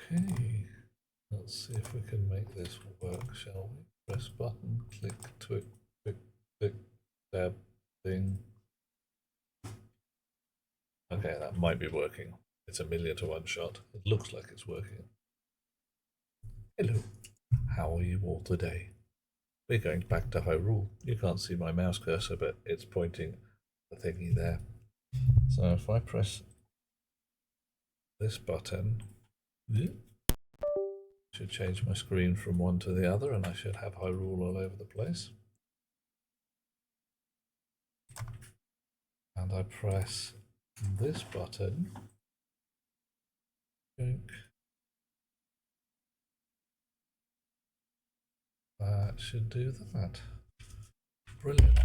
Okay, let's see if we can make this work, shall we? Press button, click, click, click, tab, thing. Okay, that might be working. It's 1,000,000 to 1 shot. It looks like it's working. Hello, how are you all today? We're going back to Hyrule. You can't see my mouse cursor, but it's pointing the thingy there. So if I press this button, should change my screen from one to the other, and I should have Hyrule all over the place. And I press this button. That should do that. Brilliant.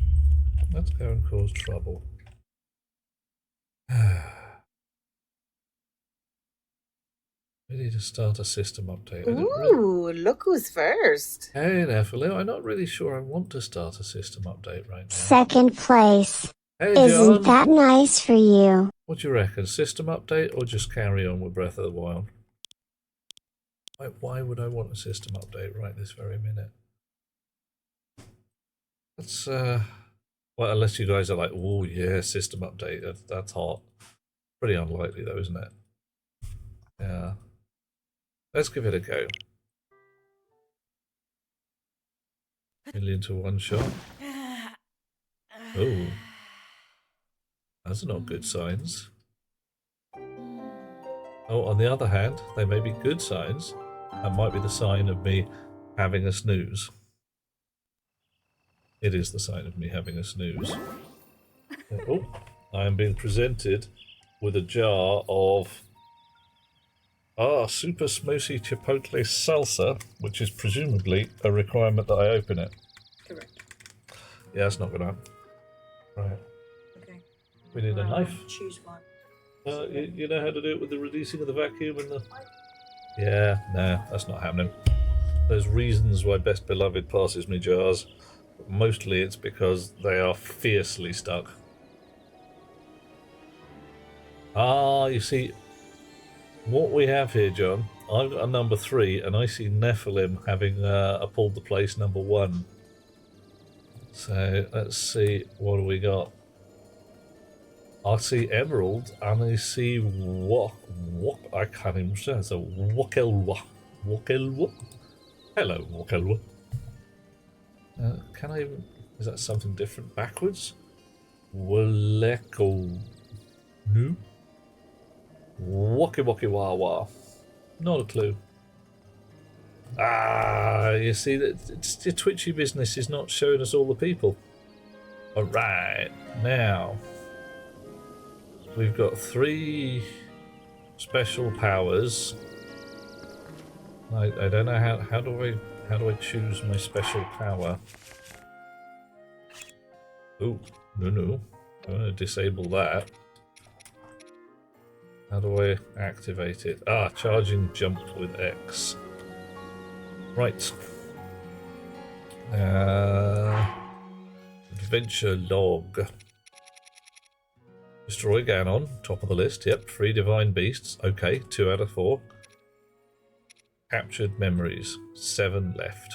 Let's go and cause trouble. We need to start a system update. Ooh, look who's first. Hey there, Philip. I'm not really sure I want to start a system update right now. Second place. Hey, Isn't John. that nice for you? What do you reckon? System update or just carry on with Breath of the Wild? Why would I want a system update right this very minute? Let's, well, unless you guys are like, oh yeah, system update, that's hot. Pretty unlikely though, isn't it? Yeah. Let's give it a go. 1,000,000 to 1 shot. Oh. Those are not good signs. Oh, on the other hand, they may be good signs. That might be the sign of me having a snooze. It is the sign of me having a snooze. Oh, I am being presented with a jar of super smoky chipotle salsa, which is presumably a requirement that I open it. Correct. Yeah, that's not going to happen. Right. Okay. We need a knife. Choose one. You know how to do it with the releasing of the vacuum and the... Yeah, no, that's not happening. There's reasons why Best Beloved passes me jars, but mostly it's because they are fiercely stuck. Ah, you see, what we have here, John, I've got a number 3, and I see Nephilim having a pulled the place number 1. So let's see, what do we got? I see Emerald, and I see what I can't even say. It's a Wakelwa. Hello, Wakelwa. Can I even... Is that something different backwards? Waleko. No? Wakiwakiwawa. Not a clue. Ah, you see, that your Twitchy business is not showing us all the people. Alright, now... We've got 3 special powers. I don't know how do I choose my special power? Oh, no. I'm gonna disable that. How do I activate it? Ah, charging jump with X. Right. Adventure log. Destroy Ganon, top of the list. Yep, 3 divine beasts. Okay, 2 out of 4. Captured memories, 7 left.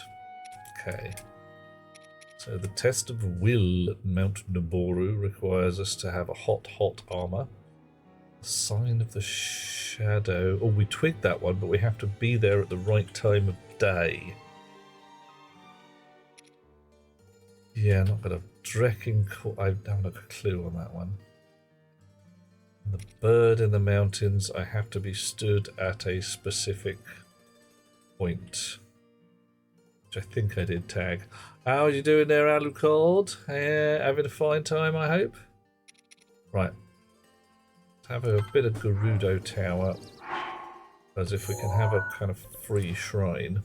Okay. So the test of will at Mount Naboru requires us to have a hot armor. The sign of the shadow. Oh, we twigged that one, but we have to be there at the right time of day. Yeah, not got a drecking. I haven't got a clue on that one. The bird in the mountains, I have to be stood at a specific point. Which I think I did tag. How are you doing there, Alucard? Having a fine time, I hope? Right. Let's have a bit of Gerudo Tower. As if we can have a kind of free shrine.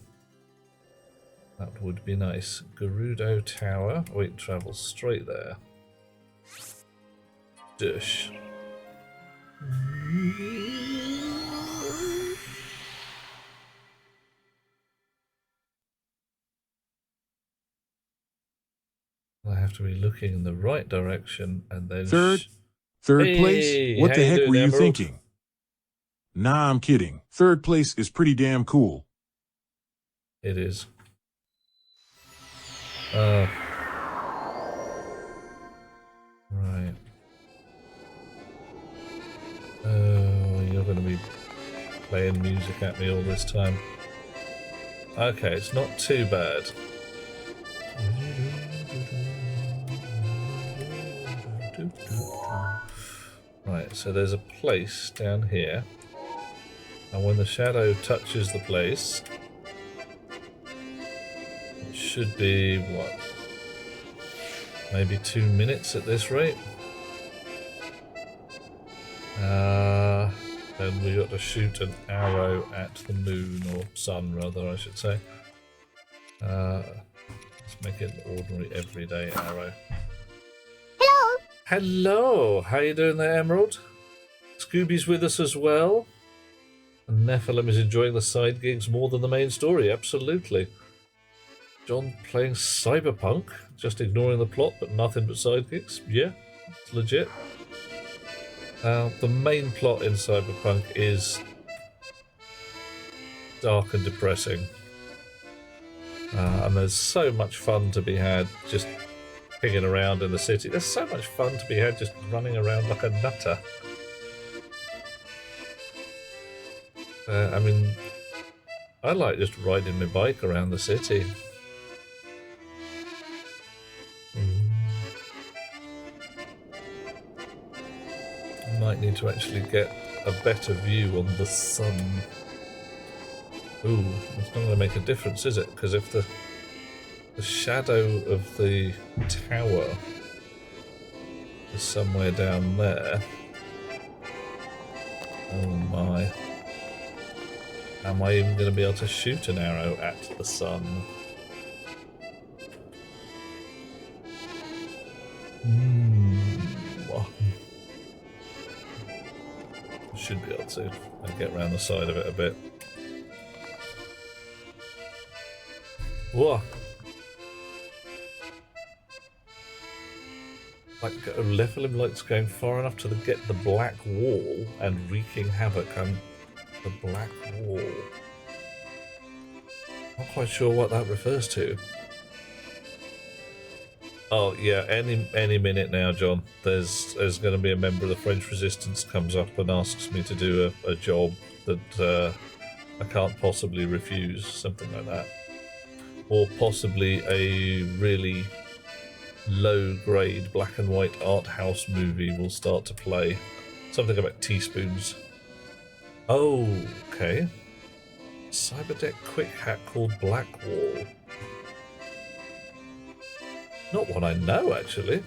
That would be nice. Gerudo Tower. We can travel straight there. Dush. I have to be looking in the right direction and then... Third place? What the heck were you thinking? Nah, I'm kidding. Third place is pretty damn cool. It is. Right. Oh, you're going to be playing music at me all this time. Okay, it's not too bad. Right, so there's a place down here, and when the shadow touches the place, it should be, what, maybe 2 minutes at this rate? Then we got to shoot an arrow at the moon, or sun rather, I should say. Let's make it an ordinary everyday arrow. Hello. Hello! How you doing there, Emerald? Scooby's with us as well. And Nephilim is enjoying the side gigs more than the main story, absolutely. John playing Cyberpunk, just ignoring the plot, but nothing but side gigs. Yeah, it's legit. The main plot in Cyberpunk is dark and depressing. And there's so much fun to be had just pinging around in the city. There's so much fun to be had just running around like a nutter. I mean, I like just riding my bike around the city. I might need to actually get a better view on the sun. Ooh, it's not going to make a difference, is it? Because if the shadow of the tower is somewhere down there, oh my. Am I even going to be able to shoot an arrow at the sun? I should be able to. I'll get around the side of it a bit. Whoa! Like, Nephilim likes going far enough to get the black wall and wreaking havoc on the black wall. Not quite sure what that refers to. Oh yeah, any minute now, John. There's going to be a member of the French Resistance comes up and asks me to do a job that I can't possibly refuse, something like that. Or possibly a really low-grade black and white art house movie will start to play. Something about teaspoons. Oh, okay. Cyberdeck quick hack called Blackwall. Not one I know, actually.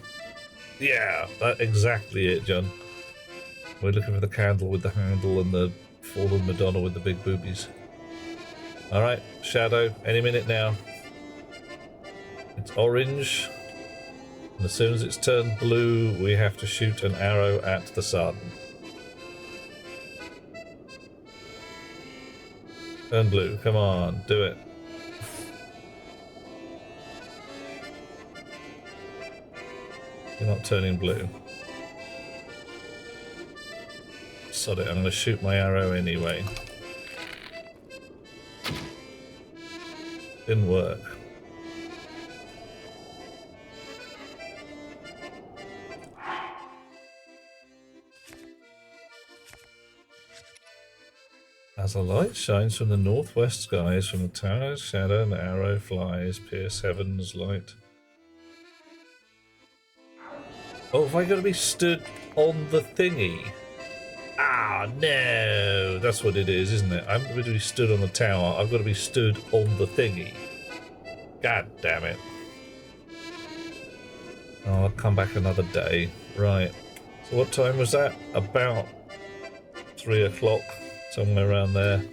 Yeah, that's exactly it, John. We're looking for the candle with the handle and the fallen Madonna with the big boobies. Alright, shadow, any minute now. It's orange. And as soon as it's turned blue, we have to shoot an arrow at the sun. Turn blue, come on, do it. You're not turning blue. Sod it, I'm going to shoot my arrow anyway. Didn't work. As a light shines from the northwest skies, from the tower's shadow an arrow flies, pierce heaven's light. Oh, have I got to be stood on the thingy? Ah, no! That's what it is, isn't it? I'm going to be stood on the tower. I've got to be stood on the thingy. God damn it. Oh, I'll come back another day. Right. So what time was that? About 3 o'clock. Somewhere around there.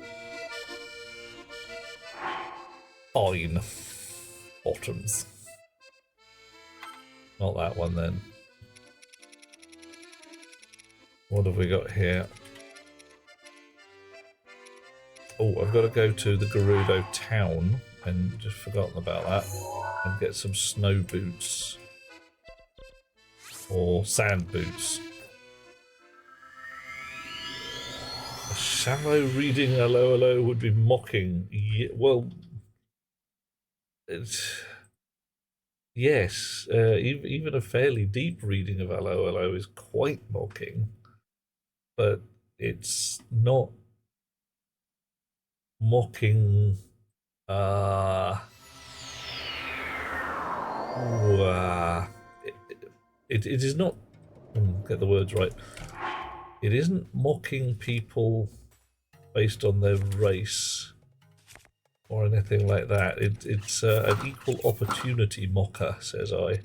Fine. Bottoms. Not that one then. What have we got here? Oh, I've got to go to the Gerudo town, and just forgotten about that, and get some snow boots. Or sand boots. A Samurai reading hello hello would be mocking. Well, yes, even a fairly deep reading of hello hello is quite mocking, but it's not mocking. It is not. Get the words right. It isn't mocking people based on their race or anything like that. It's an equal opportunity mocker, says I.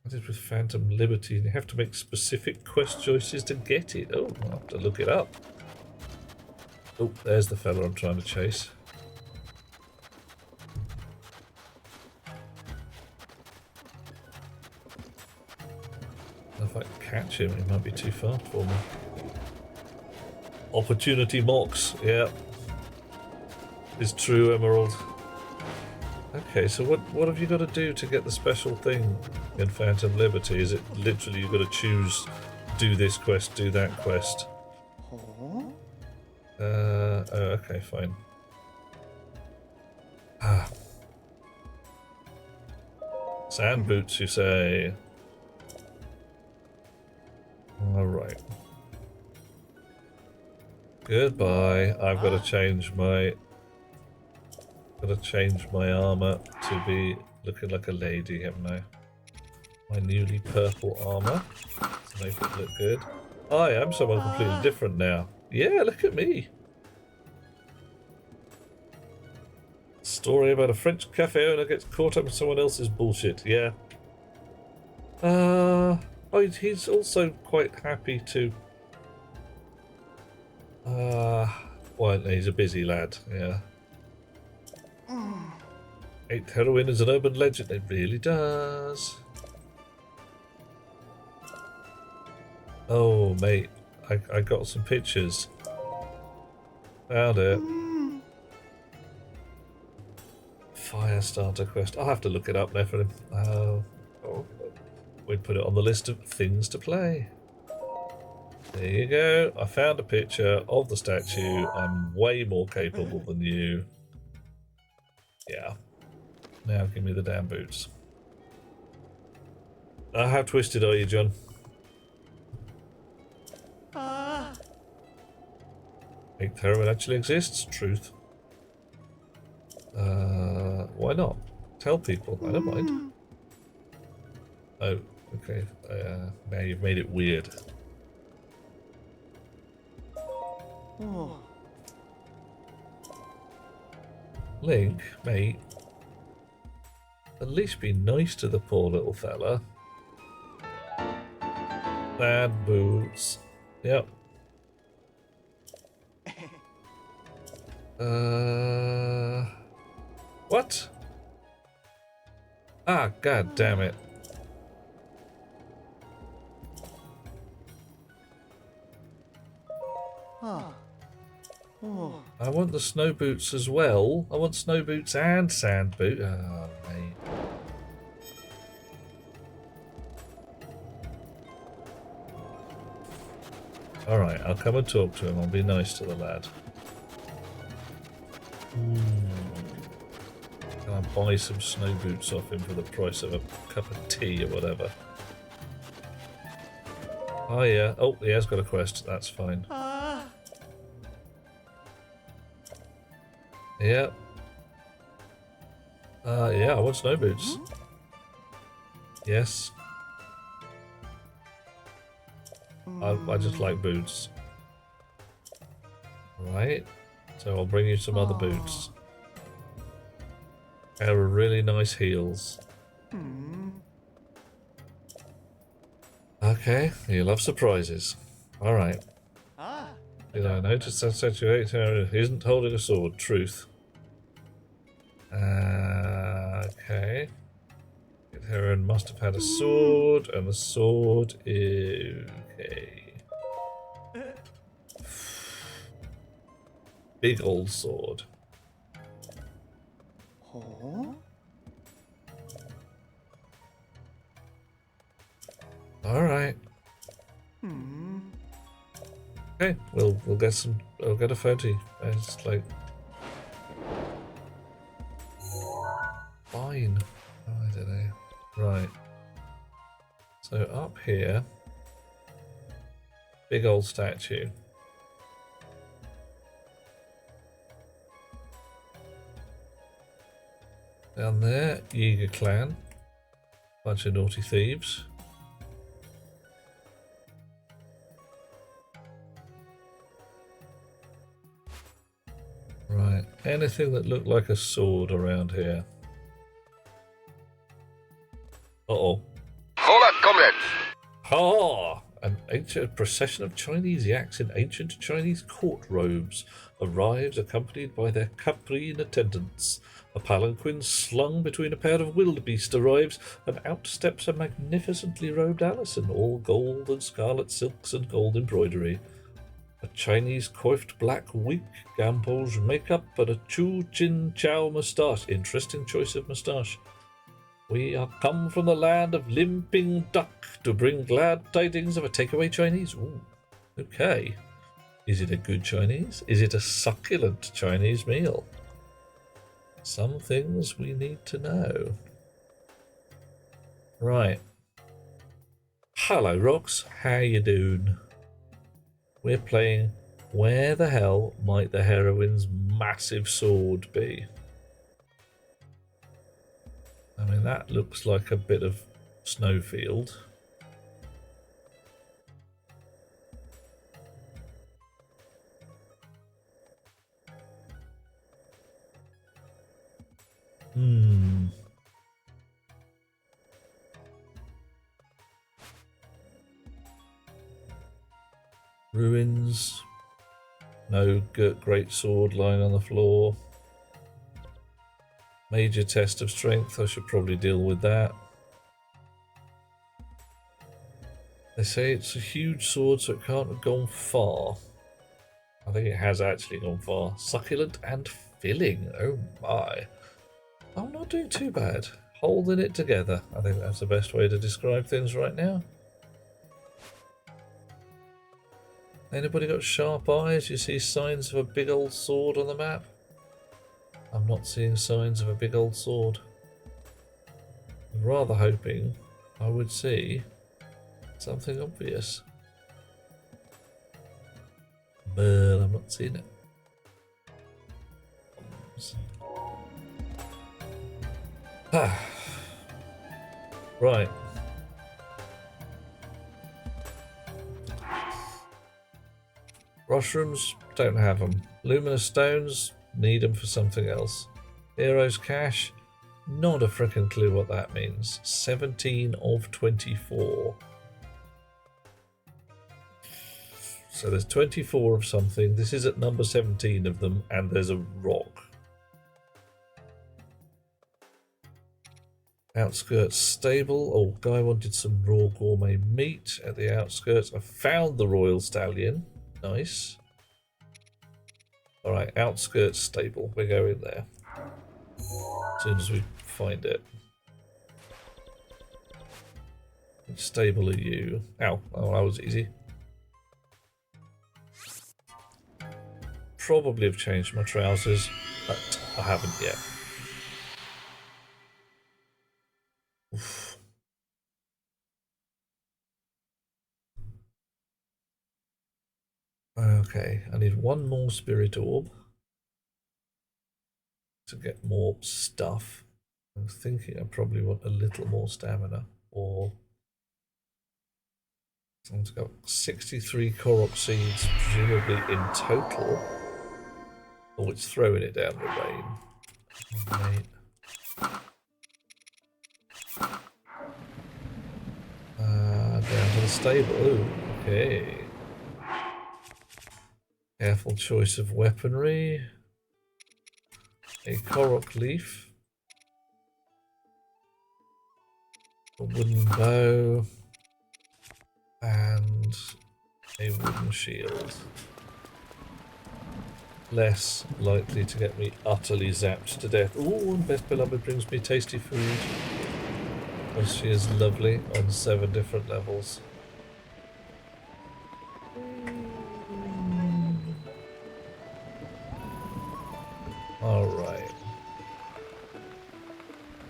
What is with Phantom Liberty? You have to make specific quest choices to get it. Oh, I'll have to look it up. Oh, there's the fella I'm trying to chase. If I catch him, he might be too fast for me. Opportunity mocks, yeah. It's true, Emerald. Okay, so what have you got to do to get the special thing in Phantom Liberty? Is it literally you've got to choose, do this quest, do that quest? Oh, okay, fine. Ah. Sand boots, you say? Alright. Goodbye. I've got to change my... Gotta change my armour to be looking like a lady, haven't I? My newly purple armour to make it look good. I am someone completely different now. Yeah, look at me. Story about a French cafe owner gets caught up in someone else's bullshit. Yeah. Oh, he's also quite happy to. Well, he's a busy lad. Yeah. 8th heroine is an urban legend. It really does. Oh, mate, I got some pictures. Found it. Firestarter quest. I'll have to look it up now for him. We'd put it on the list of things to play. There you go. I found a picture of the statue. I'm way more capable than you. Yeah. Now give me the damn boots. How twisted are you, John? Eighth heroine actually exists. Truth. Why not? Tell people. I don't mind. Oh, okay. Now you've made it weird. Link, mate. At least be nice to the poor little fella. Bad boots. Yep. What? Ah, god damn it. I want the snow boots as well. I want snow boots and sand boot. Oh, mate. Alright, I'll come and talk to him. I'll be nice to the lad. Can I buy some snow boots off him for the price of a cup of tea or whatever? Oh yeah. Oh, he has got a quest. That's fine. Yeah. Yeah, I want snow boots. Yes. I just like boots. Right. So I'll bring you some other boots. Pair of really nice heels. Okay, you love surprises. Alright. Did I notice that statue isn't holding a sword? Truth. Okay. Heron must have had a sword, and the sword is... Okay. Big old sword. Alright. Okay, we'll get some. I'll get a photo. It's like fine. Oh, I don't know. Right. So up here, big old statue. Down there, Yiga clan. Bunch of naughty thieves. Right. Anything that looked like a sword around here? Uh-oh. Hold up, comrade. Ha! An ancient procession of Chinese yaks in ancient Chinese court robes arrives accompanied by their caprine attendants. A palanquin slung between a pair of wildebeest arrives, and out steps a magnificently robed Alison, all gold and scarlet silks and gold embroidery. A Chinese coiffed black wig, gamboge makeup, and a Chu Chin Chow moustache. Interesting choice of moustache. We are come from the land of Limping Duck to bring glad tidings of a takeaway Chinese. Ooh, okay. Is it a good Chinese? Is it a succulent Chinese meal? Some things we need to know. Right. Hello, Rox. How you doing? We're playing Where the Hell Might the Heroine's Massive Sword Be? I mean, that looks like a bit of snowfield. Ruins. No great sword lying on the floor. Major test of strength. I should probably deal with that. They say it's a huge sword, so it can't have gone far. I think it has actually gone far. Succulent and filling. Oh my. I'm not doing too bad. Holding it together. I think that's the best way to describe things right now. Anybody got sharp eyes? You see signs of a big old sword on the map? I'm not seeing signs of a big old sword. I'm rather hoping I would see something obvious. But I'm not seeing it. Right. Mushrooms, don't have them. Luminous stones, need them for something else. Heroes cash, not a freaking clue what that means. 17 of 24. So there's 24 of something. This is at number 17 of them, and there's a rock. Outskirts stable. Oh, guy wanted some raw gourmet meat at the outskirts. I found the Royal Stallion. Nice. Alright, outskirts stable. We're going there. As soon as we find it. Which stable are you? Ow. Oh, that was easy. Probably have changed my trousers, but I haven't yet. Oof. Okay, I need one more spirit orb to get more stuff. I'm thinking I probably want a little more stamina, or someone's got 63 Korok seeds, presumably in total. Oh, it's throwing it down the rain. Right. Down to the stable. Ooh, okay. Careful choice of weaponry. A Korok leaf. A wooden bow. And a wooden shield. Less likely to get me utterly zapped to death. Ooh, and Best Beloved brings me tasty food. Because she is lovely on 7 different levels. Alright.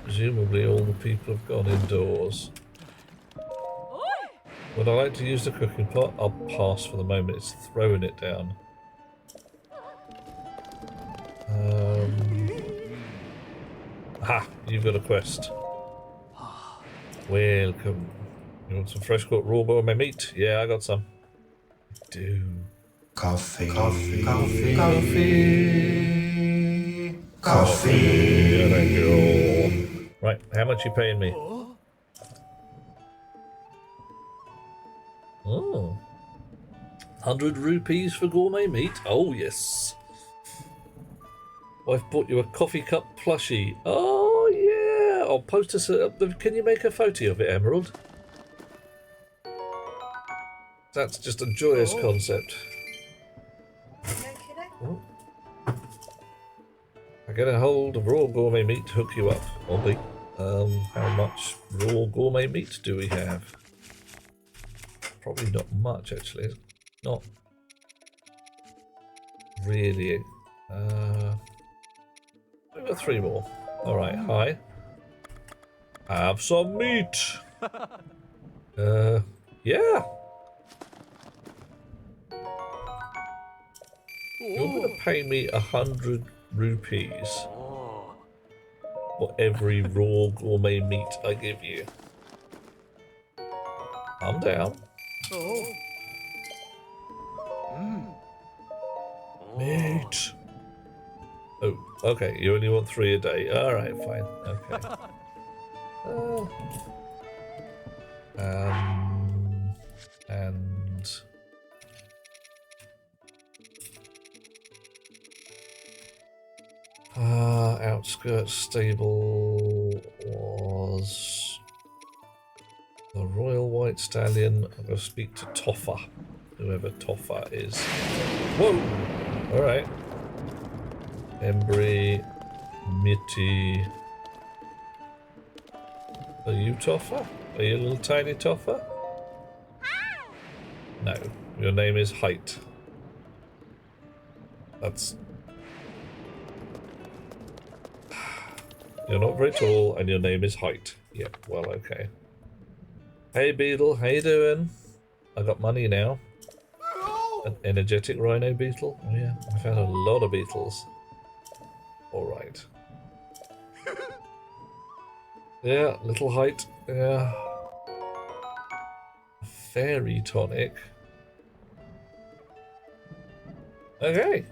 Presumably all the people have gone indoors. Would I like to use the cooking pot? I'll pass for the moment. It's throwing it down. Aha! You've got a quest. Welcome. You want some fresh caught raw gourmet meat? Yeah, I got some. Do. Coffee. Yeah, thank you. Right, how much you paying me? Oh. 100 rupees for gourmet meat? Oh, yes. I've bought you a coffee cup plushie. Oh, yeah. I'll post us can you make a photo of it, Emerald? That's just a joyous concept. Oh. I get a hold of raw gourmet meat to hook you up. Ollie. How much raw gourmet meat do we have? Probably not much, actually. Not really. We've got 3 more. Alright, hi. Have some meat. Yeah. You're gonna pay me 100 rupees for every raw gourmet meat I give you. I'm down. Meat. Oh, okay. You only want 3 a day. All right, fine. Okay. And outskirts stable was the Royal White Stallion. I'm going to speak to Toffa, whoever Toffa is. Whoa! All right. Embry, Mitty. Are you Toffa? Are you a little tiny Toffa? No. Your name is Height. That's... You're not very tall, and your name is Height. Yep, well, okay. Hey, Beetle, how you doing? I got money now. An energetic rhino beetle? Oh yeah, I found a lot of beetles. Alright. Yeah, little Height. Yeah. Fairy tonic. Okay.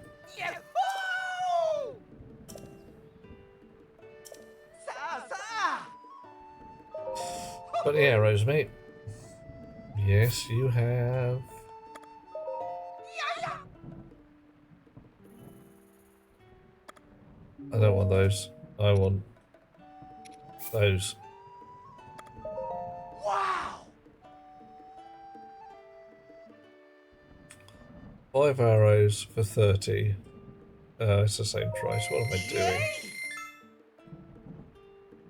20 arrows, mate. Yes, you have. I don't want those. I want those. Wow. 5 arrows for 30. It's the same price. What am I doing?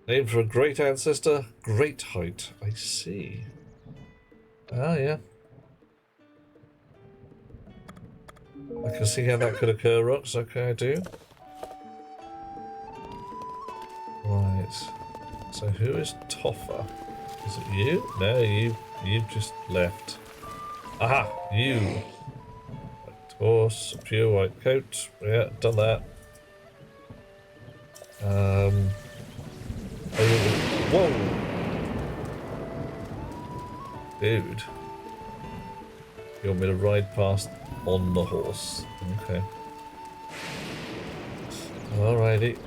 Name for a great ancestor, Great Height. I see. Ah, yeah. I can see how that could occur, Rox. Okay, I do. Right. So who is Toffa? Is it you? No, you've just left. Aha! You! White horse, pure white coat. Yeah, done that. Whoa! Dude. You want me to ride past on the horse? Okay. Alrighty.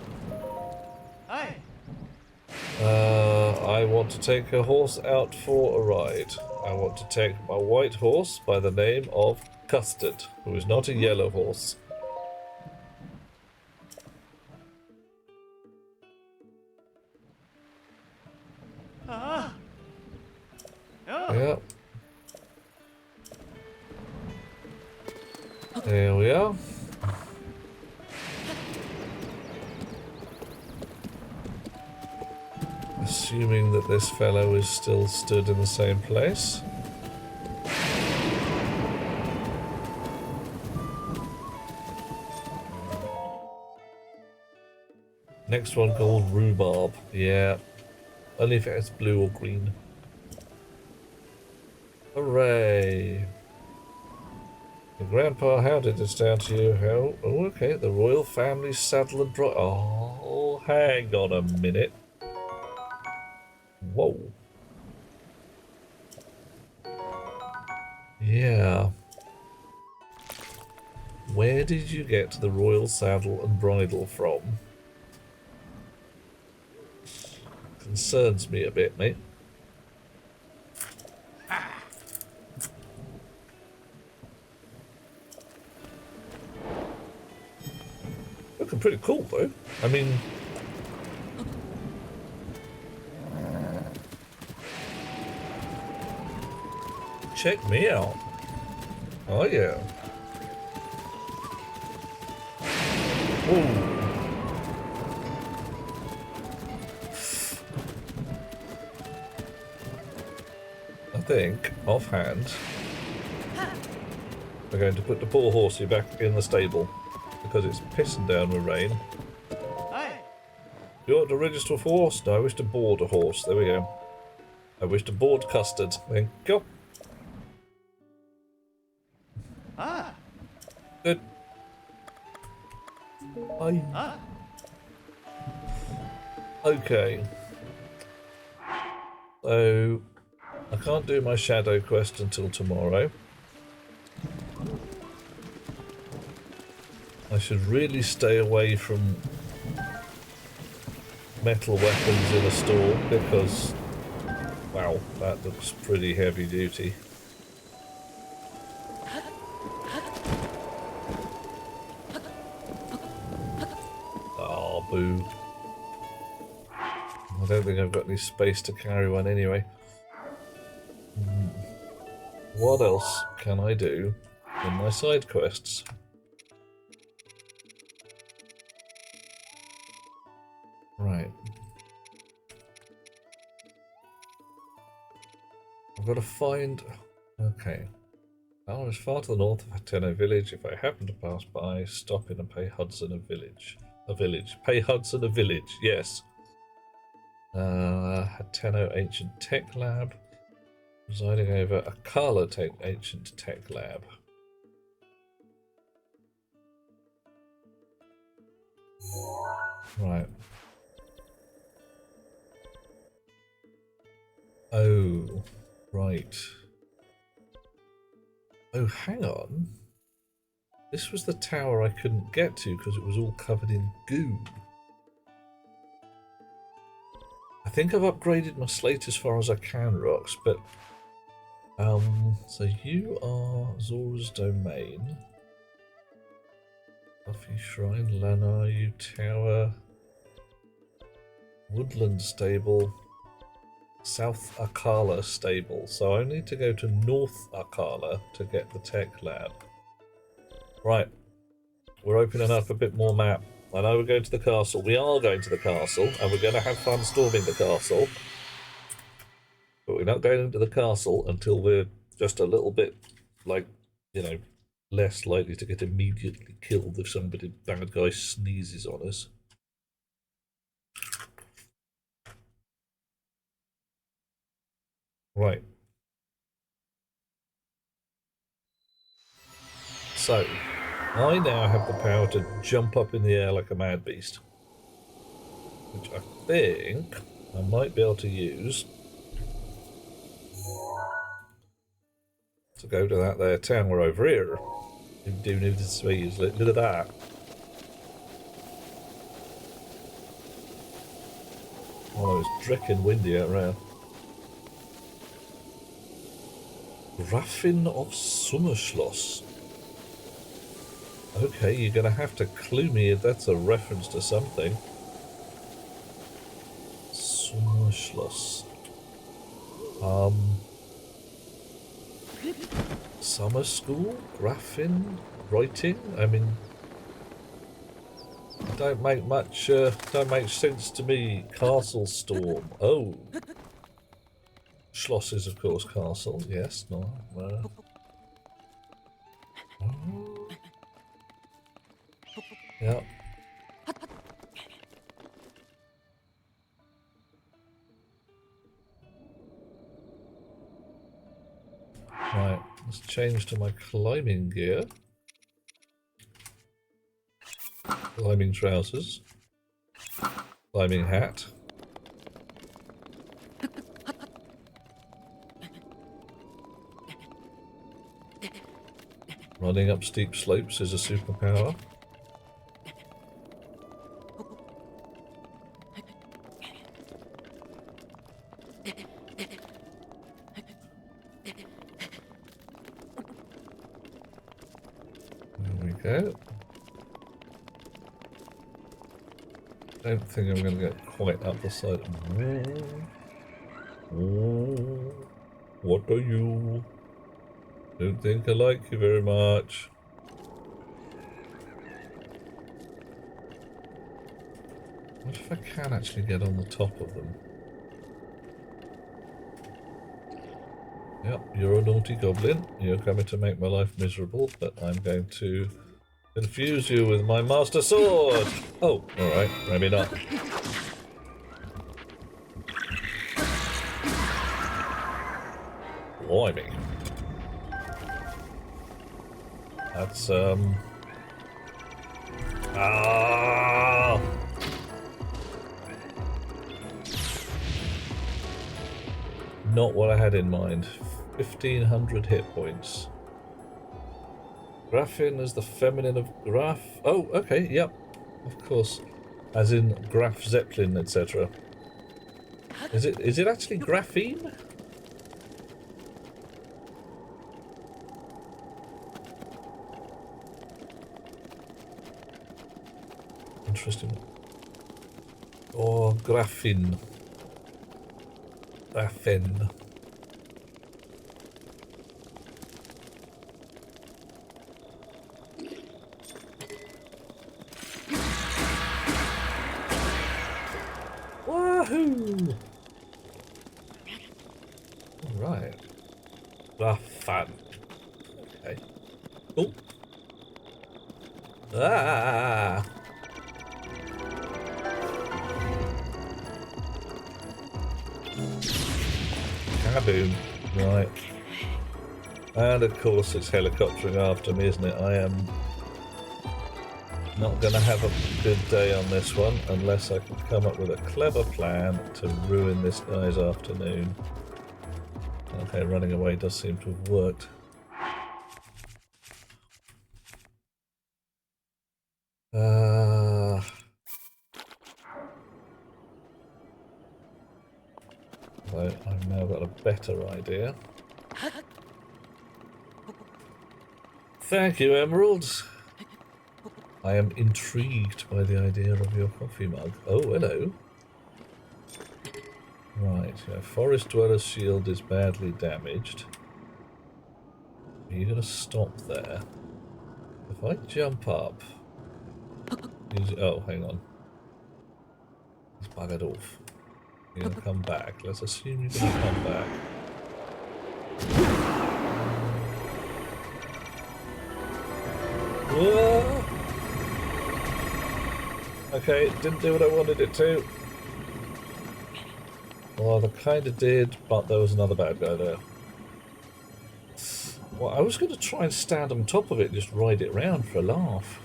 I want to take a horse out for a ride. I want to take my white horse by the name of Custard, who is not a yellow horse. Yeah. There we are. Assuming that this fellow is still stood in the same place. Next one called rhubarb. Yeah. Only if it has blue or green. Hooray. Your grandpa hounded us down to you. How? Oh, okay. The royal family saddle and bridle. Oh, hang on a minute. Whoa. Yeah. Where did you get the royal saddle and bridle from? Concerns me a bit, mate. Looking pretty cool, though. I mean... check me out. Oh, yeah. Ooh. I think, offhand, we're going to put the poor horsey back in the stable because it's pissing down with rain. You want to register for a horse? No, I wish to board a horse. There we go. I wish to board custard. There you go. Good. Okay. So, I can't do my shadow quest until tomorrow. I should really stay away from metal weapons in a storm because, wow, that looks pretty heavy duty. Oh, boo. I don't think I've got any space to carry one anyway. What else can I do in my side quests? Right. I've got to find... Okay. Tower is far to the north of Hateno village. If I happen to pass by, stop in and pay Hudson a village. A village. Pay Hudson a village, yes. Hateno Ancient Tech Lab. Presiding over Akala Ancient Tech Lab. Right. Oh, right. Oh, hang on. This was the tower I couldn't get to because it was all covered in goo. I think I've upgraded my slate as far as I can, Rox, but... so you are Zora's Domain. Buffy Shrine, Lanayu Tower, Woodland Stable, South Akala Stable. So I need to go to North Akala to get the tech lab. Right, we're opening up a bit more map. I know we're going to the castle. We are going to the castle, and we're going to have fun storming the castle. But we're not going into the castle until we're just a little bit, like, you know, less likely to get immediately killed if somebody, bad guy, sneezes on us. Right. So, I now have the power to jump up in the air like a mad beast. Which I think I might be able to use to go to that there tower over here. You do need to see, look at that. Oh, it's drecking windy out around. Graffin of Summerschloss. Okay, you're gonna have to clue me if that's a reference to something. Summerschloss. Summer school? Graffin? Writing? I mean, don't make sense to me. Castle Storm. Oh. Schloss is, of course, castle. Yes, no. Yeah. Let's change to my climbing gear. Climbing trousers. Climbing hat. Running up steep slopes is a superpower. There we go. Don't think I'm going to get quite up the side. What are you? Don't think I like you very much. What if I can actually get on the top of them? Yep, you're a naughty goblin. You're coming to make my life miserable, but I'm going to confuse you with my master sword! Oh, alright, maybe not. Blimey. That's, Ah! Not what I had in mind. 1,500 hit points. Graphene is the feminine of Graf. Oh, okay, yep. Of course. As in Graf Zeppelin, etc. Is it actually graphene? Interesting. Or graphene. Graphene. Wahoo! Alright. Grafan. Okay. Oh. Ah! Kaboom. Right. And of course it's helicoptering after me, isn't it? I am not going to have a good day on this one unless I can come up with a clever plan to ruin this guy's afternoon. Okay, running away does seem to have worked. So I've now got a better idea. Thank you, Emeralds. I am intrigued by the idea of your coffee mug. Oh, hello. Right, yeah, Forest Dweller's shield is badly damaged. Are you going to stop there? If I jump up... Oh, hang on. He's buggered off. You're going to come back. Let's assume you're going to come back. Whoa! Okay, didn't do what I wanted it to. Well, I kind of did, but there was another bad guy there. Well, I was going to try and stand on top of it and just ride it round for a laugh.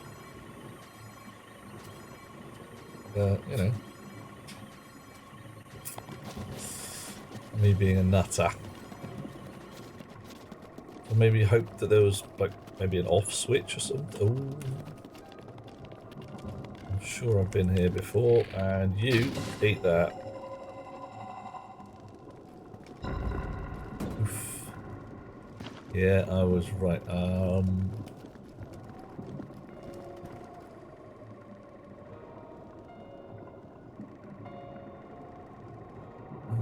You know. Me being a nutter. Or maybe hope that there was, like, maybe an off switch or something. Ooh. I'm sure I've been here before, and you eat that. Oof. Yeah, I was right.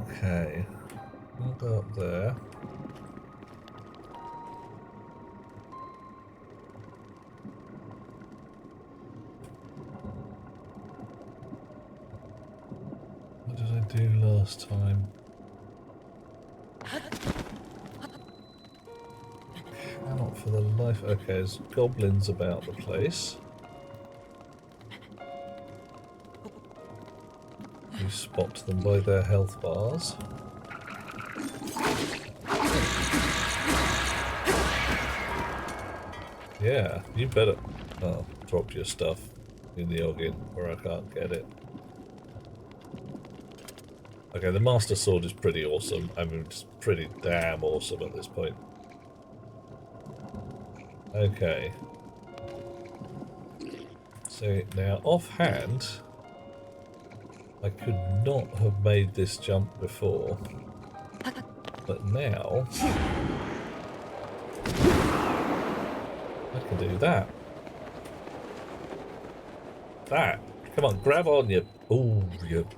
Okay. I'll go up there. What did I do last time? Cannot for the life... Okay, there's goblins about the place. You spot them by their health bars. Yeah, you better drop your stuff in the Oggin where I can't get it. Okay, the Master Sword is pretty awesome. I mean, it's pretty damn awesome at this point. Okay. So now, offhand, I could not have made this jump before, but now I can do that. That. Come on, grab on, you. Ooh, you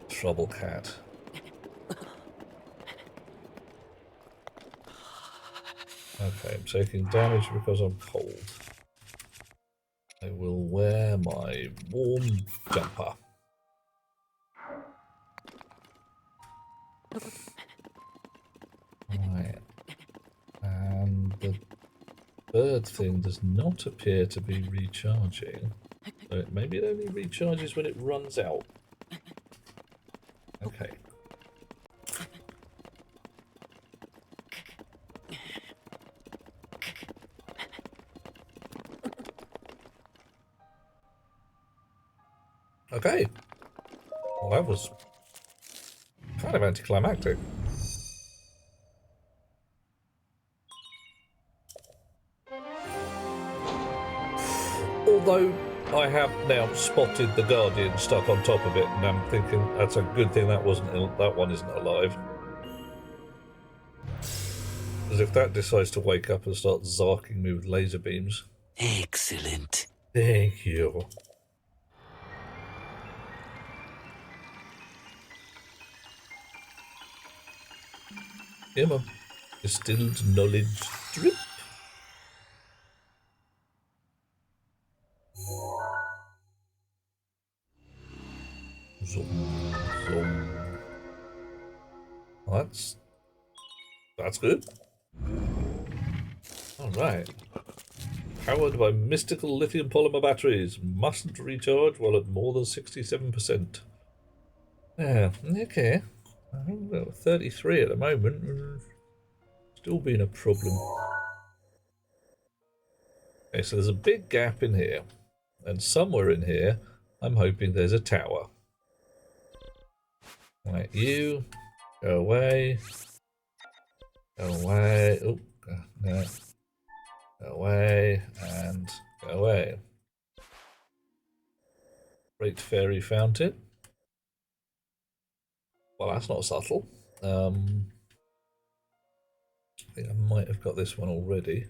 trouble cat. Okay, I'm taking damage because I'm cold. I will wear my warm jumper. Right. And the bird thing does not appear to be recharging. So maybe it only recharges when it runs out. Okay. Okay. Well, that was kind of anticlimactic. Although I have now spotted the Guardian stuck on top of it, and I'm thinking that's a good thing that one isn't alive. Because if that decides to wake up and start zarking me with laser beams. Excellent. Thank you. Come on. Distilled knowledge drip. Zoom, zoom. Well, that's good. All right. Powered by mystical lithium polymer batteries. Mustn't recharge while at more than 67%. Yeah, okay. I think we're 33 at the moment. Still being a problem. Okay, so there's a big gap in here. And somewhere in here, I'm hoping there's a tower. Right, you. Go away. Go away. Oh, no. Go away. And go away. Great Fairy Fountain. Well, that's not subtle. I think I might have got this one already.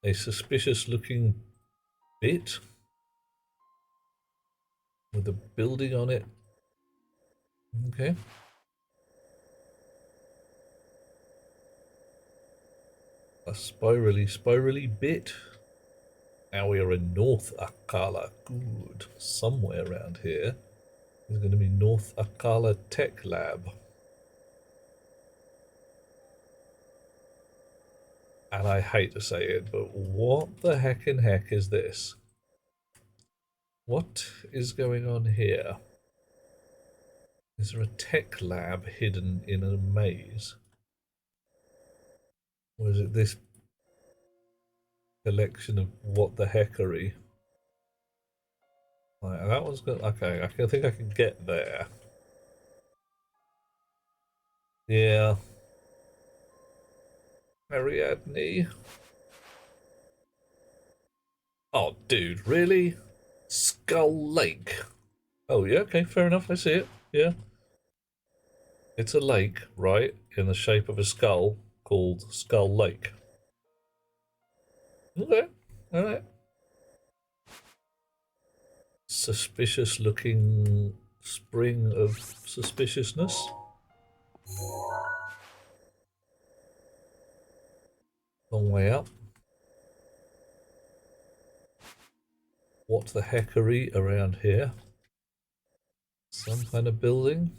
A suspicious looking bit with a building on it. Okay. A spirally bit. Now we are in North Akala. Good. Somewhere around here is going to be North Akala Tech Lab. And I hate to say it, but what the heck is this? What is going on here? Is there a tech lab hidden in a maze? Or is it this collection of what the heckery? Right, that one's good. Okay, I think I can get there. Yeah. Ariadne. Oh, dude, really? Skull Lake. Oh, yeah, okay, fair enough. I see it. Yeah. It's a lake, right, in the shape of a skull called Skull Lake. Okay, alright. Suspicious looking spring of suspiciousness. Long way up. What the heckery around here? Some kind of building?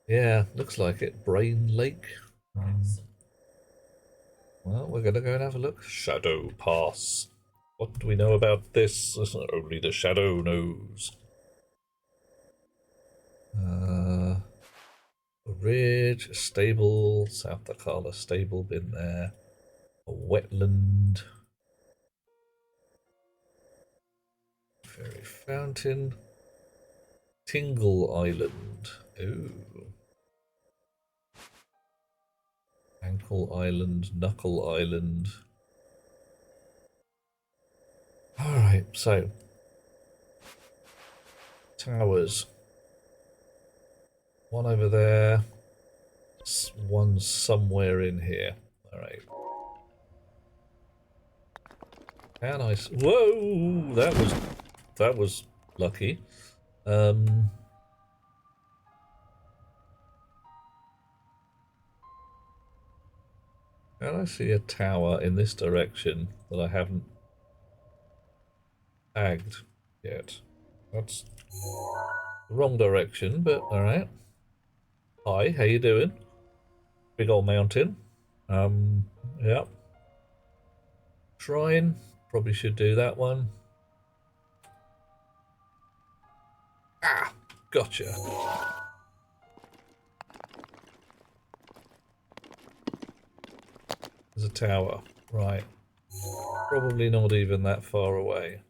Yeah, looks like it. Brain Lake. Well, we're going to go and have a look. Shadow Pass. What do we know about this? Only the shadow knows. A ridge, a stable, South Dakota stable, been there. A wetland. Fairy fountain. Tingle Island. Ooh. Ankle Island, Knuckle Island. Alright, so. Towers. One over there. One somewhere in here. Alright. Can I... Whoa! That was lucky. Can I see a tower in this direction that I haven't tagged yet? That's the wrong direction, but alright. Hi, how you doing? Big old mountain. Yeah. Shrine. Probably should do that one. Ah, gotcha. There's a tower. Right. Probably not even that far away.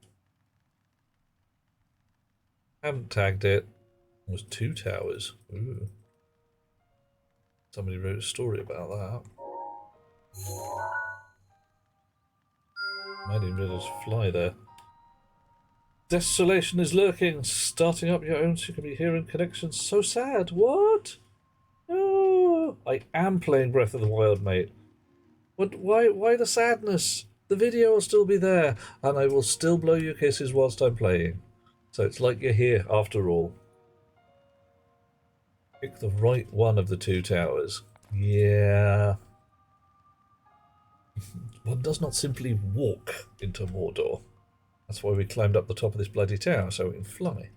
Haven't tagged it. It was 2 towers. Ooh. Somebody wrote a story about that. Might even be able to fly there. Desolation is lurking. Starting up your own so you can be hearing connections. So sad. What? No. I am playing Breath of the Wild, mate. What? Why the sadness? The video will still be there, and I will still blow you kisses whilst I'm playing. So it's like you're here after all. Pick the right one of the 2 towers. Yeah. One does not simply walk into Mordor. That's why we climbed up the top of this bloody tower, so we can fly.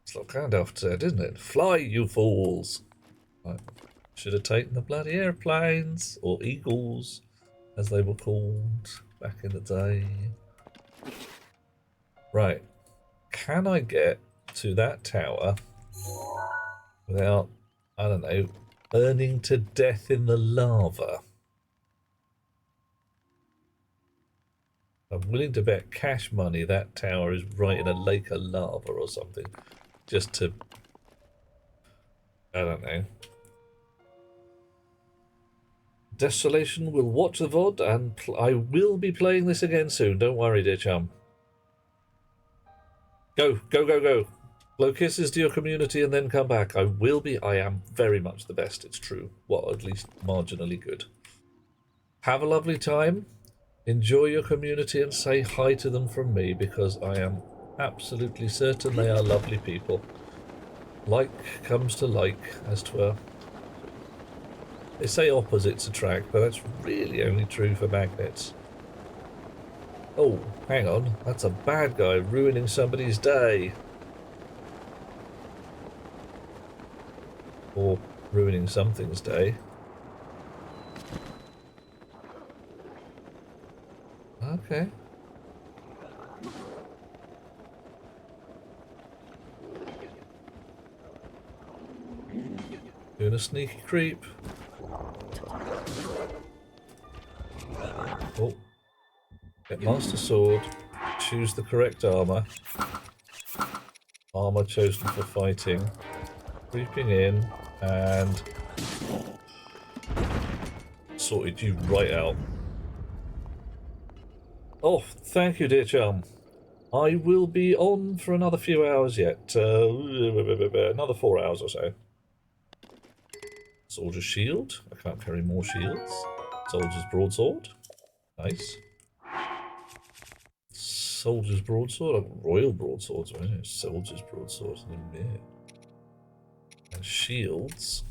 It's like Gandalf said, isn't it? Fly, you fools! Right. Should have taken the bloody airplanes, or eagles, as they were called back in the day. Right. Can I get to that tower without, I don't know, burning to death in the lava? I'm willing to bet cash money that tower is right in a lake of lava or something. Just to... I don't know. Desolation will watch the VOD, and I will be playing this again soon. Don't worry, dear chum. Go, go, go, go. Blow kisses to your community and then come back. I am very much the best, it's true. Well, at least marginally good. Have a lovely time. Enjoy your community and say hi to them from me, because I am absolutely certain they are lovely people. Like comes to like, as 'twere. They say opposites attract, but that's really only true for magnets. Oh, hang on. That's a bad guy ruining somebody's day. Or ruining something's day. Okay. Doing a sneaky creep. Oh. Get Master Sword. Choose the correct armor. Armor chosen for fighting. Creeping in and sorted you right out. Oh, thank you, dear chum. I will be on for another few hours yet. Another 4 hours or so. Soldier's shield. I can't carry more shields. Soldier's broadsword. Nice. Soldier's broadsword. Royal broadswords. Soldier's broadsword. And shields.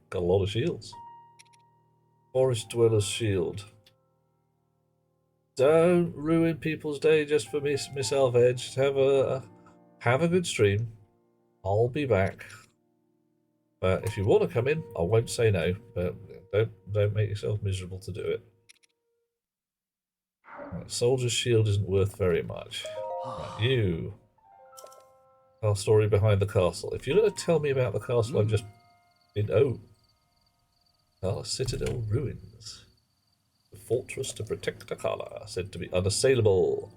Got a lot of shields. Forest Dweller's shield. Don't ruin people's day just for myself, Edge. Have a good stream. I'll be back. But if you want to come in, I won't say no. But don't make yourself miserable to do it. Right, Soldier's shield isn't worth very much. Right, you. Our story behind the castle. If you're going to tell me about the castle I've just been... Oh. Kala Citadel ruins. The fortress to protect Akala, said to be unassailable.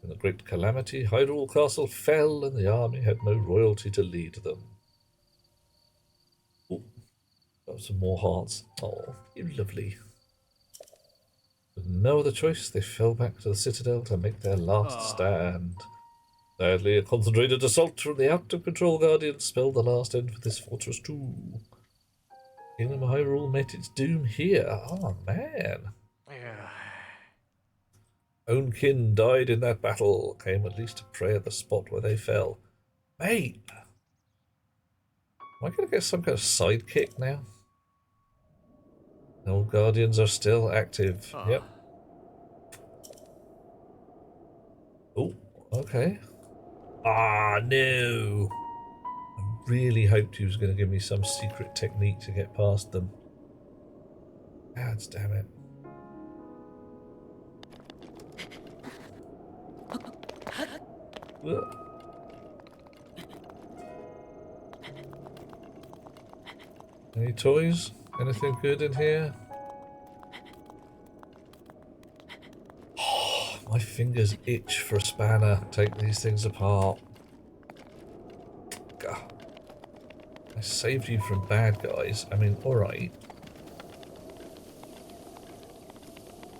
In the great calamity, Hyrule Castle fell and the army had no royalty to lead them. Ooh, got some more hearts. Oh, you lovely. With no other choice, they fell back to the Citadel to make their last stand. Sadly, a concentrated assault from the out-of-control Guardians spelled the last end for this fortress too. Kingdom of Hyrule met its doom here. Oh, man. Own kin died in that battle, came at least to pray at the spot where they fell. Mate! Am I going to get some kind of sidekick now? The old Guardians are still active. Yep. Oh, okay. Ah, no! I really hoped he was going to give me some secret technique to get past them. God damn it. Ugh. Any toys? Anything good in here? Oh, my fingers itch for a spanner. Take these things apart. God. I saved you from bad guys. I mean, alright.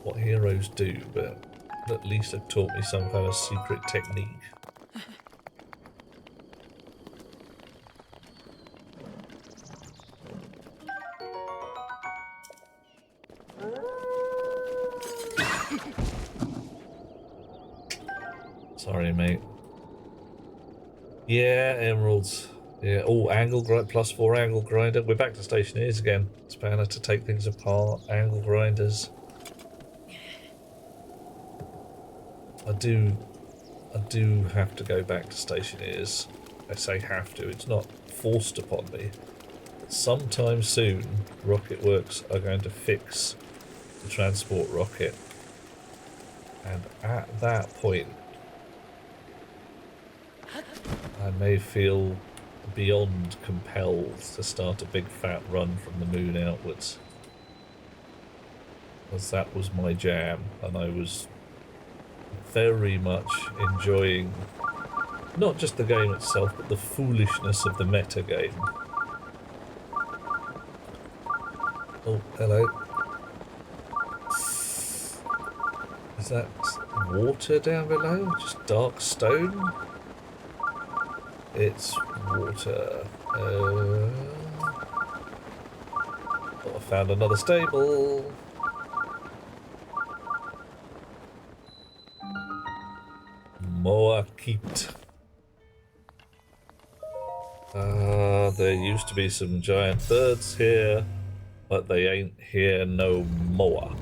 What heroes do, but at least have taught me some kind of secret technique. Sorry, mate. Yeah, emeralds. Yeah. Oh, angle grind, +4 angle grinder. We're back to stationeers again. Spanner to take things apart. Angle grinders. I do have to go back to stationeers. I say have to. It's not forced upon me. But sometime soon, Rocket Works are going to fix the transport rocket, and at that point, I may feel beyond compelled to start a big fat run from the moon outwards. Because that was my jam, and I was very much enjoying not just the game itself, but the foolishness of the meta game. Oh, hello. Is that water down below? Just dark stone? It's water. Oh, I found another stable. Moakit. There used to be some giant birds here, but they ain't here no more.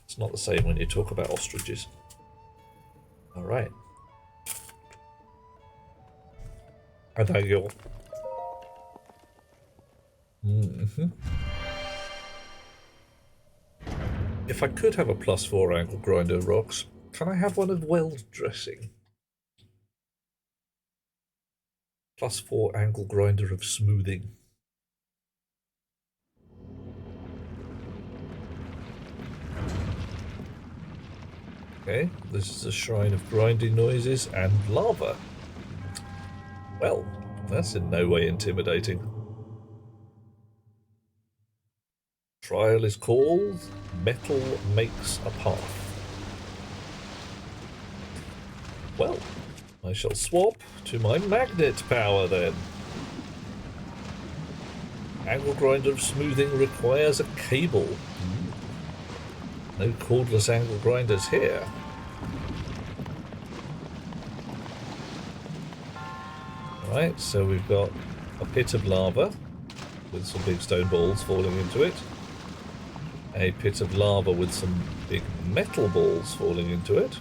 It's not the same when you talk about ostriches. Alright. I thank you. If I could have a +4 angle grinder of rocks, can I have one of weld dressing? +4 angle grinder of smoothing. Okay, this is a shrine of grinding noises and lava. Well, that's in no way intimidating. Trial is called Metal Makes a Path. Well, I shall swap to my magnet power then. Angle grinder of smoothing requires a cable. No cordless angle grinders here. Alright, so we've got a pit of lava with some big stone balls falling into it. A pit of lava with some big metal balls falling into it.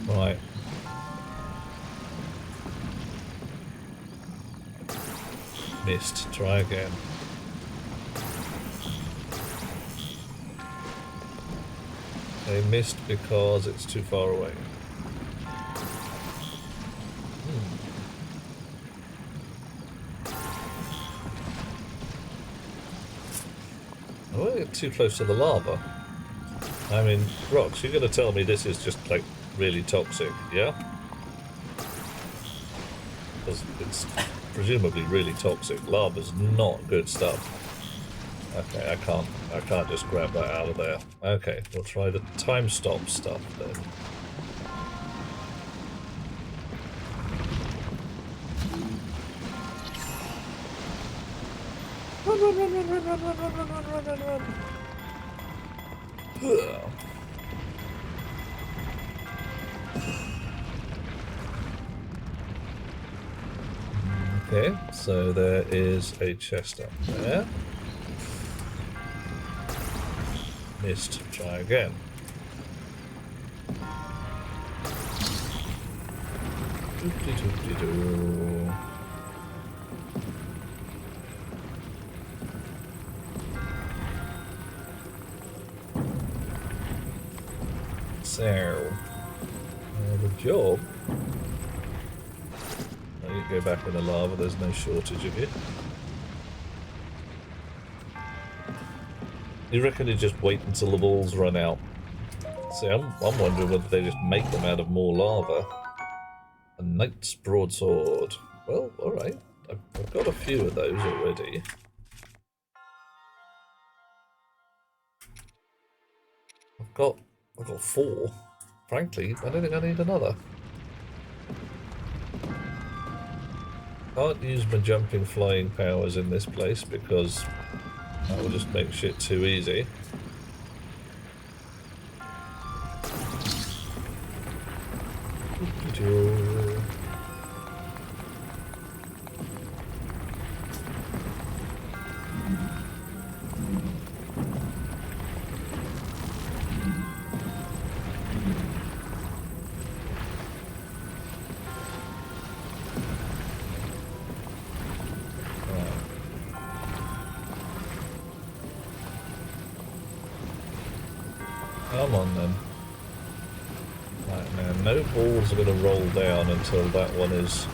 Right. Missed. Try again. They missed because it's too far away. I won't get too close to the lava. I mean, Rox, you're going to tell me this is just, like, really toxic, yeah? Because it's presumably really toxic. Lava's not good stuff. Okay, I can't just grab that out of there. Okay, we'll try the time stop stuff then. Run, run, run, run, run, run, run, run, run, run, run, run, run. Okay, so there is a chest up there. Missed. Try again. Doop-de-doop-de-doo. So, the job. Oh, you go back in the lava, there's no shortage of you. You reckon you just wait until the balls run out? See, I'm wondering whether they just make them out of more lava. A knight's broadsword. Well, alright. I've got a few of those already. I've got 4. Frankly, I don't think I need another. Can't use my jumping flying powers in this place because that will just make shit too easy. Come on then. Right, now no balls are going to roll down until that one is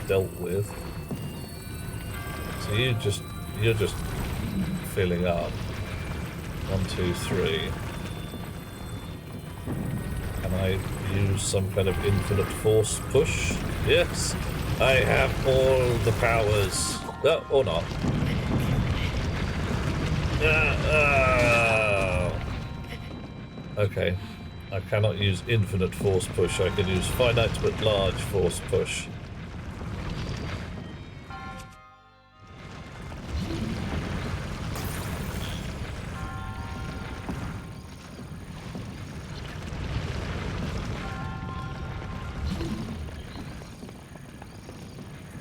dealt with. So you're just filling up. 1, 2, 3. Can I use some kind of infinite force push? Yes, I have all the powers. No, or not. Okay, I cannot use infinite force push. I can use finite but large force push.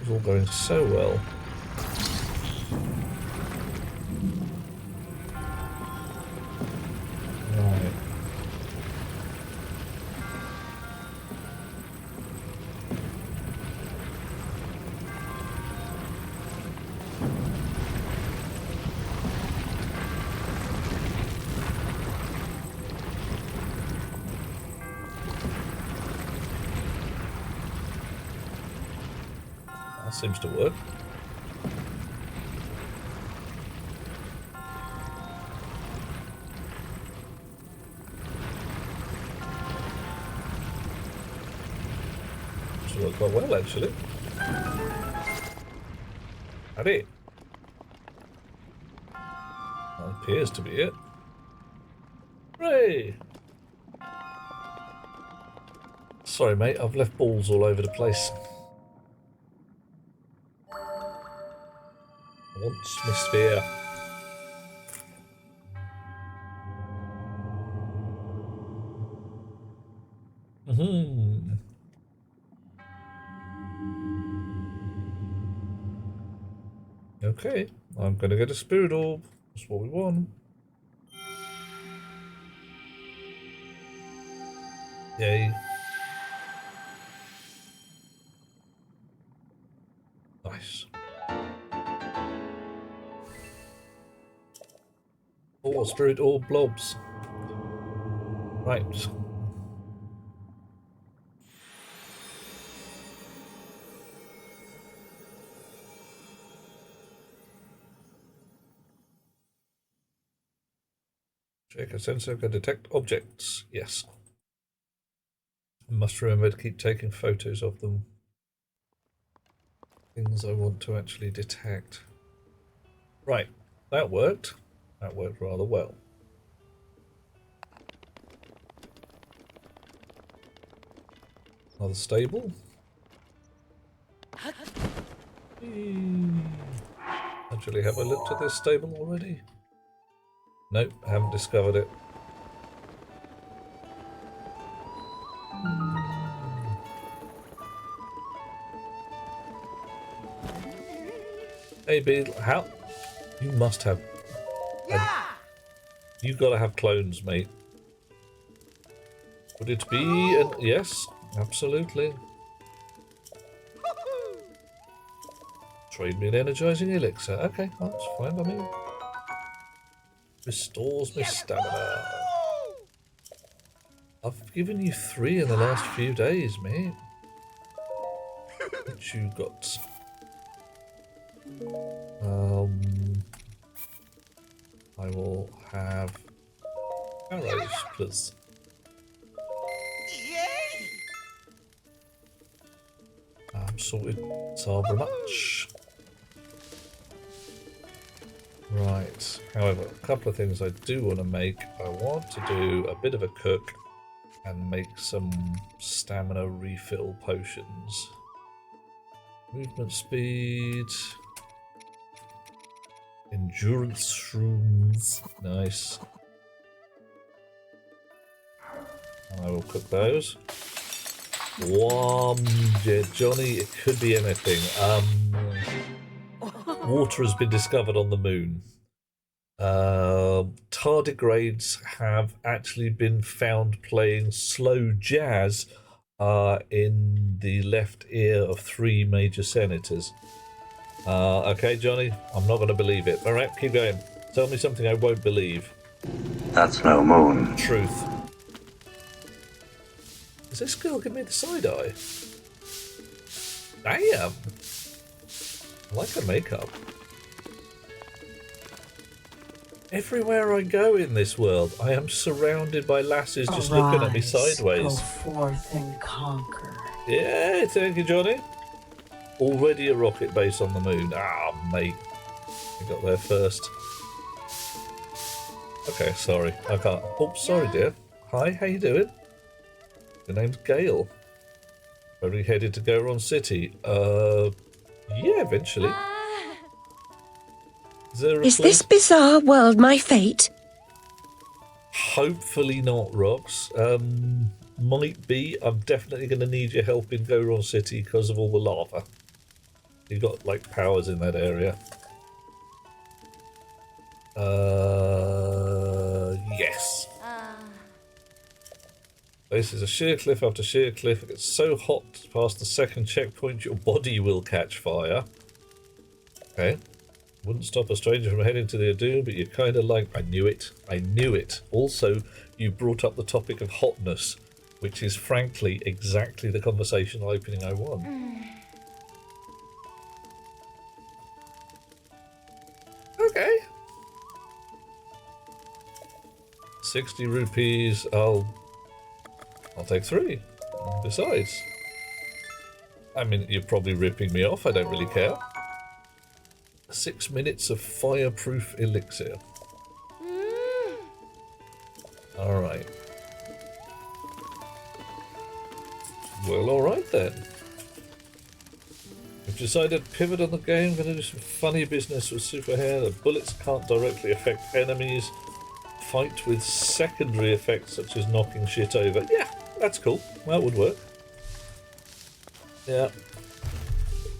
It's all going so well. Right. That seems to work. Should work quite well, actually. That it. That appears to be it. Hooray! Sorry, mate, I've left balls all over the place. I want my sphere. Okay, I'm gonna get a spirit orb. That's what we want. Yay. Nice. Oh, spirit orb blobs. Right. Check a sensor can detect objects. Yes. I must remember to keep taking photos of them. Things I want to actually detect. Right. That worked. That worked rather well. Another stable. Actually, have I looked at this stable already? Nope, haven't discovered it. Hey, Beetle, how? You must have. You gotta have clones, mate. Would it be an. Yes, absolutely. Trade me an energizing elixir. Okay, that's fine by me. Restores my stamina. I've given you 3 in the last few days, mate. What you got? I will have arrows, please. I'm sorted. So very much. Right. However, a couple of things I do want to make. I want to do a bit of a cook and make some stamina refill potions. Movement speed. Endurance shrooms. Nice. And I will cook those. Yeah, Johnny, it could be anything. Water has been discovered on the moon. Tardigrades have actually been found playing slow jazz in the left ear of 3 major senators. Okay, Johnny, I'm not going to believe it. All right, keep going. Tell me something I won't believe. That's no moon. Truth. Does this girl give me the side eye? Damn. I like her makeup. Everywhere I go in this world, I am surrounded by lasses just looking at me sideways. Go forth and conquer. Yeah, thank you, Johnny. Already a rocket base on the moon. Ah, mate. I got there first. Okay, sorry. I can't. Oh, sorry, dear. Hi, how you doing? Your name's Gail. Very headed to Goron City. Yeah, eventually. Is this bizarre world my fate? Hopefully not, Rox. Might be. I'm definitely going to need your help in Goron City because of all the lava. You've got, like, powers in that area. Yes. This is a sheer cliff after sheer cliff. It gets so hot past the second checkpoint, your body will catch fire. Okay. Wouldn't stop a stranger from heading to the Adoom, but you kind of like... I knew it. I knew it. Also, you brought up the topic of hotness, which is, frankly, exactly the conversational opening I want. Okay. 60 rupees. I'll take 3. Besides. I mean, you're probably ripping me off. I don't really care. 6 minutes of fireproof elixir. Alright. Well, alright then. We've decided to pivot on the game. Going to do some funny business with Super Hair. The bullets can't directly affect enemies. Fight with secondary effects such as knocking shit over. Yeah, that's cool. That would work. Yeah.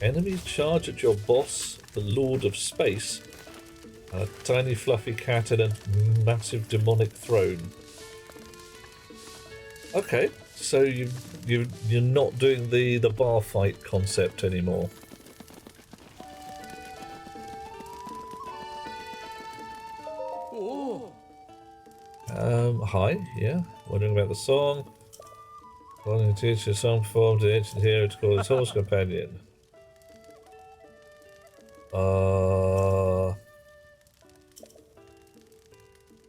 Enemies charge at your boss, the Lord of Space, and a tiny fluffy cat in a massive demonic throne. Okay, so you're not doing the bar fight concept anymore. Hi, yeah. Wondering about the song. Wanting to teach a song performed an ancient hero to call his horse companion.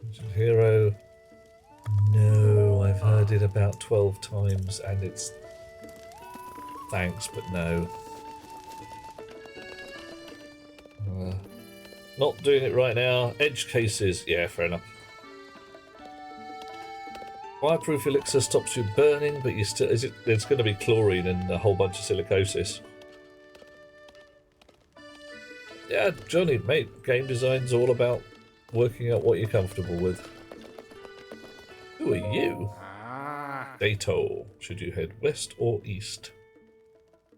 Ancient hero. No, I've heard it about 12 times and it's... Thanks, but no. Not doing it right now. Edge cases. Yeah, fair enough. Fireproof elixir stops you burning, but you still... It's going to be chlorine and a whole bunch of silicosis. Yeah, Johnny, mate, game design's all about working out what you're comfortable with. Who are you? Dato. Should you head west or east?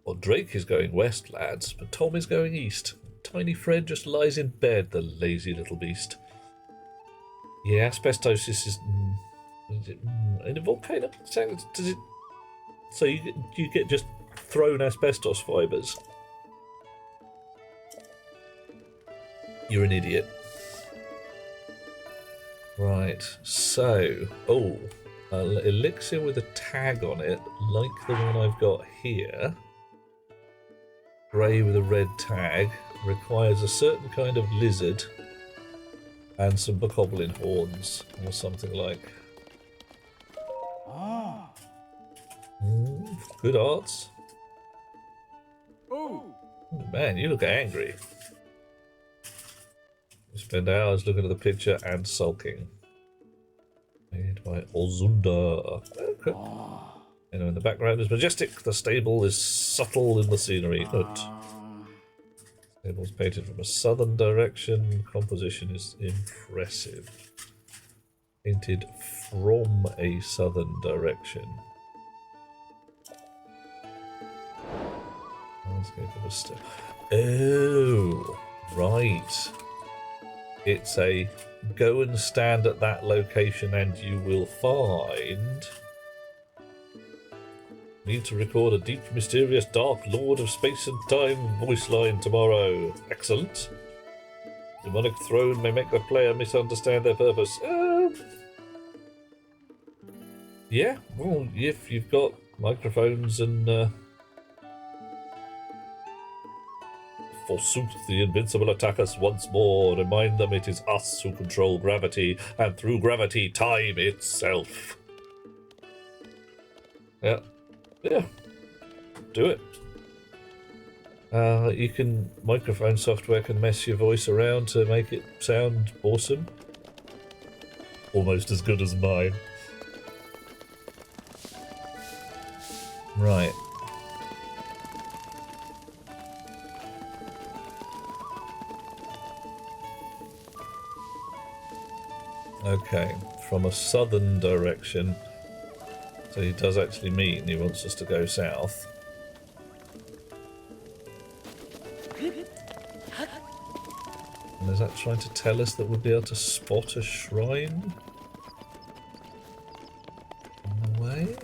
Well, Drake is going west, lads, but Tom is going east. Tiny Fred just lies in bed, the lazy little beast. Yeah, asbestosis is it in a volcano? Does it? So you get just thrown asbestos fibres? You're an idiot. Right. So, elixir with a tag on it, like the one I've got here. Grey with a red tag. Requires a certain kind of lizard and some bokoblin horns or something like. Good arts. Oh man, you look angry. You spend hours looking at the picture and sulking. Made by Ozunda. Okay. And in the background is majestic. The stable is subtle in the scenery. Good. Stable's painted from a southern direction. Composition is impressive. Painted from a southern direction. Let's go for the step. Oh, right. It's a go and stand at that location and you will find. Need to record a deep, mysterious, dark Lord of Space and Time voice line tomorrow. Excellent. Demonic throne may make the player misunderstand their purpose. Yeah, well, if you've got microphones and forsooth, the invincible attack us once more. Remind them it is us who control gravity, and through gravity, time itself. Yeah. Yeah. Do it. Microphone software can mess your voice around to make it sound awesome. Almost as good as mine. Right. Okay, from a southern direction. So he does actually mean he wants us to go south. And is that trying to tell us that we'll be able to spot a shrine on the way?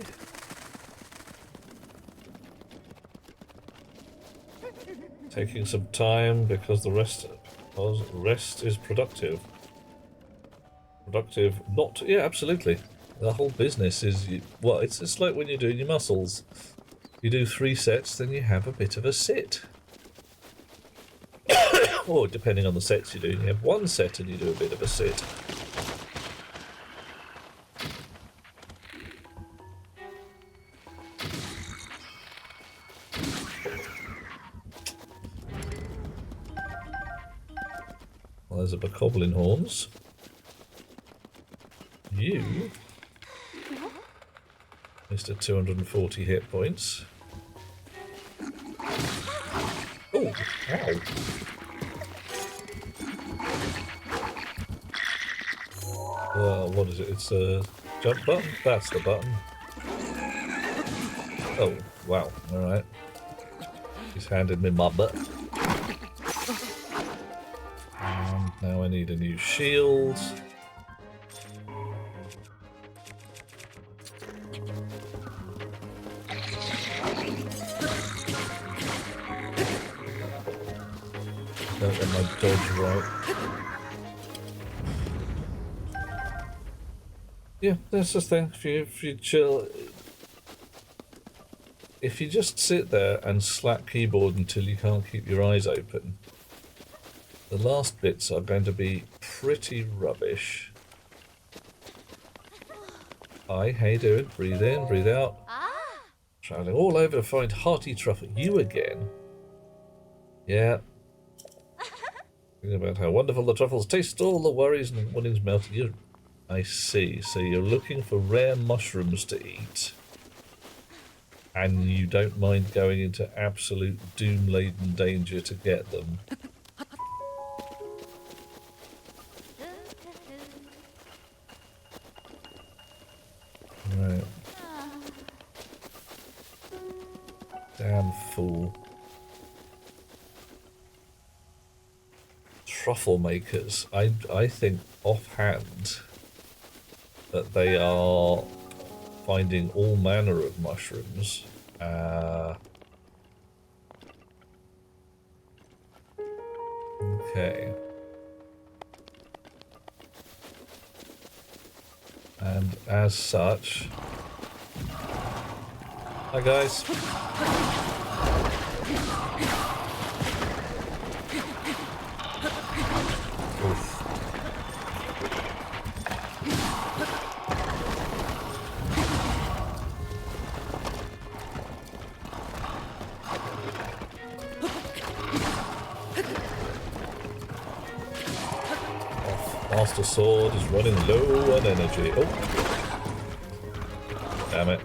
Taking some time because the rest is productive. Productive, not, yeah, absolutely. The whole business is, well, it's like when you're doing your muscles. You do 3 sets, then you have a bit of a sit. Or depending on the sets you do, you have 1 set and you do a bit of a sit. Well, there's a bokoblin horns. You, Mr. 240 hit points. Oh, ow. What is it? It's a jump button? That's the button. Oh, wow. Alright. He's handed me my butt. And now I need a new shield. Don't get my dodge right. Yeah, that's the thing. If you chill, if you just sit there and slap keyboard until you can't keep your eyes open, the last bits are going to be pretty rubbish. Hi, how you doing? Breathe in, breathe out. Traveling all over to find hearty truffle. You again? Yeah. Thinking about how wonderful the truffles taste, all the worries and warnings melting. I see. So you're looking for rare mushrooms to eat. And you don't mind going into absolute doom-laden danger to get them. Right. Damn fool. Truffle makers. I think offhand that they are finding all manner of mushrooms. Okay. And as such... Hi guys. Oof. Master Sword is running low on energy. Oh. Damn it.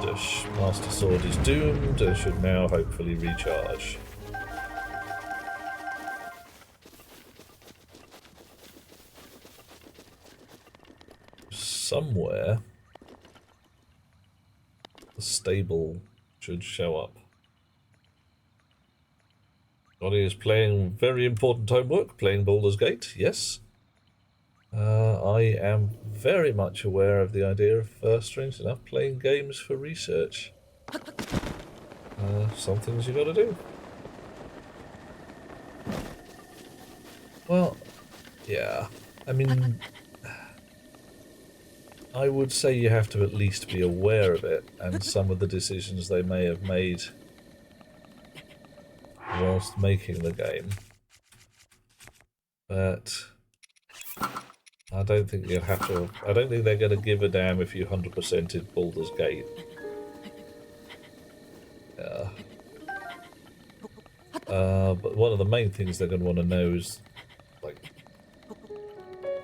The Master Sword is doomed and should now hopefully recharge. Somewhere the stable should show up. Johnny is playing very important homework, playing Baldur's Gate, yes. I am very much aware of the idea of, strange enough, playing games for research. Some things you gotta do. Well, yeah. I mean, I would say you have to at least be aware of it and some of the decisions they may have made whilst making the game. But I don't think you'd have to. I don't think they're going to give a damn if you 100%ed Baldur's Gate. Yeah. But one of the main things they're going to want to know is, like,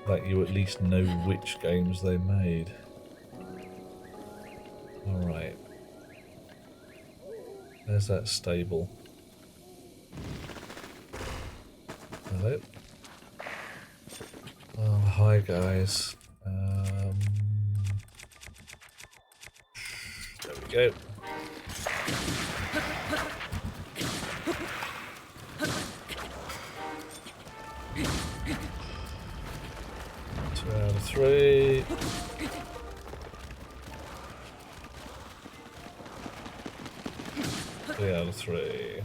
that you at least know which games they made. Alright. There's that stable. Hello? Oh, hi guys. There we go. Two out of three. Three out of three.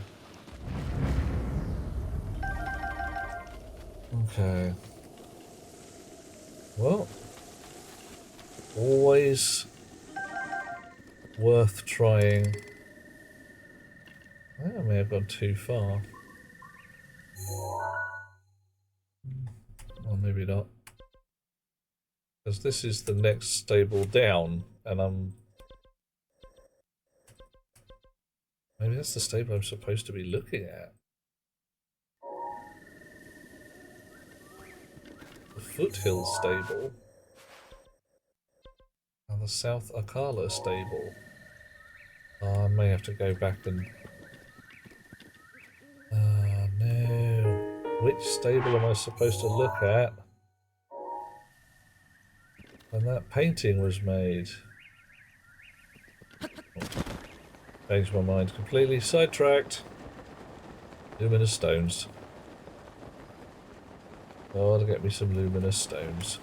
Okay. Well, always worth trying. I think I may have gone too far. Or maybe not. Because this is the next stable down, and maybe that's the stable I'm supposed to be looking at. The Foothill stable. And the South Akala stable. Oh, I may have to go back and... no. Which stable am I supposed to look at when that painting was made? Oh, changed my mind completely. Sidetracked. Luminous stones. Oh, to get me some luminous stones.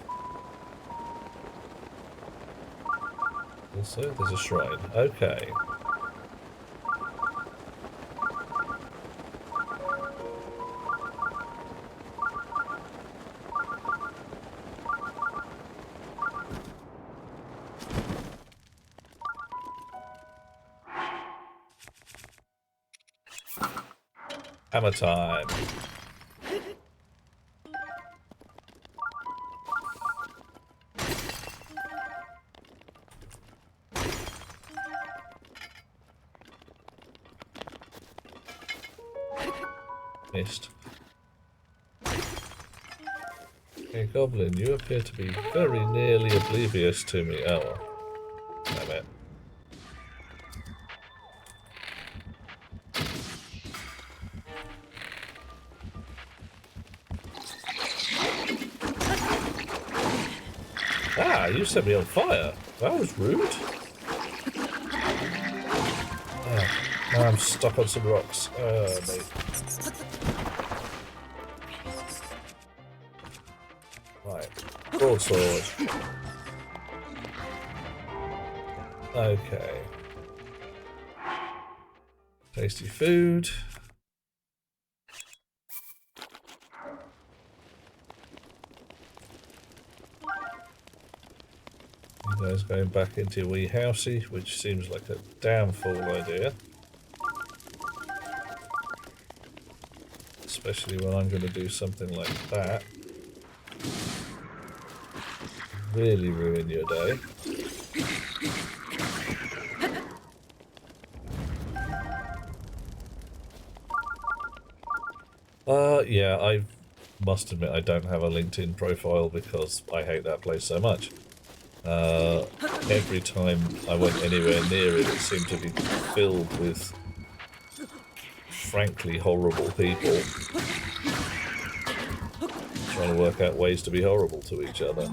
Also, there's a shrine. Okay. Hammer time. Missed. Hey, Goblin, you appear to be very nearly oblivious to me. Oh, well. Damn it. Ah, you set me on fire. That was rude. Ah, now I'm stuck on some rocks. Mate. Right. Broadsword. Okay. Tasty food. You guys going back into your wee housey, which seems like a damn fool idea. Especially when I'm going to do something like that. Really ruin your day. Yeah, I must admit I don't have a LinkedIn profile because I hate that place so much. Every time I went anywhere near it, it seemed to be filled with frankly horrible people trying to work out ways to be horrible to each other.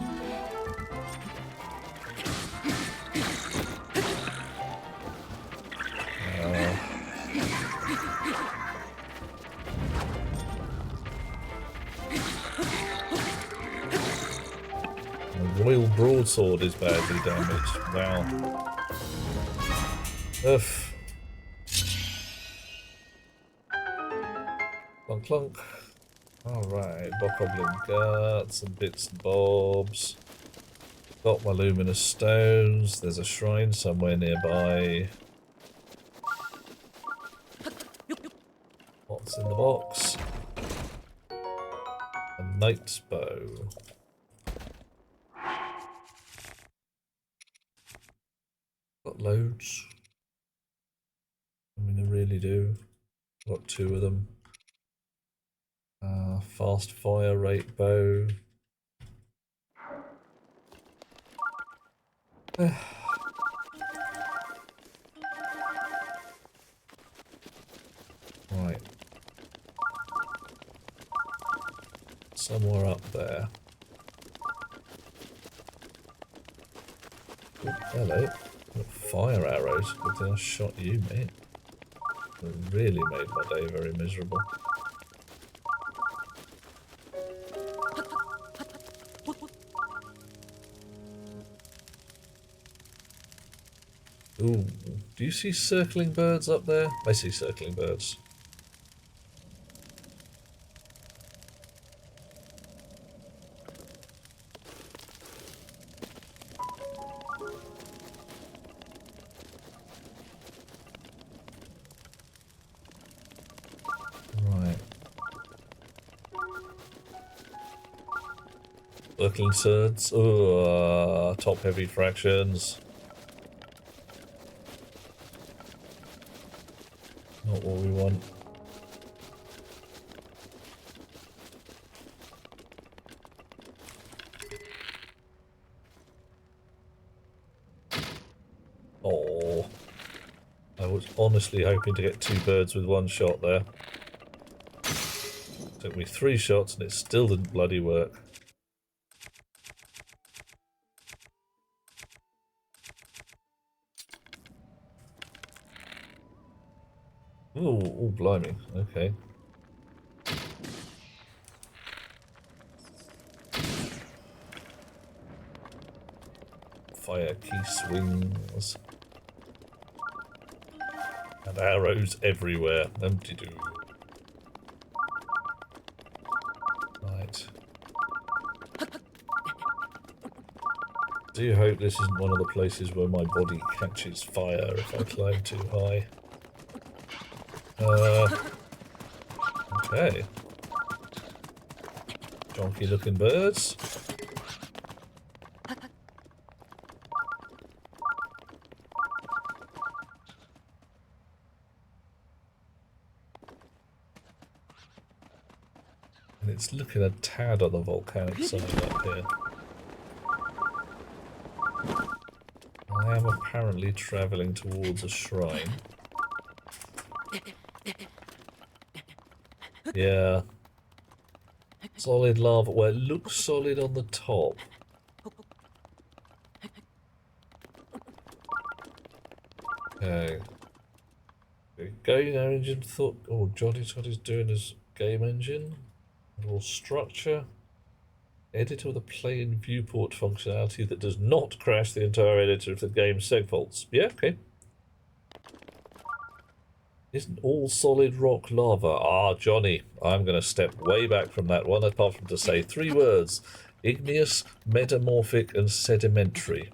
The Royal Broadsword is badly damaged. Wow. Ugh. Clunk clunk. Alright, Bokoblin guts and bits and bobs. Got my luminous stones. There's a shrine somewhere nearby. What's in the box? A knight's bow. Got loads. I mean, I really do. Got 2 of them. Fast fire rate bow. Right. Somewhere up there. Oh, hello. Got fire arrows. Good thing I shot you, mate. It really made my day very miserable. Ooh, do you see circling birds up there? I see circling birds. Right. Circling birds. Ooh, top heavy fractions. Not what we want. Oh, I was honestly hoping to get 2 birds with 1 shot there. Took me 3 shots and it still didn't bloody work. Ooh, blimey. Okay. Fire key swings. And arrows everywhere. Empty-doo. Right. Do hope this isn't one of the places where my body catches fire if I climb too high. Okay. Jonky looking birds. And it's looking a tad on the volcanic side up here. I am apparently travelling towards a shrine. Yeah. Solid lava. Well, it looks solid on the top. Okay. Game engine thought. Oh, Johnny's got his doing his game engine. Little structure. Editor with a plain viewport functionality that does not crash the entire editor if the game segfaults. Yeah, okay. Isn't all solid rock lava? Ah, Johnny, I'm going to step way back from that one, apart from to say 3 words. Igneous, metamorphic, and sedimentary.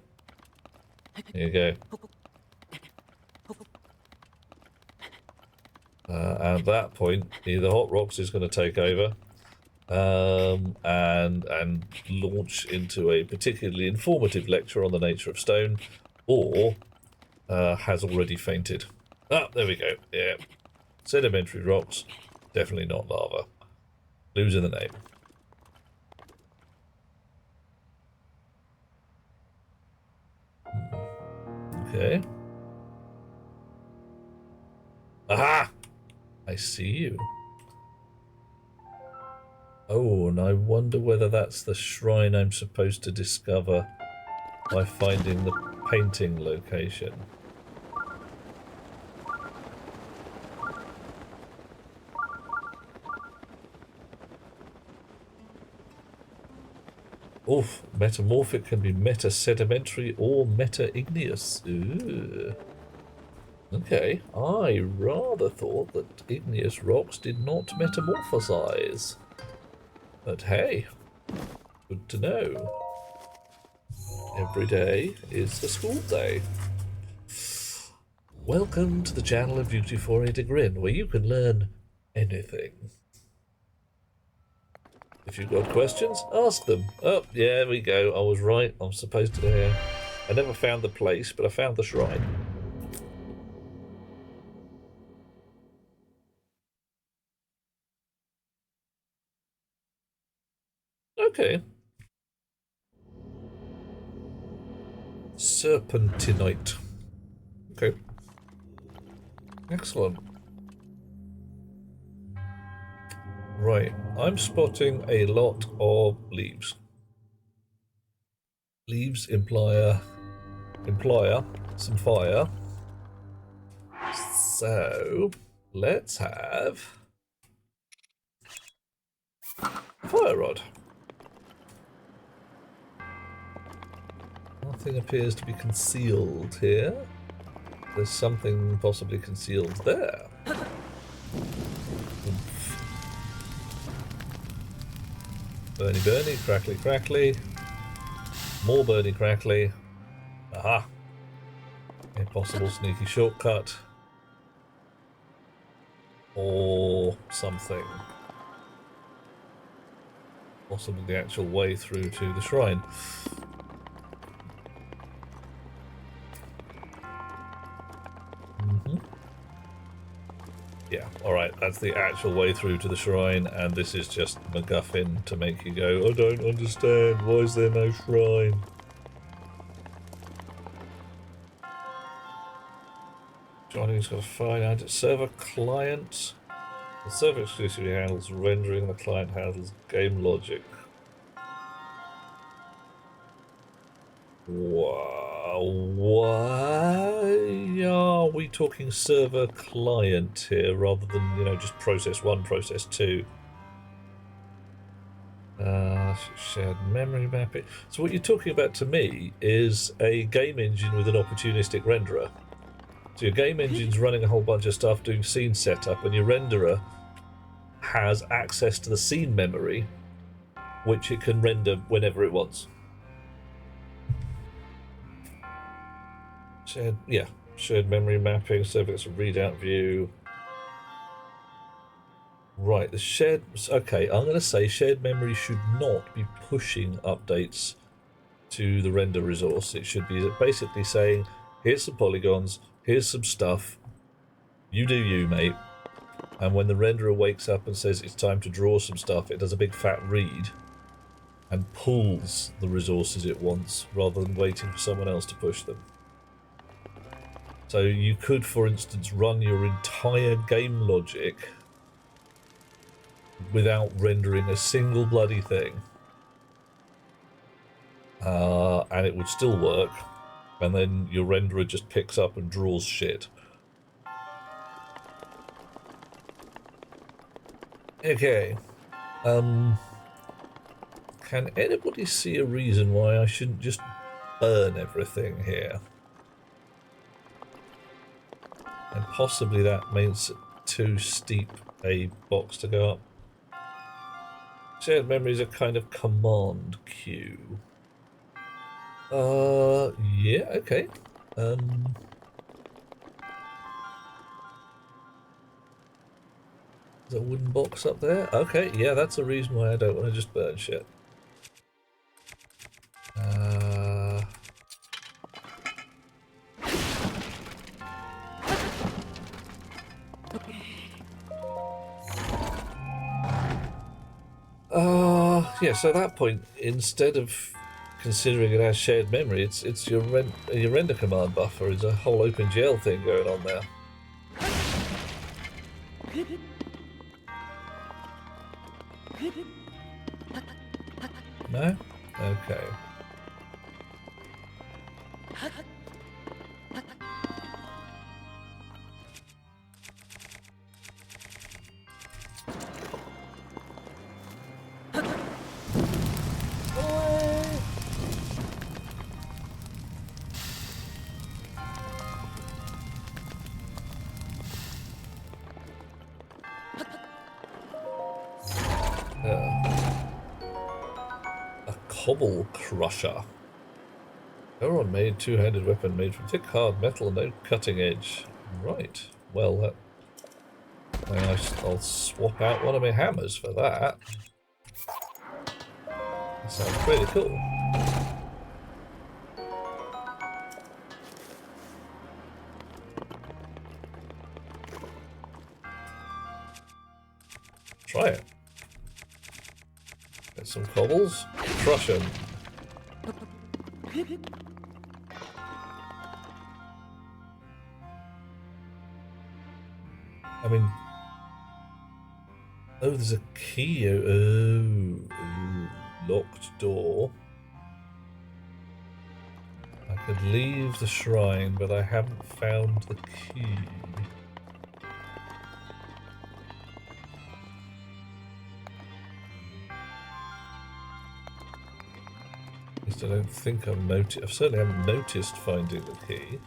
There you go. At that point, either Hot Rocks is going to take over and launch into a particularly informative lecture on the nature of stone, or has already fainted. Ah, there we go. Yeah. Sedimentary rocks, definitely not lava. Losing the name. Okay. Aha! I see you. Oh, and I wonder whether that's the shrine I'm supposed to discover by finding the painting location. Oof, metamorphic can be meta-sedimentary or meta-igneous. Ooh. Okay, I rather thought that igneous rocks did not metamorphosize. But hey, good to know. Every day is a school day. Welcome to the channel of Beauty for a Grin, where you can learn anything. If you've got questions, ask them. Oh, yeah, there we go. I was right. I'm supposed to... I never found the place, but I found the shrine. Okay. Serpentinite. Okay. Excellent. Right. I'm spotting a lot of leaves. Leaves imply some fire. So, let's have a fire rod. Nothing appears to be concealed here. There's something possibly concealed there. Oomph. Burny, burny, crackly, crackly. More burny, crackly. Aha! A possible sneaky shortcut. Or something. Possibly the actual way through to the shrine. Yeah, alright, that's the actual way through to the shrine, and this is just MacGuffin to make you go, I don't understand, why is there no shrine? Johnny's got to find out server client. The server exclusively handles rendering, the client handles game logic. Why are we talking server client here rather than, you know, just process 1, process 2? Shared memory mapping. So what you're talking about to me is a game engine with an opportunistic renderer. So your game engine's running a whole bunch of stuff, doing scene setup, and your renderer has access to the scene memory, which it can render whenever it wants. Shared memory mapping, so if it's a readout view. Right, the shared... Okay, I'm going to say shared memory should not be pushing updates to the render resource. It should be basically saying, here's some polygons, here's some stuff, you do you, mate. And when the renderer wakes up and says it's time to draw some stuff, it does a big fat read and pulls the resources it wants rather than waiting for someone else to push them. So you could, for instance, run your entire game logic without rendering a single bloody thing. And it would still work. And then your renderer just picks up and draws shit. Okay. Can anybody see a reason why I shouldn't just burn everything here? And possibly that means too steep a box to go up. Shared memory is a kind of command queue. Yeah, okay. There's a wooden box up there. Okay, yeah, that's a reason why I don't want to just burn shit. Yeah, so at that point, instead of considering it as shared memory, it's your render command buffer. Is a whole OpenGL thing going on there. No? Okay. A cobble crusher. Everyone made two-handed weapon made from thick hard metal, no cutting edge. Right. Well, I'll swap out one of my hammers for that. That sounds pretty cool. Try it. Get some cobbles. Crush them. I mean... Oh, there's a key. Oh, locked door. I could leave the shrine, but I haven't found the key. At least I don't think I've noticed. I certainly haven't noticed finding the key.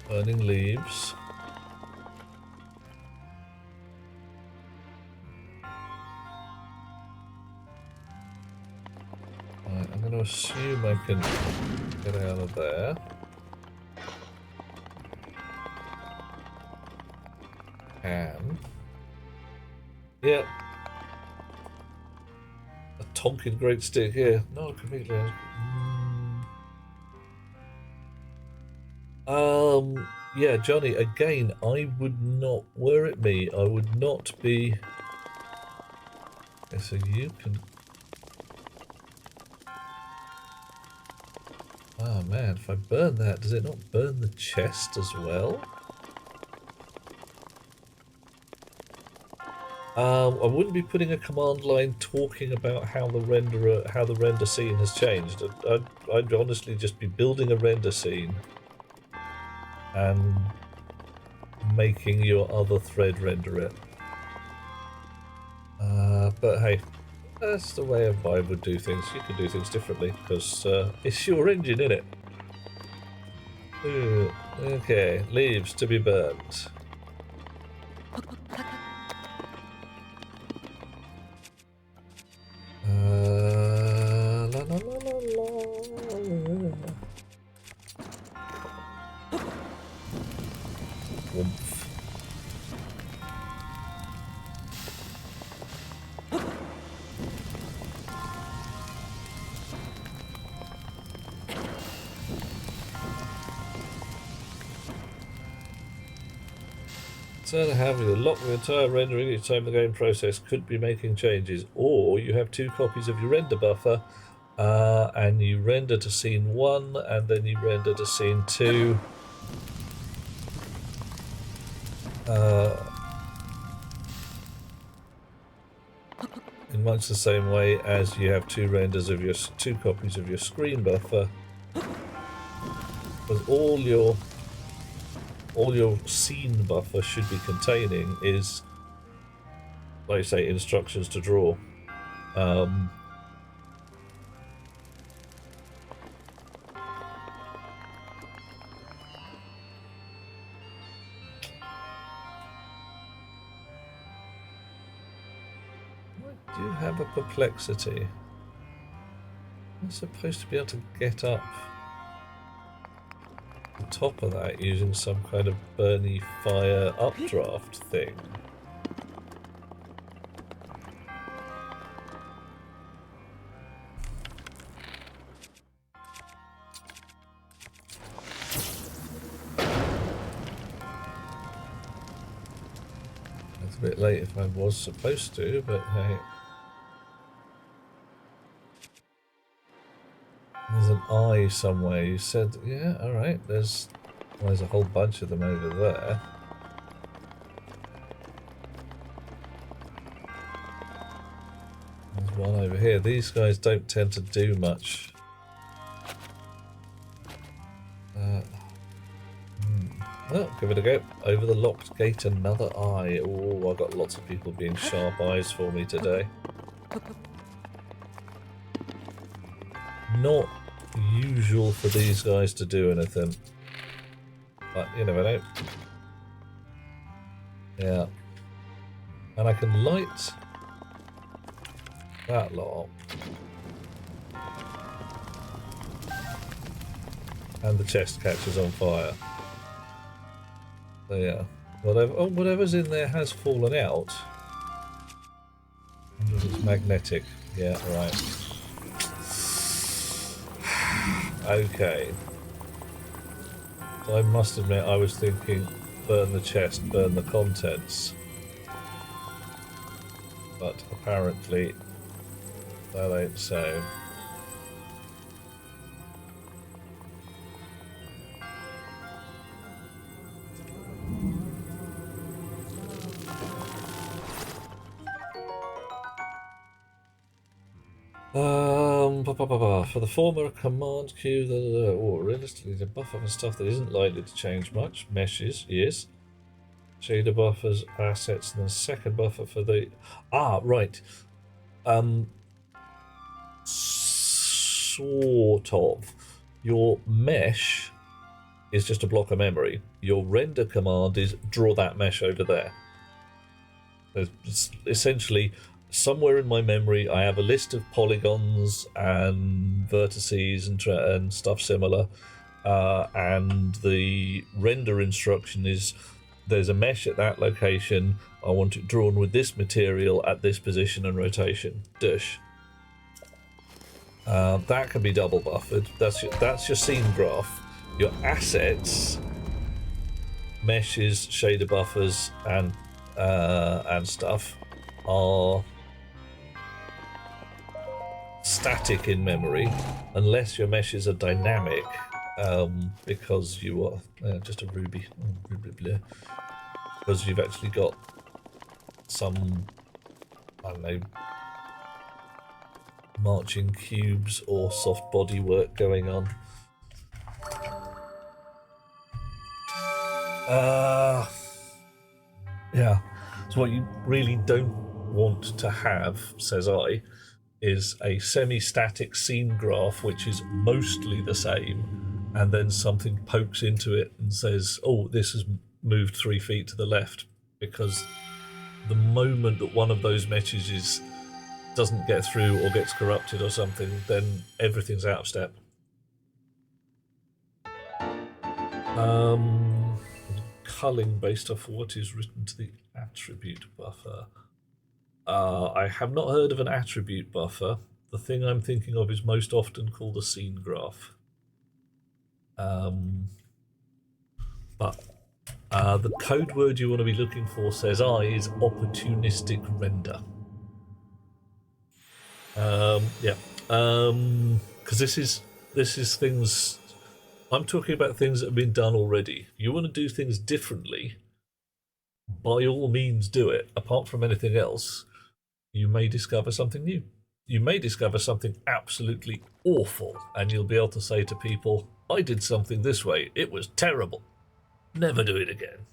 Burning leaves. Right, I'm going to assume I can get out of there. Can. Yep. A Tonkin great stick here. No, completely. Yeah, Johnny, again, I would not, were it me, I would not be... Okay, so you can... Oh man, if I burn that, does it not burn the chest as well? I wouldn't be putting a command line talking about how the render scene has changed. I'd honestly just be building a render scene and making your other thread render it. But hey, that's the way I would do things. You can do things differently because it's your engine, innit? Okay, leaves to be burnt. Oomph. So have you lock the entire rendering each time the game process could be making changes, or you have 2 copies of your render buffer and you render to scene 1 and then you render to scene 2 in much the same way as you have 2 renders of your 2 copies of your screen buffer, because all your scene buffer should be containing is, like you say, instructions to draw. I do have a perplexity. I'm supposed to be able to get up the top of that using some kind of Bernie fire updraft thing. It's a bit late if I was supposed to, but hey. There's an eye somewhere. You said, yeah, alright, there's a whole bunch of them over there. There's one over here. These guys don't tend to do much. Well, give it a go. Over the locked gate, another eye. Oh, I've got lots of people being sharp eyes for me today. Not usual for these guys to do anything, but you never know. Yeah, and I can light that lot, and the chest catches on fire. So yeah, whatever's in there has fallen out. It's magnetic. Yeah, right. Okay. So I must admit I was thinking burn the chest, burn the contents. But apparently that ain't so. For the former command queue, or realistically the buffer for stuff that isn't likely to change much. Meshes, yes. Shader buffers, assets, and the second buffer for the... right. Sort of. Your mesh is just a block of memory. Your render command is draw that mesh over there. It's essentially... somewhere in my memory, I have a list of polygons and vertices and stuff similar, and the render instruction is there's a mesh at that location. I want it drawn with this material at this position and rotation. Dush. That can be double buffered. That's your scene graph. Your assets, meshes, shader buffers, and stuff are static in memory unless your meshes are dynamic, because you are just a ruby, because you've actually got some, I don't know, marching cubes or soft body work going on. Yeah, so what you really don't want to have, says I, is a semi-static scene graph which is mostly the same, and then something pokes into it and says, oh, this has moved 3 feet to the left, because the moment that one of those meshes doesn't get through or gets corrupted or something, then everything's out of step. culling based off what is written to the attribute buffer. I have not heard of an attribute buffer. The thing I'm thinking of is most often called a scene graph. But the code word you want to be looking for, says I, is opportunistic render. Yeah. Because this is things. I'm talking about things that have been done already. You want to do things differently, by all means do it. Apart from anything else, you may discover something new. You may discover something absolutely awful, and you'll be able to say to people, I did something this way, it was terrible. Never do it again.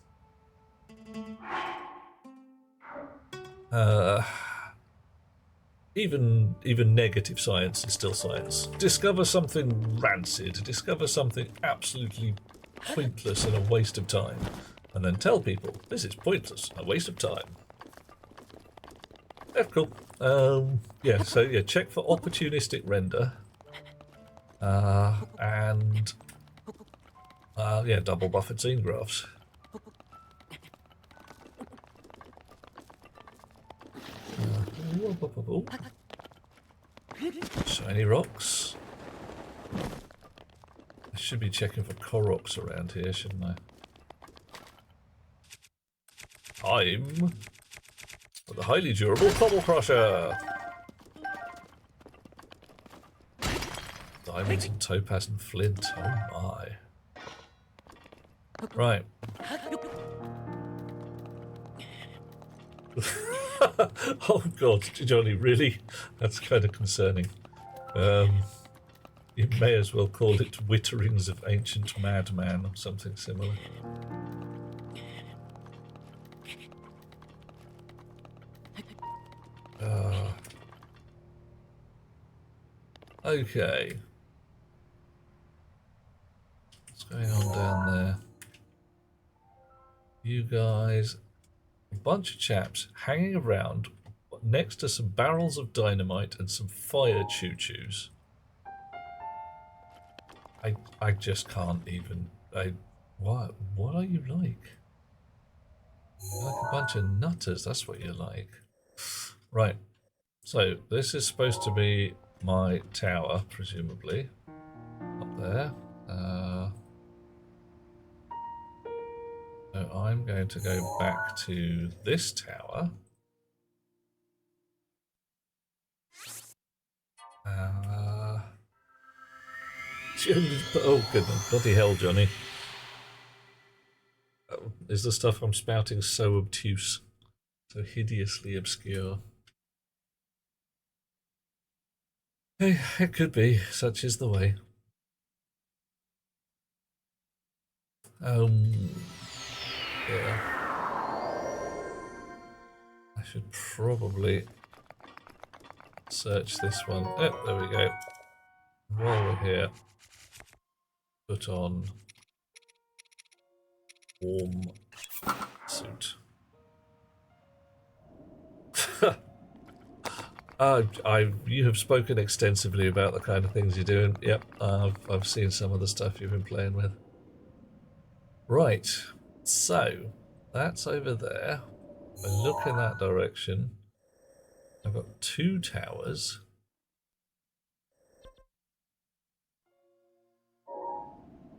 Even negative science is still science. Discover something rancid, discover something absolutely pointless and a waste of time, and then tell people, this is pointless, a waste of time. Yeah, cool. Yeah, so yeah, check for opportunistic render. And yeah, double buffered scene graphs. Shiny rocks. I should be checking for Koroks around here, shouldn't I? Time for the highly durable Cobble Crusher. Diamonds and topaz and flint. Oh my. Right. Oh god, Johnny, really? That's kind of concerning. You may as well call it Witterings of Ancient Madman or something similar. Okay. What's going on down there? You guys, a bunch of chaps hanging around next to some barrels of dynamite and some fire choo-choos. I just can't even. What are you like? You're like a bunch of nutters, that's what you're like. Right. So this is supposed to be my tower, presumably. Up there. So I'm going to go back to this tower. Oh goodness, bloody hell, Johnny. Is the stuff I'm spouting so obtuse? So hideously obscure? Hey, it could be, such is the way. Yeah. I should probably search this one. Oh, there we go. While we're here, put on warm suit. You have spoken extensively about the kind of things you're doing. Yep, I've seen some of the stuff you've been playing with. Right, so that's over there. If I look in that direction, I've got 2 towers.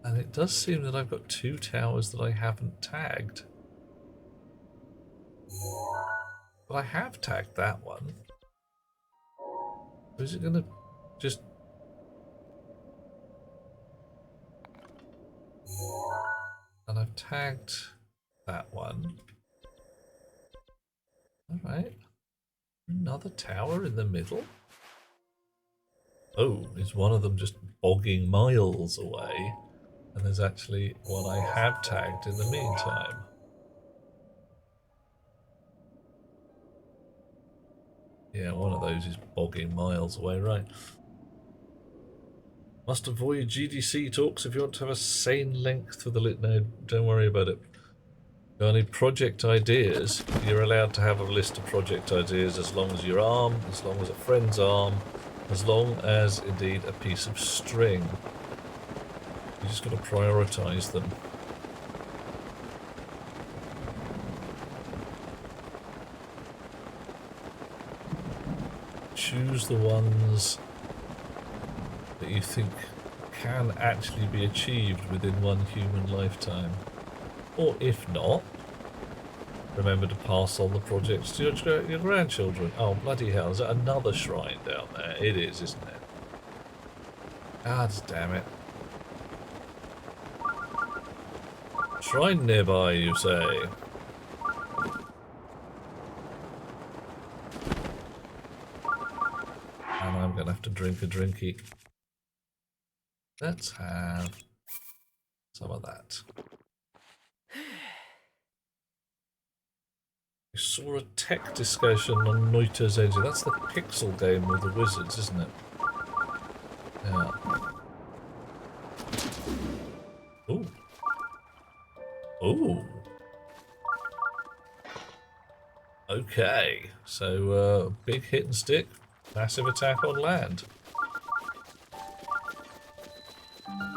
And it does seem that I've got 2 towers that I haven't tagged. But I have tagged that one. Or is it going to just... And I've tagged that one. Alright. Another tower in the middle? Oh, is one of them just bogging miles away? And there's actually one I have tagged in the meantime. Yeah, one of those is bogging miles away, right. Must avoid GDC talks if you want to have a sane length for the lit. No, don't worry about it. Got any project ideas? You're allowed to have a list of project ideas as long as your arm, as long as a friend's arm, as long as, indeed, a piece of string. You just got to prioritise them. choose the ones that you think can actually be achieved within one human lifetime. Or if not, remember to pass on the projects to your grandchildren. Oh, bloody hell, is that another shrine down there? It is, isn't it? God damn it. Shrine nearby, you say? And I'm going to have to drink a drinky. Let's have some of that. I saw a tech discussion on Noita's Edge. That's the pixel game with the wizards, isn't it? Yeah. Ooh. Ooh. Okay. So, big hit and stick, massive attack on land.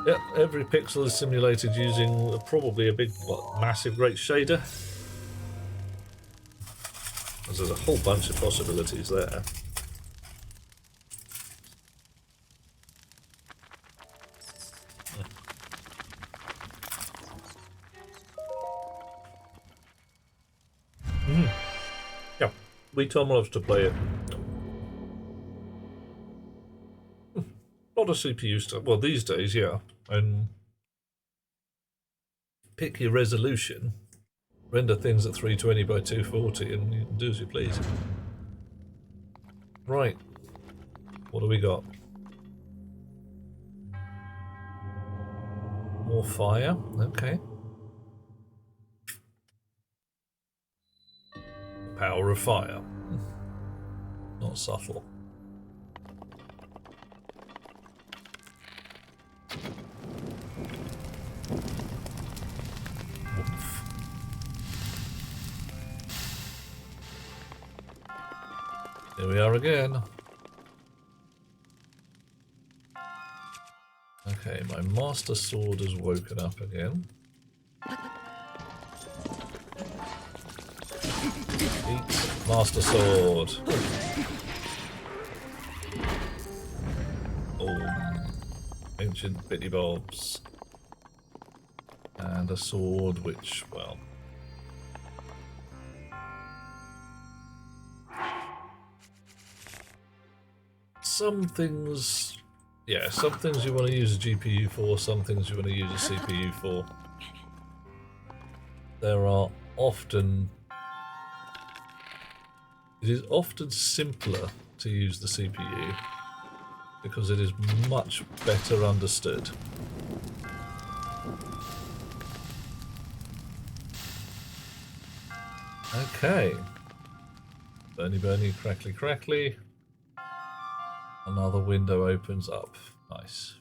Yep, every pixel is simulated using probably a big, massive great shader. There's a whole bunch of possibilities there. Yeah, Tom loves to play it. Not a CPU stuff. Well, these days, yeah. And pick your resolution, render things at 320 by 240, and you can do as you please. Right. What do we got? More fire. Okay. The power of fire. Not subtle. Woof. Here we are again. Okay, my master sword has woken up again. Eat master sword. Ancient bitty bobs. And a sword which, well... some things... yeah, some things you want to use a GPU for, some things you want to use a CPU for. There are often... it is often simpler to use the CPU because it is much better understood. Okay. Burny, burny, crackly, crackly. Another window opens up. Nice.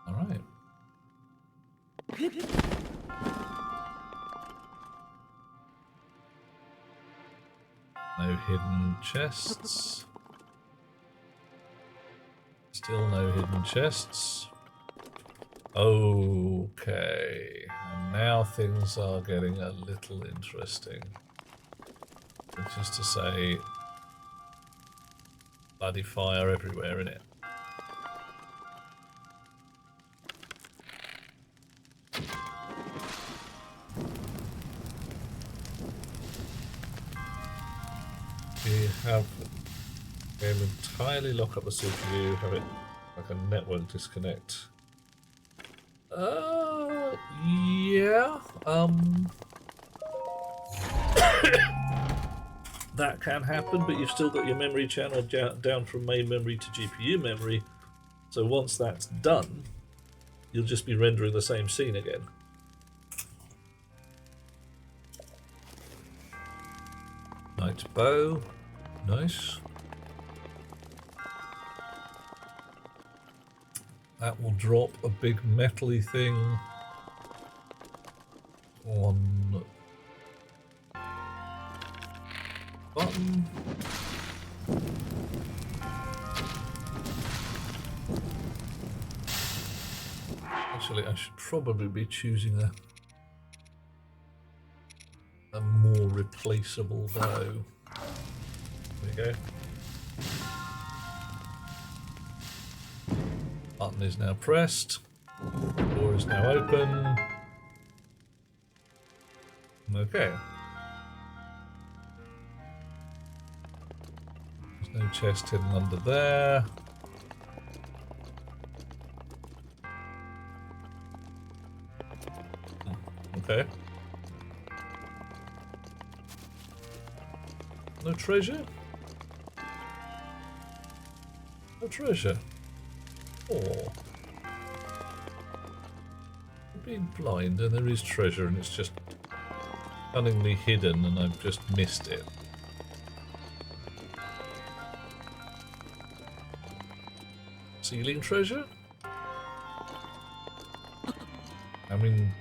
Alright. No hidden chests. Still no hidden chests. Okay. And now things are getting a little interesting. Which is to say... bloody fire everywhere, innit? We have game entirely lock up the CPU, have it like a network disconnect. Yeah, that can happen, but you've still got your memory channel down from main memory to GPU memory. So once that's done, you'll just be rendering the same scene again. Night bow, nice. That will drop a big metally thing on button. Actually, I should probably be choosing a more replaceable bow. There we go. Button is now pressed. Door is now open. Okay. There's no chest hidden under there. Okay. No treasure? No treasure. Oh. I've been blind and there is treasure and it's just cunningly hidden and I've just missed it. Ceiling treasure? I mean...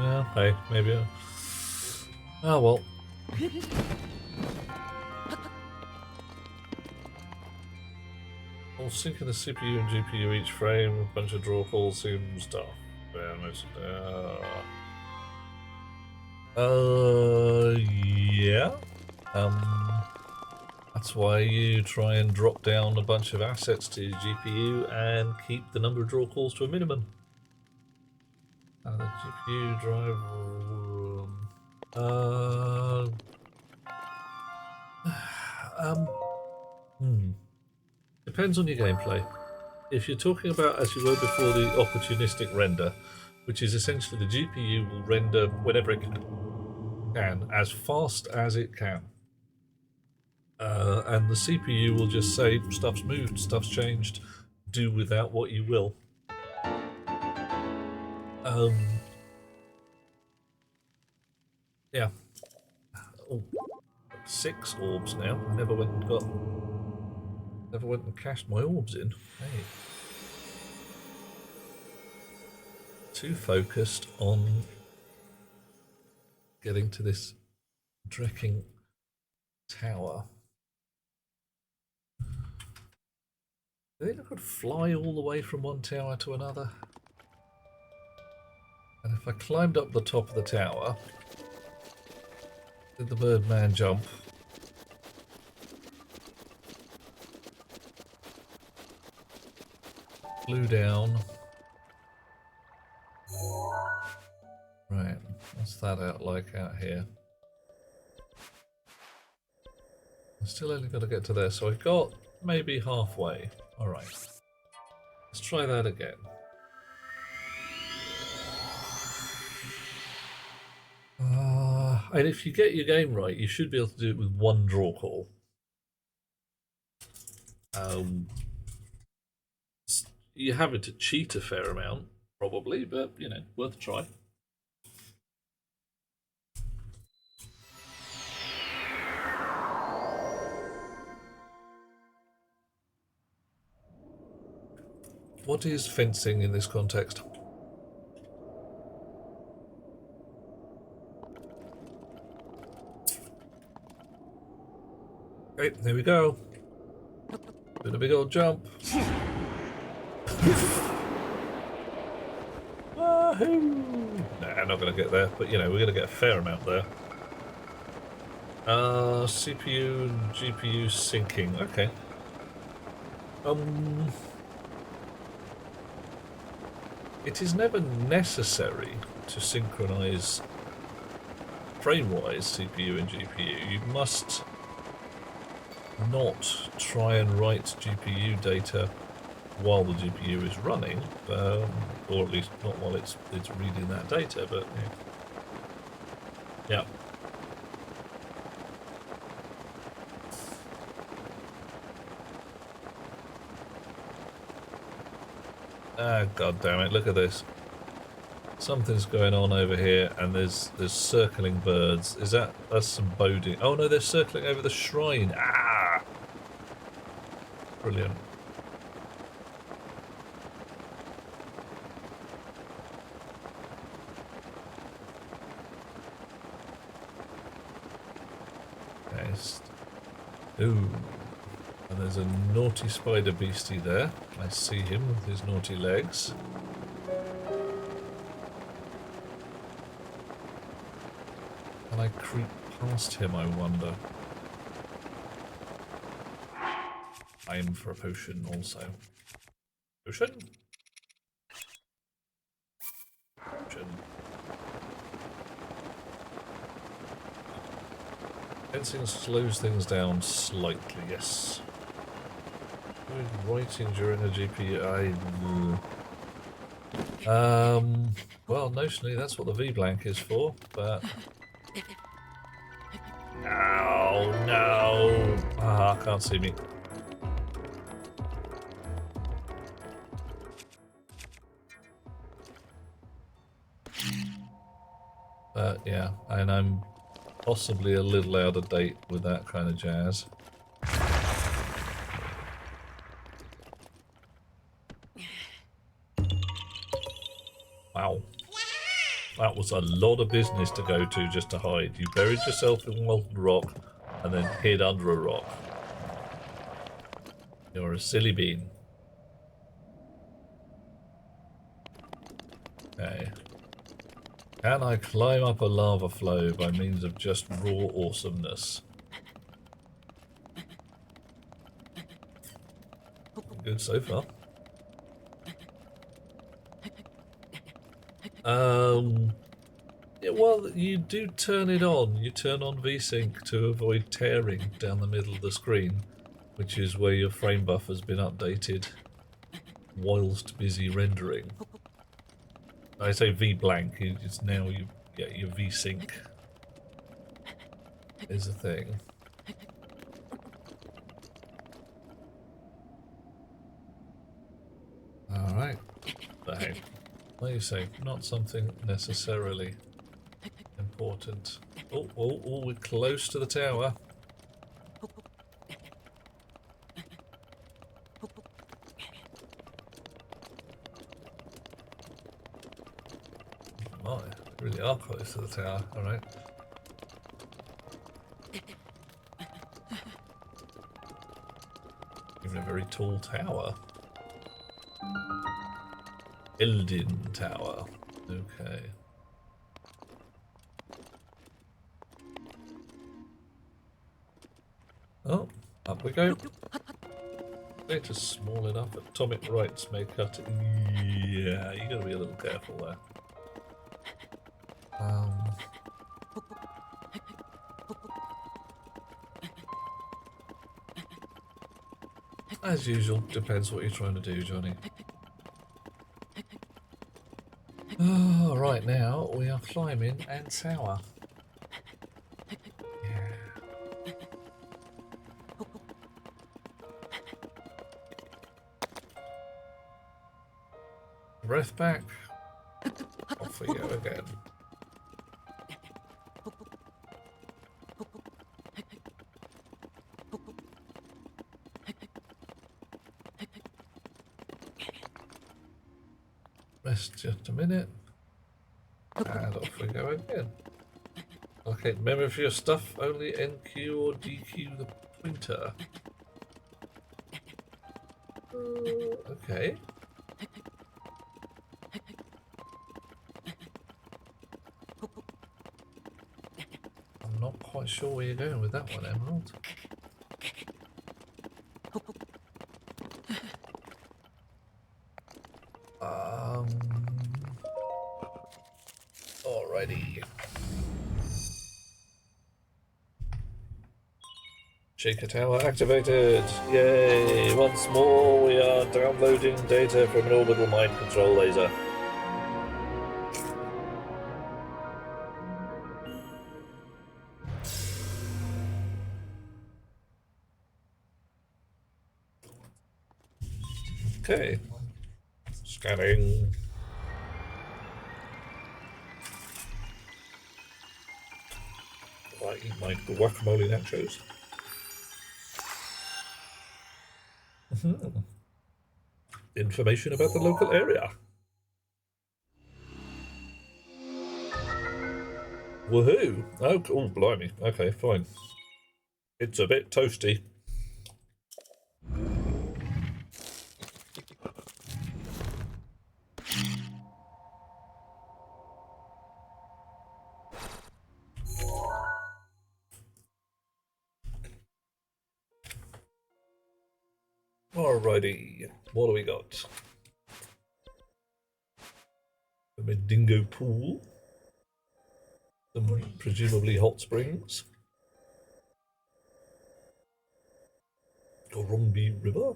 Yeah, hey, maybe. Oh well. I'll sync in the CPU and GPU each frame, a bunch of draw calls, seem stuff. Yeah. That's why you try and drop down a bunch of assets to your GPU and keep the number of draw calls to a minimum. The GPU drive. Depends on your gameplay. If you're talking about, as you were before, the opportunistic render, which is essentially the GPU will render whenever it can, as fast as it can. And the CPU will just say, stuff's moved, stuff's changed, do without what you will. Yeah. Oh, 6 orbs now. I never went and cashed my orbs in. Hey. Too focused on getting to this Drecking tower. Do you think I could fly all the way from one tower to another? And if I climbed up the top of the tower, did the Birdman jump? Flew down. Right, what's that like out here? I still only got to get to there, so I've got maybe halfway. Alright, let's try that again. And if you get your game right, you should be able to do it with one draw call. You're having to cheat a fair amount, probably, but, you know, worth a try. What is fencing in this context? Okay, there we go. Doing a big old jump. Wahoo! Nah, not going to get there, but you know, we're going to get a fair amount there. CPU and GPU syncing. Okay. It is never necessary to synchronize frame-wise CPU and GPU. You must not try and write GPU data while the GPU is running, or at least not while it's reading that data. But yeah. Ah, god damn it! Look at this. Something's going on over here, and there's circling birds. That's some boding? Oh no, they're circling over the shrine. Ah, brilliant. Nice. Ooh. And there's a naughty spider beastie there. I see him with his naughty legs. Can I creep past him, I wonder? Aim for a potion also. Potion? Potion. Fencing slows things down slightly, yes. Writing during a GP, well, notionally that's what the V-blank is for, but... Oh, no! Ah, can't see me. Yeah, and I'm possibly a little out of date with that kind of jazz. Wow. That was a lot of business to go to just to hide. You buried yourself in molten rock and then hid under a rock. You're a silly bean. Okay. Can I climb up a lava flow by means of just raw awesomeness? Good so far. Yeah, well, you do turn it on. You turn on VSync to avoid tearing down the middle of the screen, which is where your frame buffer's been updated whilst busy rendering. I say V-blank, it's now you get your VSync is a thing. Alright. But hey, like you say, not something necessarily important. Oh, we're close to the tower. Oh, really are close to the tower, alright. Even a very tall tower. Eldin Tower. Okay. Oh, up we go. Data's small enough. Atomic rights may cut it. Yeah, you gotta be a little careful there. As usual, depends what you're trying to do, Johnny. Oh, right now we are climbing and tower. Yeah. Breath back. Off we go again. Rest just a minute. And off we go again. Okay, remember for your stuff, only NQ or DQ the pointer. Okay. I'm not quite sure where you're going with that one, Emerald. Alrighty. Shaker tower activated! Yay! Once more we are downloading data from an orbital mind control laser. Okay. Scanning. I eat my guacamole nachos. Information about the local area. Woohoo! Oh, blimey. Okay, fine. It's a bit toasty. Alrighty, what do we got? A Medingo pool. Some presumably hot springs. Gorumbi River.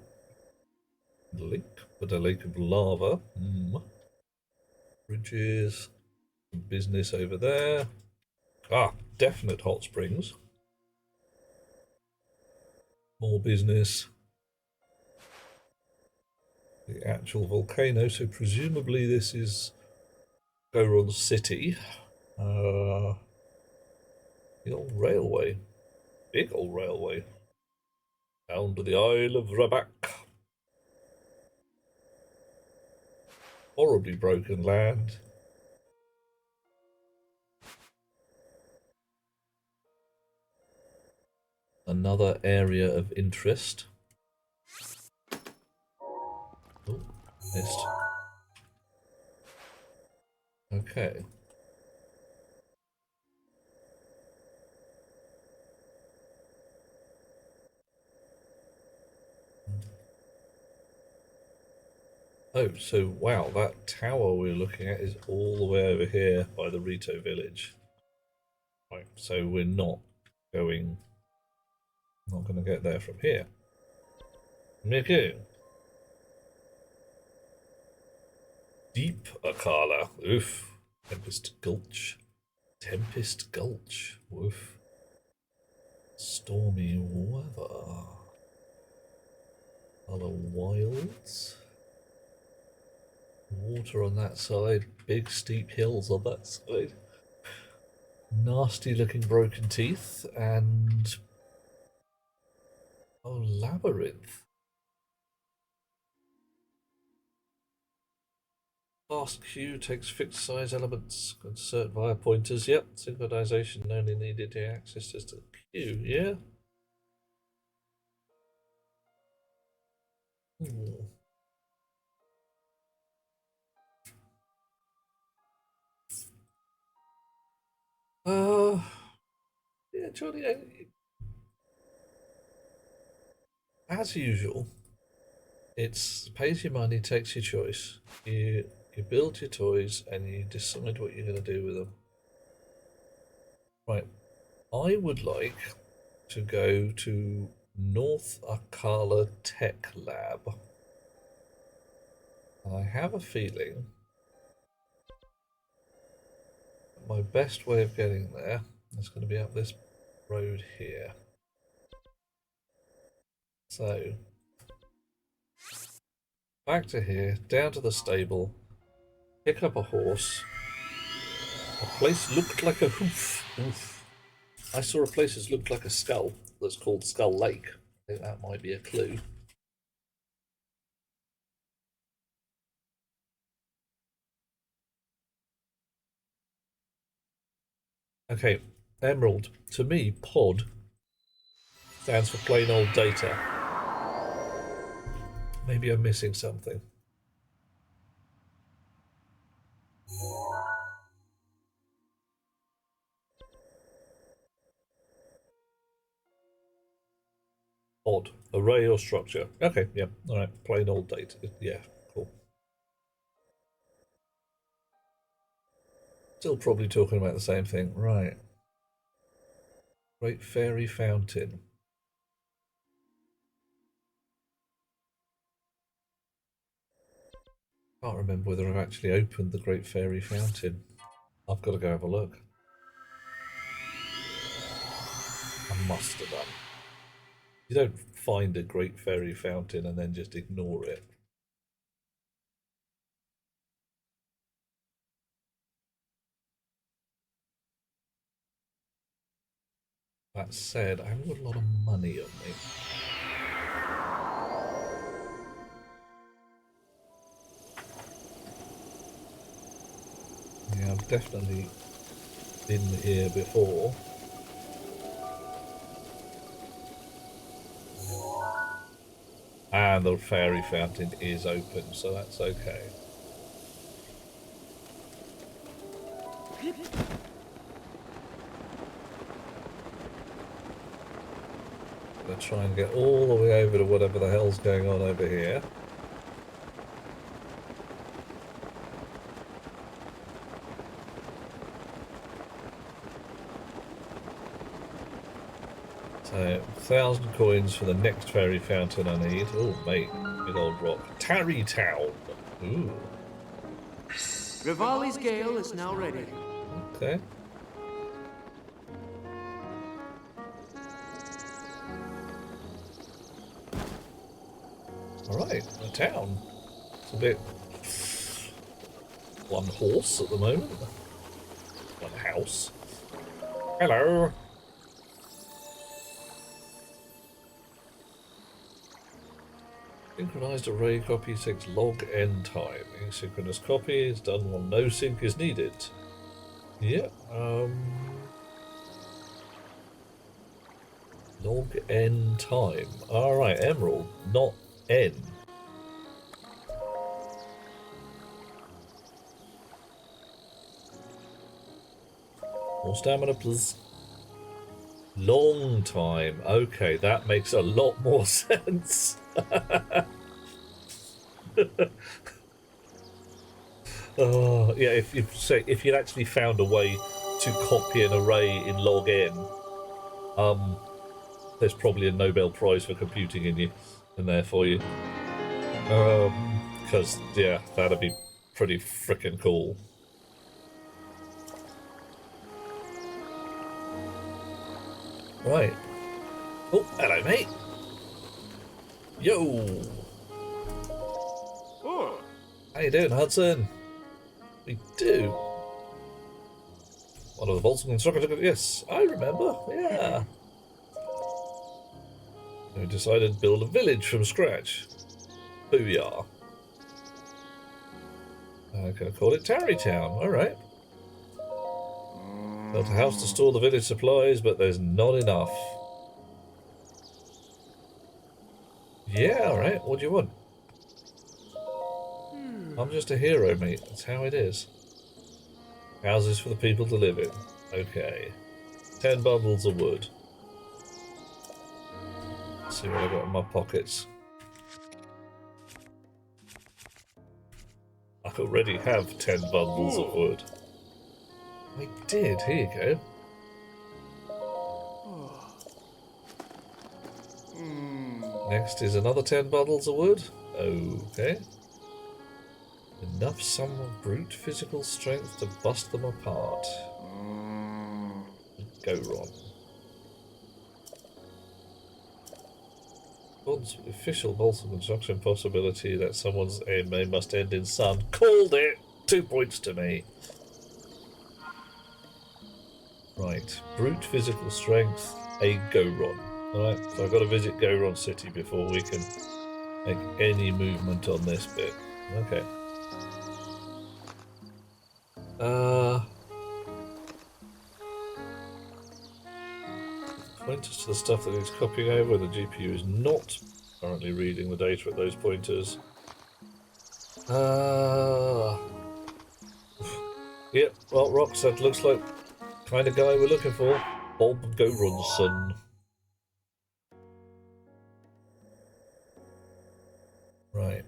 Lake, but a lake of lava. Bridges. Business over there. Ah, definite hot springs. More business. The actual volcano, so presumably this is Goron City. The old railway. Big old railway. Down to the Isle of Rabac. Horribly broken land. Another area of interest. Oh, missed. Okay. Oh, so wow, that tower we're looking at is all the way over here by the Rito village. Right, so we're not going to get there from here. Okay. Deep Akala. Oof. Tempest Gulch. Tempest Gulch. Oof. Stormy weather. Other wilds. Water on that side. Big steep hills on that side. Nasty looking broken teeth and oh, labyrinth. Fast queue takes fixed size elements. Insert via pointers. Yep. Synchronization only needed to access to the queue. Yeah. Yeah, Johnny. As usual, it's pays your money, takes your choice. You build your toys and you decide what you're going to do with them. Right. I would like to go to North Akala Tech Lab. And I have a feeling my best way of getting there is going to be up this road here. So, back to here, down to the stable, pick up a horse. A place looked like a hoof. Oof. I saw a place that looked like a skull that's called Skull Lake. I think that might be a clue. Okay, Emerald. To me, pod stands for plain old data. Maybe I'm missing something. Pod. Array or structure. Okay, yeah. Alright, plain old data. Yeah, cool. Still probably talking about the same thing. Right. Great Fairy Fountain. Can't remember whether I've actually opened the Great Fairy Fountain. I've got to go have a look. I must have done. You don't find a Great Fairy Fountain and then just ignore it. That said, I haven't got a lot of money on me. Yeah, I've definitely been here before. And the fairy fountain is open, so that's okay. Gonna try and get all the way over to whatever the hell's going on over here. So, 1,000 coins for the next fairy fountain I need. Oh, mate, big old rock. Tarry Town. Ooh. Rivali's Gale is now ready. Okay. Alright, a town. It's a bit... one horse at the moment. One house. Hello. Synchronized array copy takes log n time. Asynchronous copy is done when no sync is needed. Yeah, log n time. Alright, emerald, not n. More stamina, please. Long time. Okay, that makes a lot more sense. Oh, yeah, if you'd actually found a way to copy an array in log n, there's probably a Nobel Prize for computing in there for you. Because yeah, that'd be pretty freaking cool. Right. Oh, hello, mate. Yo. Oh. How you doing, Hudson? We do. One of the vaults constructed. Yes, I remember. Yeah. We decided to build a village from scratch. Booyah. I'm gonna call it Tarrytown. All right. Built a house to store the village supplies, but there's not enough. Yeah, all right. What do you want? I'm just a hero, mate. That's how it is. Houses for the people to live in. Okay. 10 bundles of wood. Let's see what I got in my pockets. I already have 10 bundles of wood. I did. Here you go. Next is another 10 bundles of wood. Okay. Enough sum of brute physical strength to bust them apart. Go, Ron. Accordance with the official Bolton construction possibility that someone's aim must end in sun. Called it! 2 points to me. Right. Brute physical strength, a Goron. Alright, so I've got to visit Goron City before we can make any movement on this bit. Okay. Pointers to the stuff that it's copying over. The GPU is not currently reading the data at those pointers. Yep, well, Rox, that looks like the kind of guy we're looking for. Bob Goron's son. Right.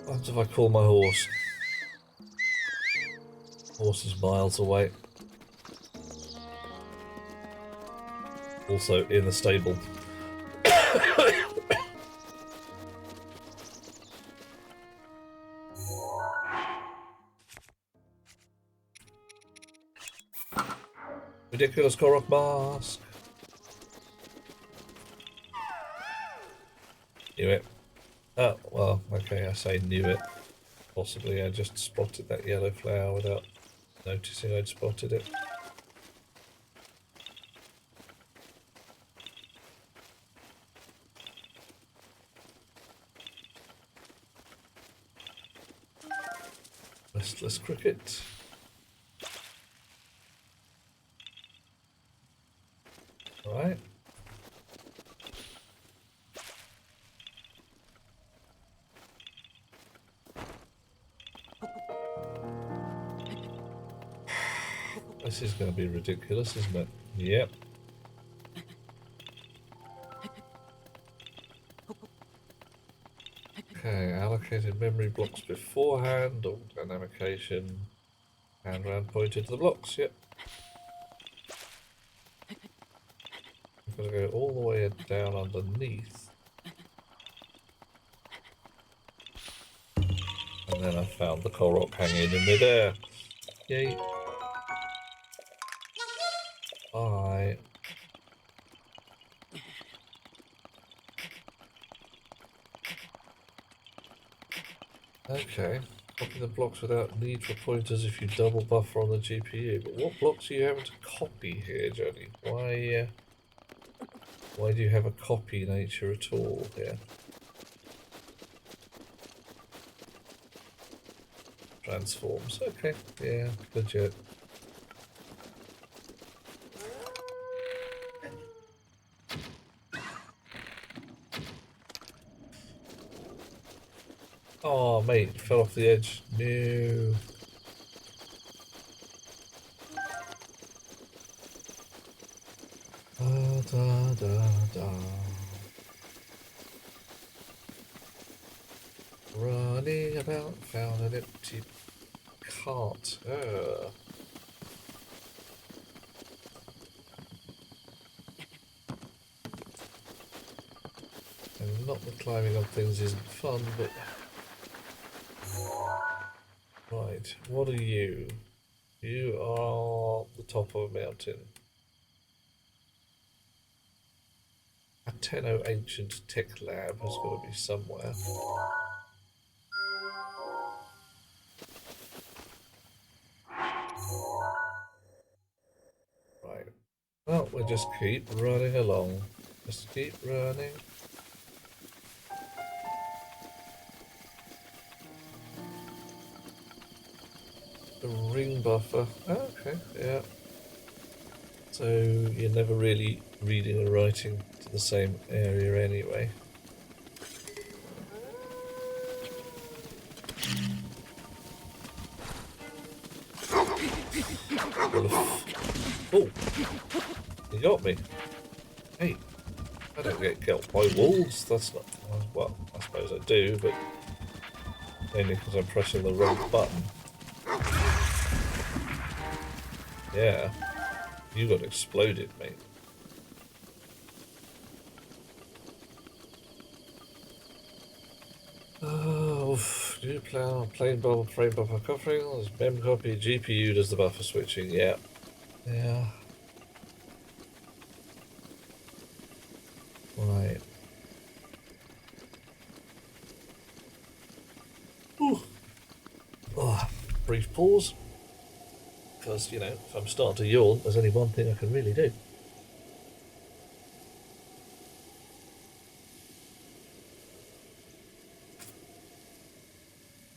What if I call my horse? Horse is miles away. Also in the stable. Ridiculous Korok mask. Knew it. Oh, well, okay, I say knew it. Possibly I just spotted that yellow flower without noticing I'd spotted it. Restless cricket. Alright. This is going to be ridiculous, isn't it? Yep. Okay, allocated memory blocks beforehand, or dynamication, hand round pointed to the blocks, yep. I'm going to go all the way down underneath. And then I found the coal rock hanging in midair. Yay. Bye. Okay. Copy the blocks without need for pointers if you double buffer on the GPU. But what blocks are you having to copy here, Johnny? Why do you have a copy nature at all here? Transforms. Okay. Yeah, legit. Oh, mate, fell off the edge. No. Da, da, da, da. Running about, found an empty cart. And not that climbing on things isn't fun, but... Right, what are you? You are the top of a mountain. A Tenno Ancient Tech Lab has got to be somewhere. Right. Well, we'll just keep running along. Just keep running. The ring buffer. Oh, okay, yeah. So you're never really reading or writing to the same area anyway. Oh, you got me. Hey, I don't get killed by wolves. That's not... Well, I suppose I do, but mainly because I'm pressing the wrong button. Yeah, you got exploded, mate. Oh, new plan, plain bubble, frame buffer covering. There's mem copy, GPU does the buffer switching. Yeah, yeah. Right. Ooh. Oh, brief pause. Because, you know, if I'm starting to yawn, there's only one thing I can really do.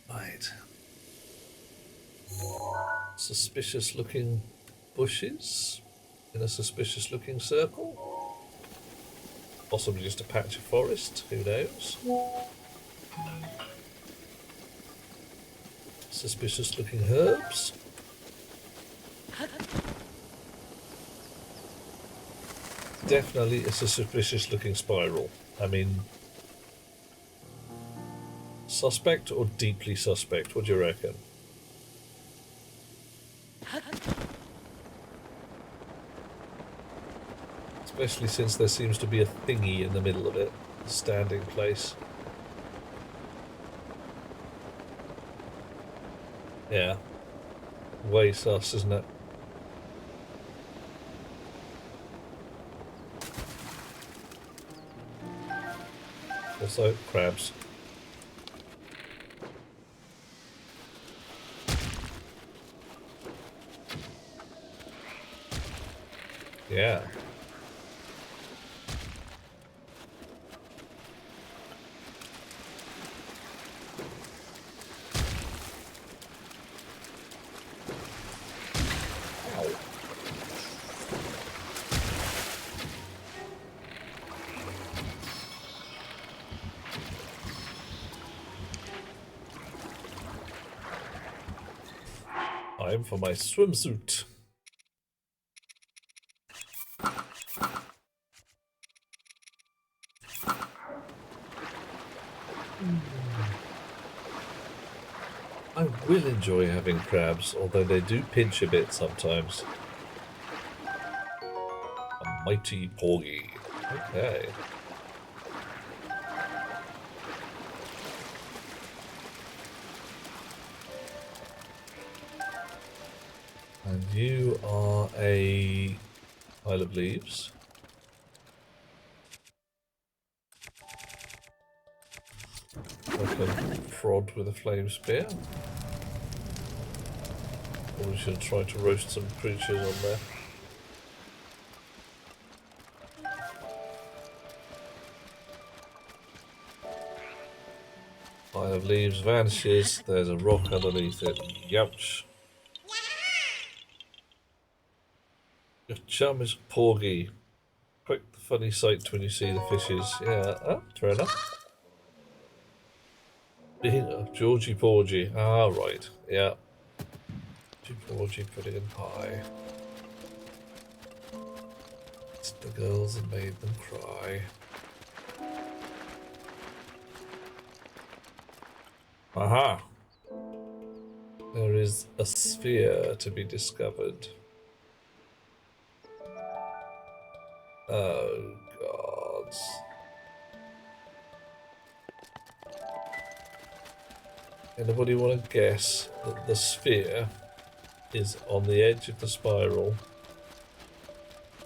Right. Suspicious looking bushes in a suspicious looking circle. Possibly just a patch of forest, who knows? Suspicious looking herbs. Definitely it's a suspicious looking spiral. I mean, suspect or deeply suspect? What do you reckon? Especially since there seems to be a thingy in the middle of it, a standing place. Yeah. Way sus, isn't it? Also, crabs. Yeah. Ow. Time for my swimsuit. I will enjoy having crabs, although they do pinch a bit sometimes. A mighty porgy. Okay. And you are a pile of leaves. I can prod with a flame spear. Or we should try to roast some creatures on there. Pile of leaves vanishes. There's a rock underneath it. Youch. Your chum is porgy. Quite the funny sight when you see the fishes. Yeah, oh, fair enough. Being a Georgie Porgy. Ah, right. Yeah. Georgie Porgy putting in pie. It's the girls that made them cry. Aha! There is a sphere to be discovered. Oh, gods. Anybody want to guess that the sphere is on the edge of the spiral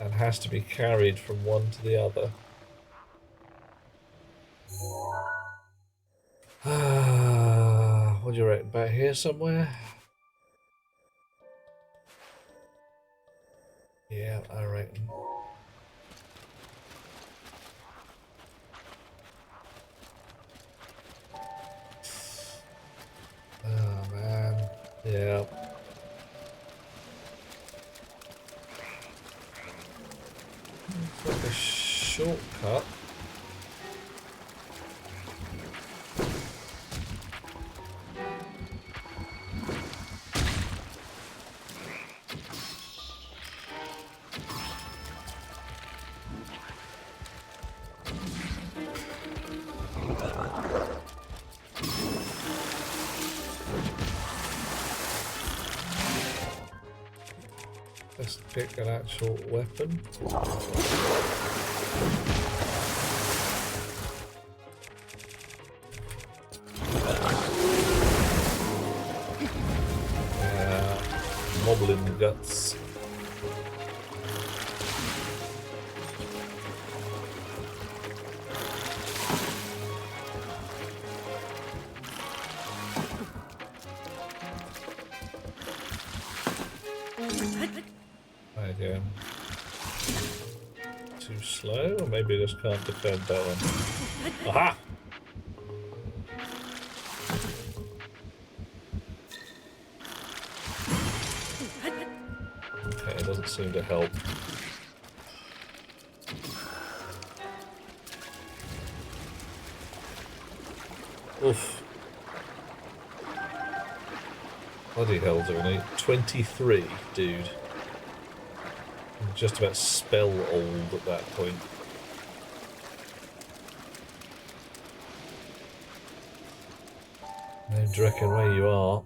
and has to be carried from one to the other? What do you reckon? Back here somewhere? Yeah, I reckon. Oh man, yeah. It's like a shortcut. Let's pick an actual weapon. Yeah, moblin guts. Again. Too slow, or maybe I just can't defend that one. Aha! Okay, it doesn't seem to help. Oof. Bloody hell, only 23, dude. I'm just about spell old at that point. No, do you reckon where you are?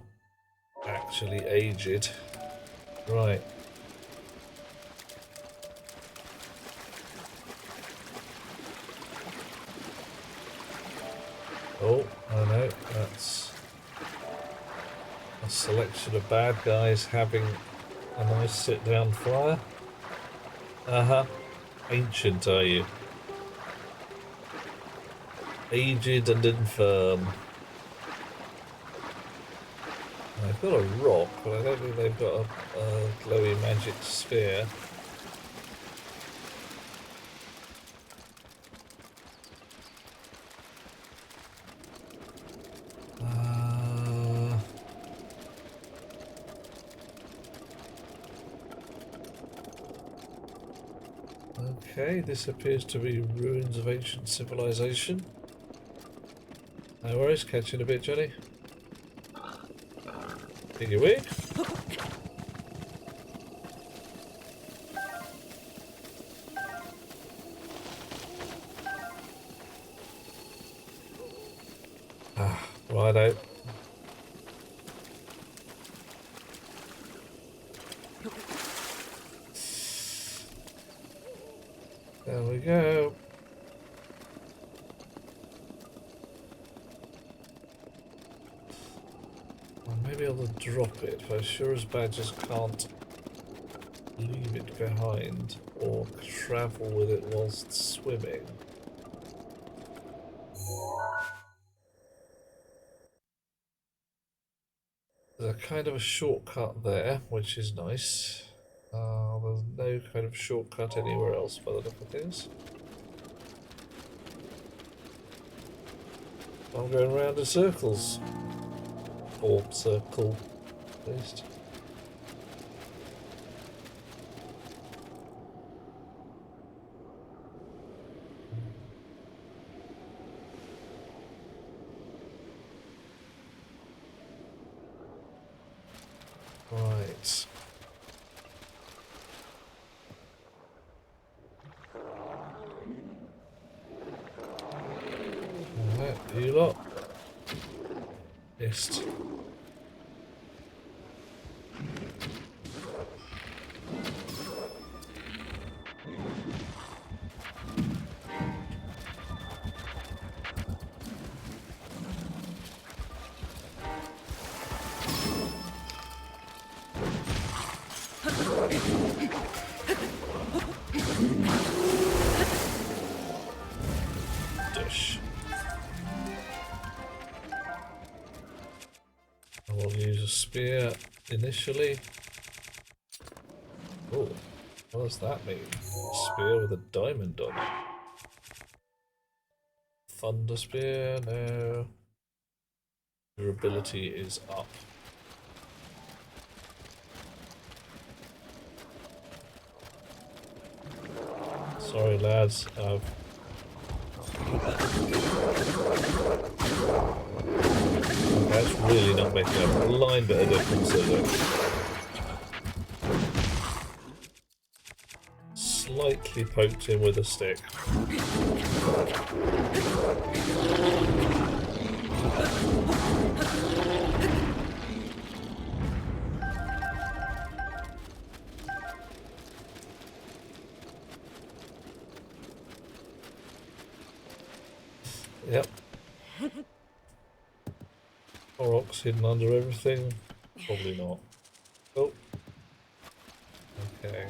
Actually aged. Right. Oh, I know, that's a selection of bad guys having a nice sit-down fire. Uh-huh. Ancient, are you? Aged and infirm. They've got a rock, but I don't think they've got a glowy magic sphere. Okay, this appears to be ruins of ancient civilization. No worries, catch you in a bit, Johnny. Piggy wig. Righto. There we go. Well, maybe I'll drop it, but I sure as bad just can't leave it behind or travel with it whilst swimming. There's a kind of a shortcut there, which is nice. There's no kind of shortcut anywhere else by the look of things. I'm going round in circles. Or circle, at least. Right. Alright, you lot. Missed. Dish. I will use a spear initially. Oh, what does that mean? A spear with a diamond on it. Thunder spear, no. Durability is up. Sorry lads, that's really not making a blind bit of difference, is it? Slightly poked him with a stick. Yep. Aurochs hidden under everything? Probably not. Oh. Okay.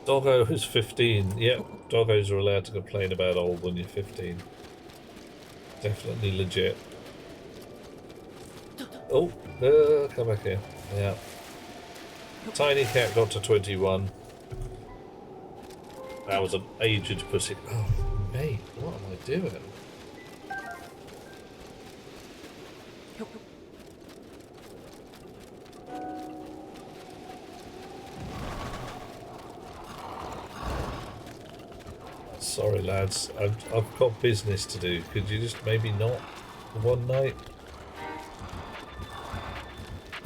Doggo is 15. Yep, doggos are allowed to complain about old when you're 15. Definitely legit. Oh, come back here. Yeah. Tiny cat got to 21. That was an aged pussy. Oh, mate, what am I doing? Sorry, lads. I've got business to do. Could you just maybe not for one night?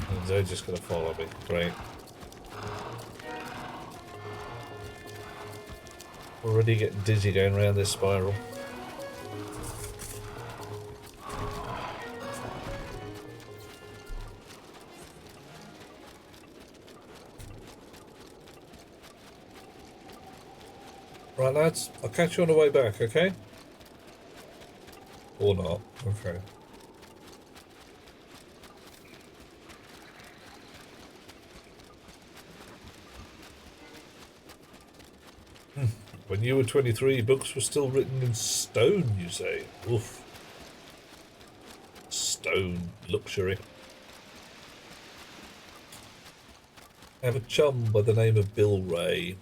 And they're just going to follow me. Great. Already getting dizzy going around this spiral. Right, lads, I'll catch you on the way back, okay? Or not, okay. When you were 23, books were still written in stone, you say? Oof. Stone luxury. I have a chum by the name of Bill Ray,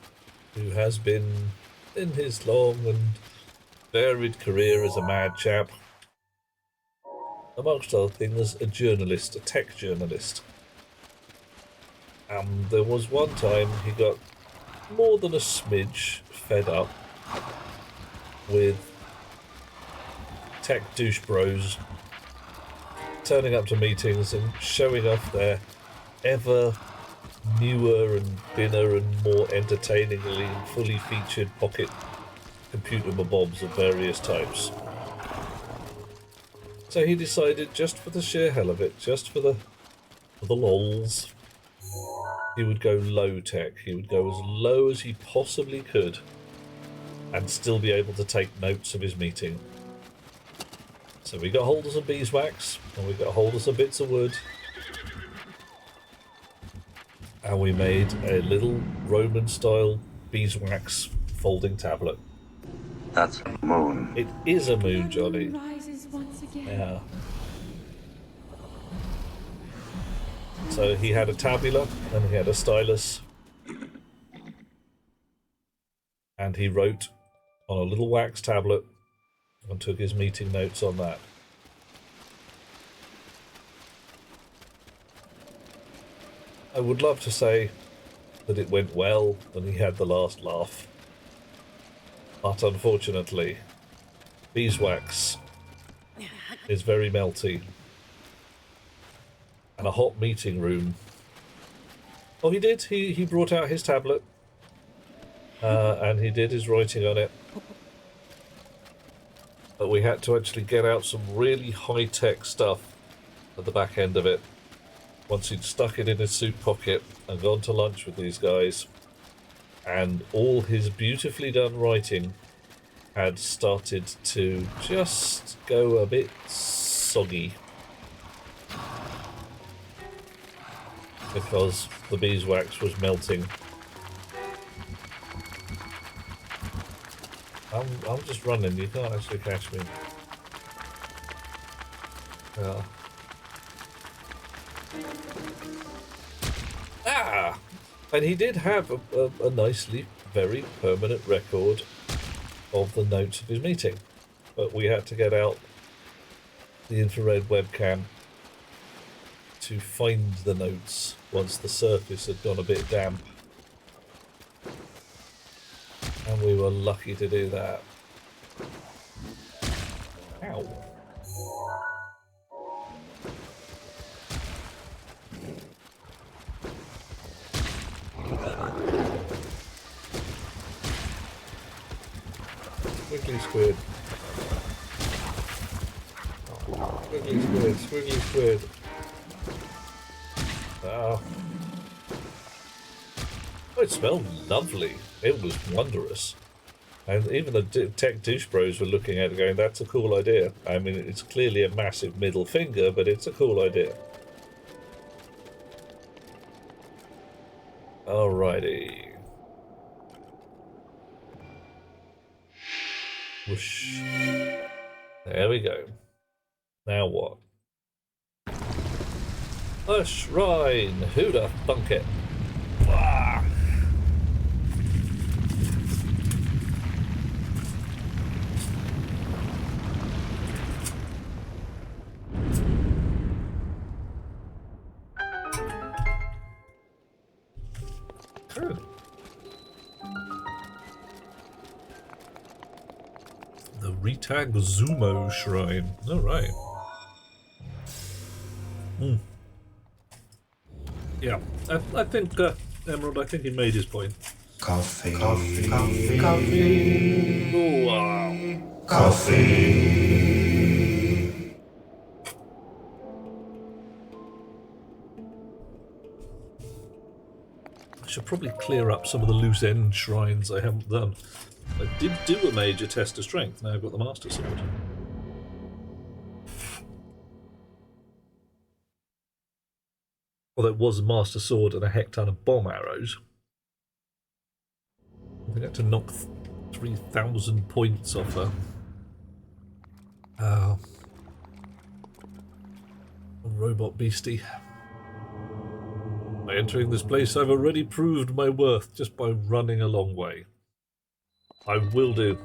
who has been, in his long and varied career as a mad chap, amongst other things, a journalist, a tech journalist. There was one time he got more than a smidge fed up with tech douche bros turning up to meetings and showing off their ever newer and thinner and more entertainingly fully featured pocket computer mobobs of various types. So he decided, just for the sheer hell of it, just for the lols, he would go low tech. He would go as low as he possibly could and still be able to take notes of his meeting. So we got hold of some beeswax, and we got hold of some bits of wood, and we made a little Roman-style beeswax folding tablet. That's a moon. It is a moon, Johnny. Rises once again. Yeah. So he had a tabula, and he had a stylus, and he wrote on a little wax tablet and took his meeting notes on that. I would love to say that it went well and he had the last laugh, but unfortunately beeswax is very melty, and a hot meeting room. Oh, he did. He brought out his tablet and he did his writing on it. But we had to actually get out some really high-tech stuff at the back end of it. Once he'd stuck it in his suit pocket and gone to lunch with these guys, and all his beautifully done writing had started to just go a bit soggy. Because the beeswax was melting. I'm just running, you can't actually catch me. Yeah. Ah! And he did have a nicely, very permanent record of the notes of his meeting. But we had to get out the infrared webcam to find the notes once the surface had gone a bit damp. And we were lucky to do that. Ow. Squiggly squid. Squiggly squid, squiggly squid. Ah. Oh, it smelled lovely. It was wondrous. And even the tech douche bros were looking at it going, that's a cool idea. I mean, it's clearly a massive middle finger, but it's a cool idea. Alrighty. Whoosh. There we go. Now what? A shrine! Who'd have thunk it? Ah. True. The Retag Zumo Shrine. Alright. Yeah, I think, Emerald, I think he made his point. Coffee. Coffee. Coffee. Coffee. Oh, wow. Coffee. I should probably clear up some of the loose end shrines I haven't done. I did do a major test of strength, now I've got the Master Sword. Well, there was a Master Sword and a heck ton of bomb arrows. I think I had to knock 3,000 points off her. Oh. Robot beastie. By entering this place, I've already proved my worth just by running a long way. I will do.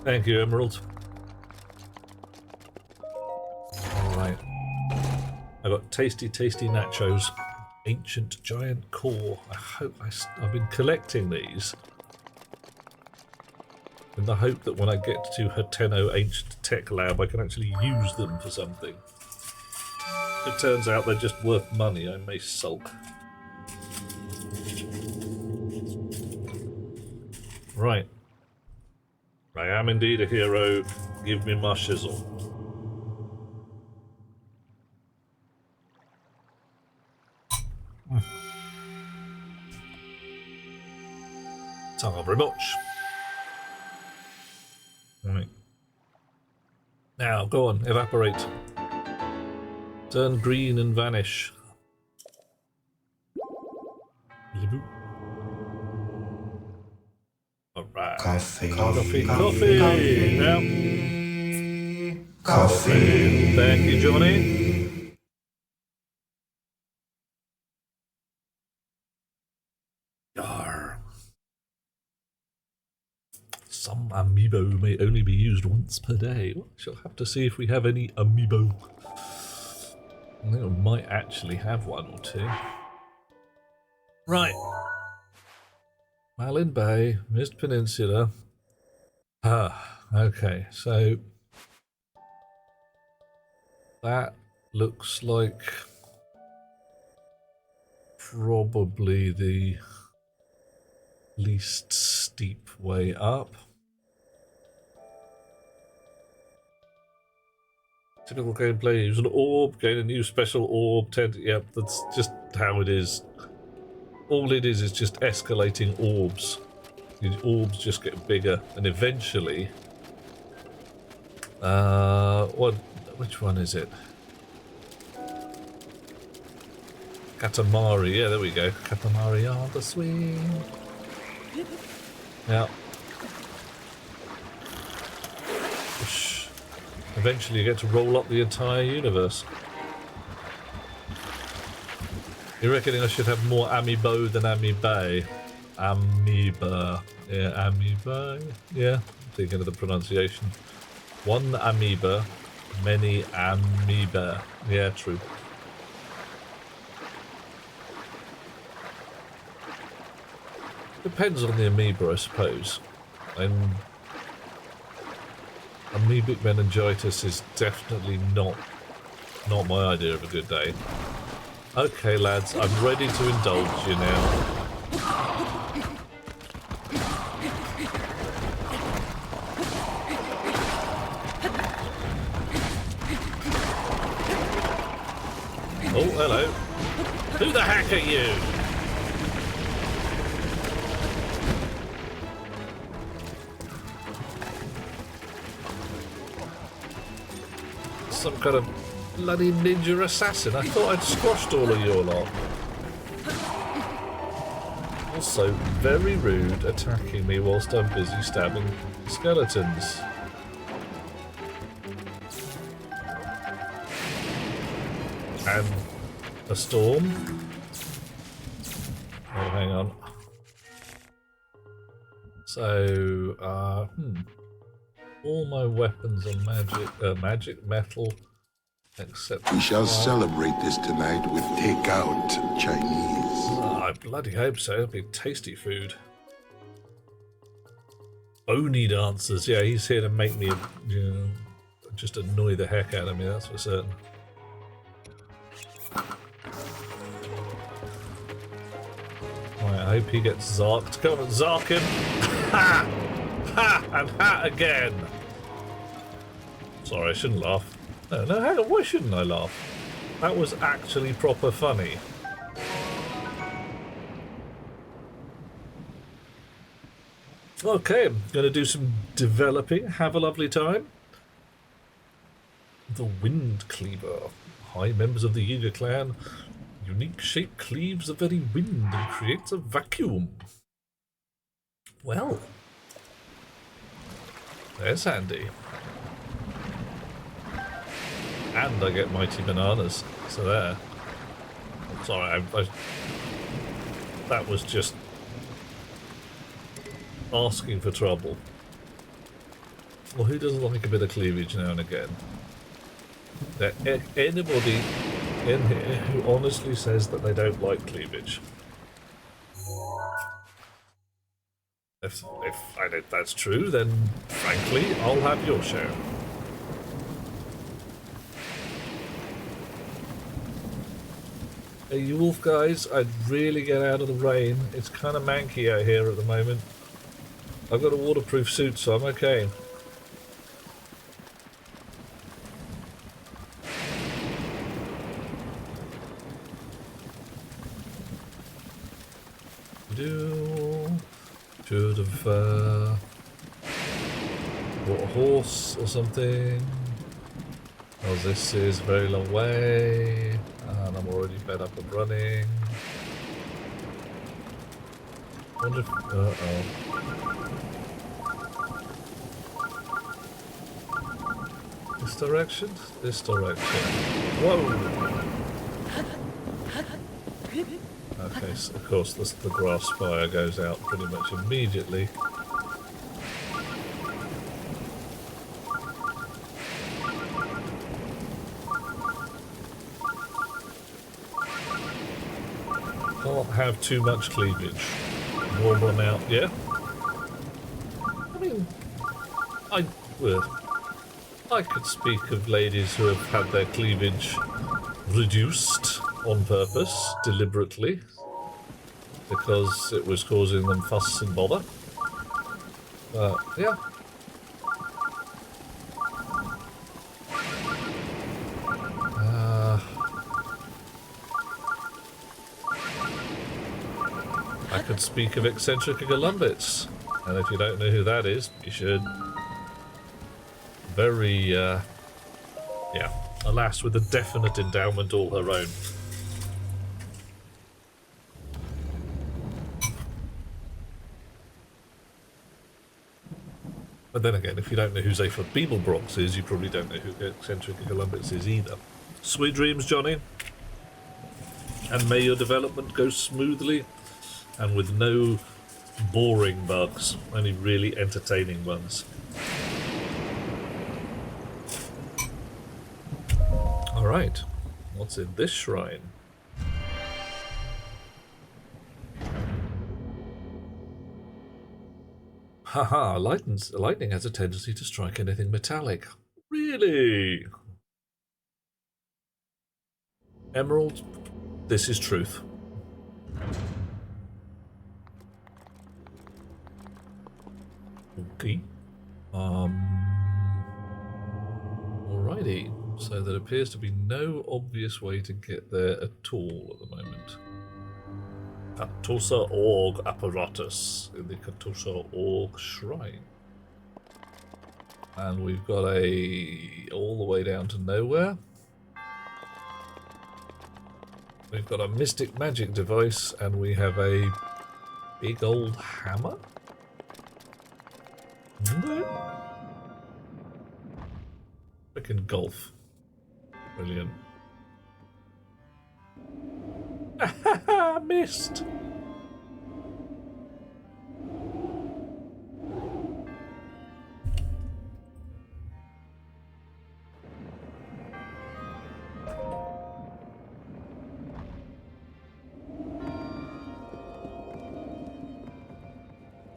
Thank you, Emerald. Alright. I got tasty, tasty nachos. Ancient giant core. I hope I've been collecting these in the hope that when I get to Hateno Ancient Tech Lab, I can actually use them for something. It turns out they're just worth money. I may sulk. Right. I am indeed a hero. Give me my shizzle. Thank you very much. Right. Now, go on, evaporate. Turn green and vanish. Alright. Coffee. Coffee. Coffee. Now. Coffee. Thank you, Johnny. Yarr. Some amiibo may only be used once per day. Well, shall have to see if we have any amiibo. I think we might actually have one or two. Right. Malin Bay, Mist Peninsula. Okay, so that looks like probably the least steep way up. Typical gameplay, use an orb, gain a new special orb, yep, that's just how it is. All it is just escalating orbs. The orbs just get bigger, and eventually... which one is it? Katamari, yeah, there we go. Katamari on the swing. Yeah. Whoosh. Eventually you get to roll up the entire universe. You're reckoning I should have more amiibo than amiibo? Amoeba. Yeah, amoeba. Yeah, I'm thinking of the pronunciation. One amoeba, many amoeba. Yeah, true. Depends on the amoeba, I suppose. And amoebic meningitis is definitely not my idea of a good day. Okay, lads, I'm ready to indulge you now. Oh, hello. Who the heck are you? Some kind of bloody ninja assassin. I thought I'd squashed all of your lot. Also, very rude attacking me whilst I'm busy stabbing skeletons. And a storm. Oh, hang on. So, all my weapons are magic metal, except... We shall celebrate this tonight with takeout Chinese. Oh, I bloody hope so. It'll be tasty food. Oni dancers. Yeah, he's here to make me, just annoy the heck out of me, that's for certain. Right, I hope he gets zarked. Come on, zark him! Ha! Ha! And ha again! Sorry, I shouldn't laugh. No, hang on, why shouldn't I laugh? That was actually proper funny. Okay, I'm going to do some developing. Have a lovely time. The Wind Cleaver. High members of the Yiga clan. Unique shape cleaves the very wind and creates a vacuum. Well, there's handy. And I get mighty bananas. So there. Sorry, that was just asking for trouble. Well, who doesn't like a bit of cleavage now and again? There anybody in here who honestly says that they don't like cleavage? If that's true, then frankly, I'll have your share. Hey, you wolf guys, I'd really get out of the rain. It's kind of manky out here at the moment. I've got a waterproof suit, so I'm okay. Should have bought a horse or something. Oh, this is a very long way, and I'm already fed up with running. Wonder if, uh-oh. This direction? This direction. Whoa! Okay, so of course the grass fire goes out pretty much immediately. Can't have too much cleavage. Normal amount, yeah? I mean, I could speak of ladies who have had their cleavage reduced on purpose, deliberately, because it was causing them fuss and bother. Yeah. I could speak of eccentric Golumbits, and if you don't know who that is, you should. Very, yeah, alas, with a definite endowment all her own. But then again, if you don't know who Zephyr Beeblebrox is, you probably don't know who eccentric Golumbits is either. Sweet dreams, Johnny. And may your development go smoothly and with no boring bugs, only really entertaining ones. Alright, what's in this shrine? Haha, lightning has a tendency to strike anything metallic. Really? Emerald, this is truth. Okay. Alrighty. So there appears to be no obvious way to get there at all at the moment. Katusa Org apparatus in the Katusa Org shrine. And we've got all the way down to nowhere. We've got a mystic magic device, and we have a big old hammer. Frickin' golf. Brilliant. Missed!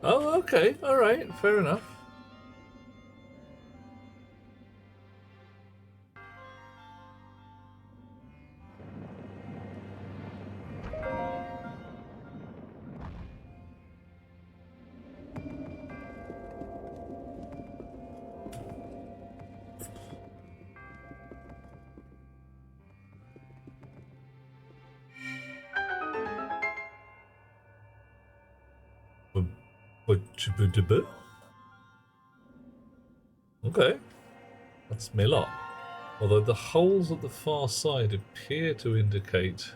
Oh, okay, alright, fair enough. Okay, that's me lot. Although the holes at the far side appear to indicate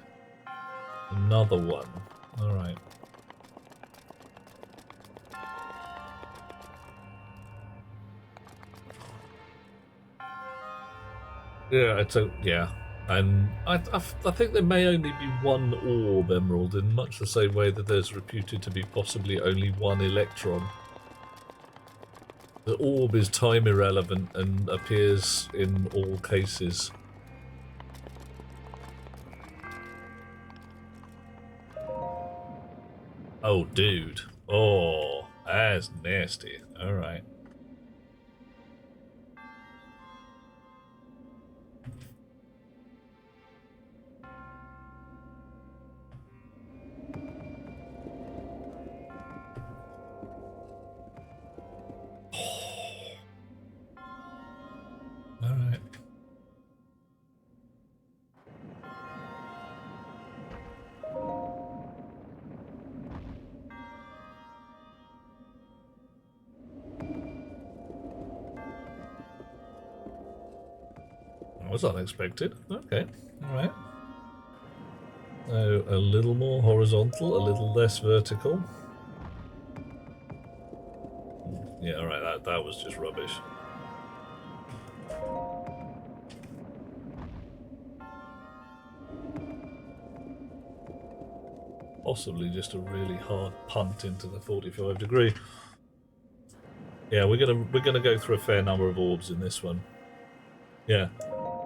another one. Alright. Yeah, and I think there may only be one orb emerald in much the same way that there's reputed to be possibly only one electron. The orb is time irrelevant and appears in all cases. Oh, dude. Oh, that's nasty. Alright. That was unexpected. Okay, alright. So a little more horizontal, a little less vertical. Yeah, alright, that was just rubbish. Possibly just a really hard punt into the 45 degree. Yeah, we're gonna go through a fair number of orbs in this one. Yeah.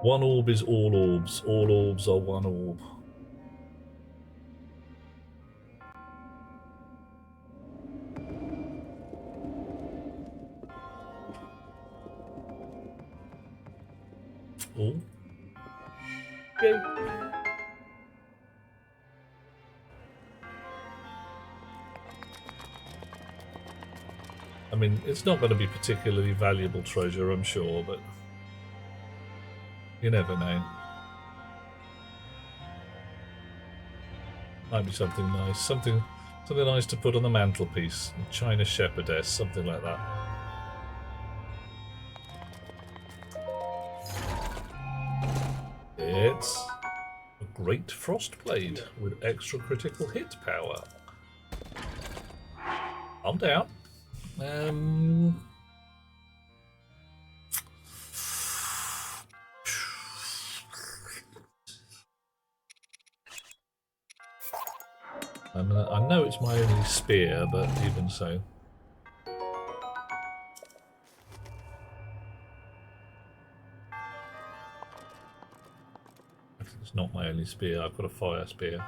One orb is all orbs. All orbs are one orb. Oh. Yay. I mean, it's not going to be particularly valuable treasure, I'm sure, but you never know. Might be something nice. Something nice to put on the mantelpiece. A China shepherdess, something like that. It's a great frostblade with extra critical hit power. I'm down. I know it's my only spear, but even so. It's not my only spear, I've got a fire spear.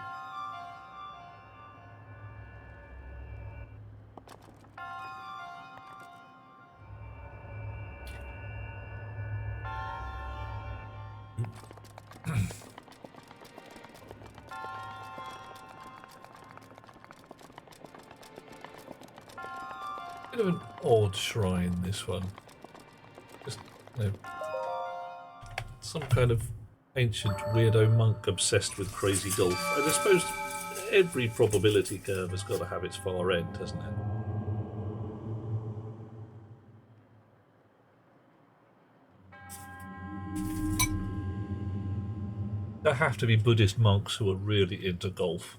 Bit of an odd shrine, this one. Just, you know, some kind of ancient weirdo monk obsessed with crazy golf. And I suppose every probability curve has got to have its far end, hasn't it? There have to be Buddhist monks who are really into golf.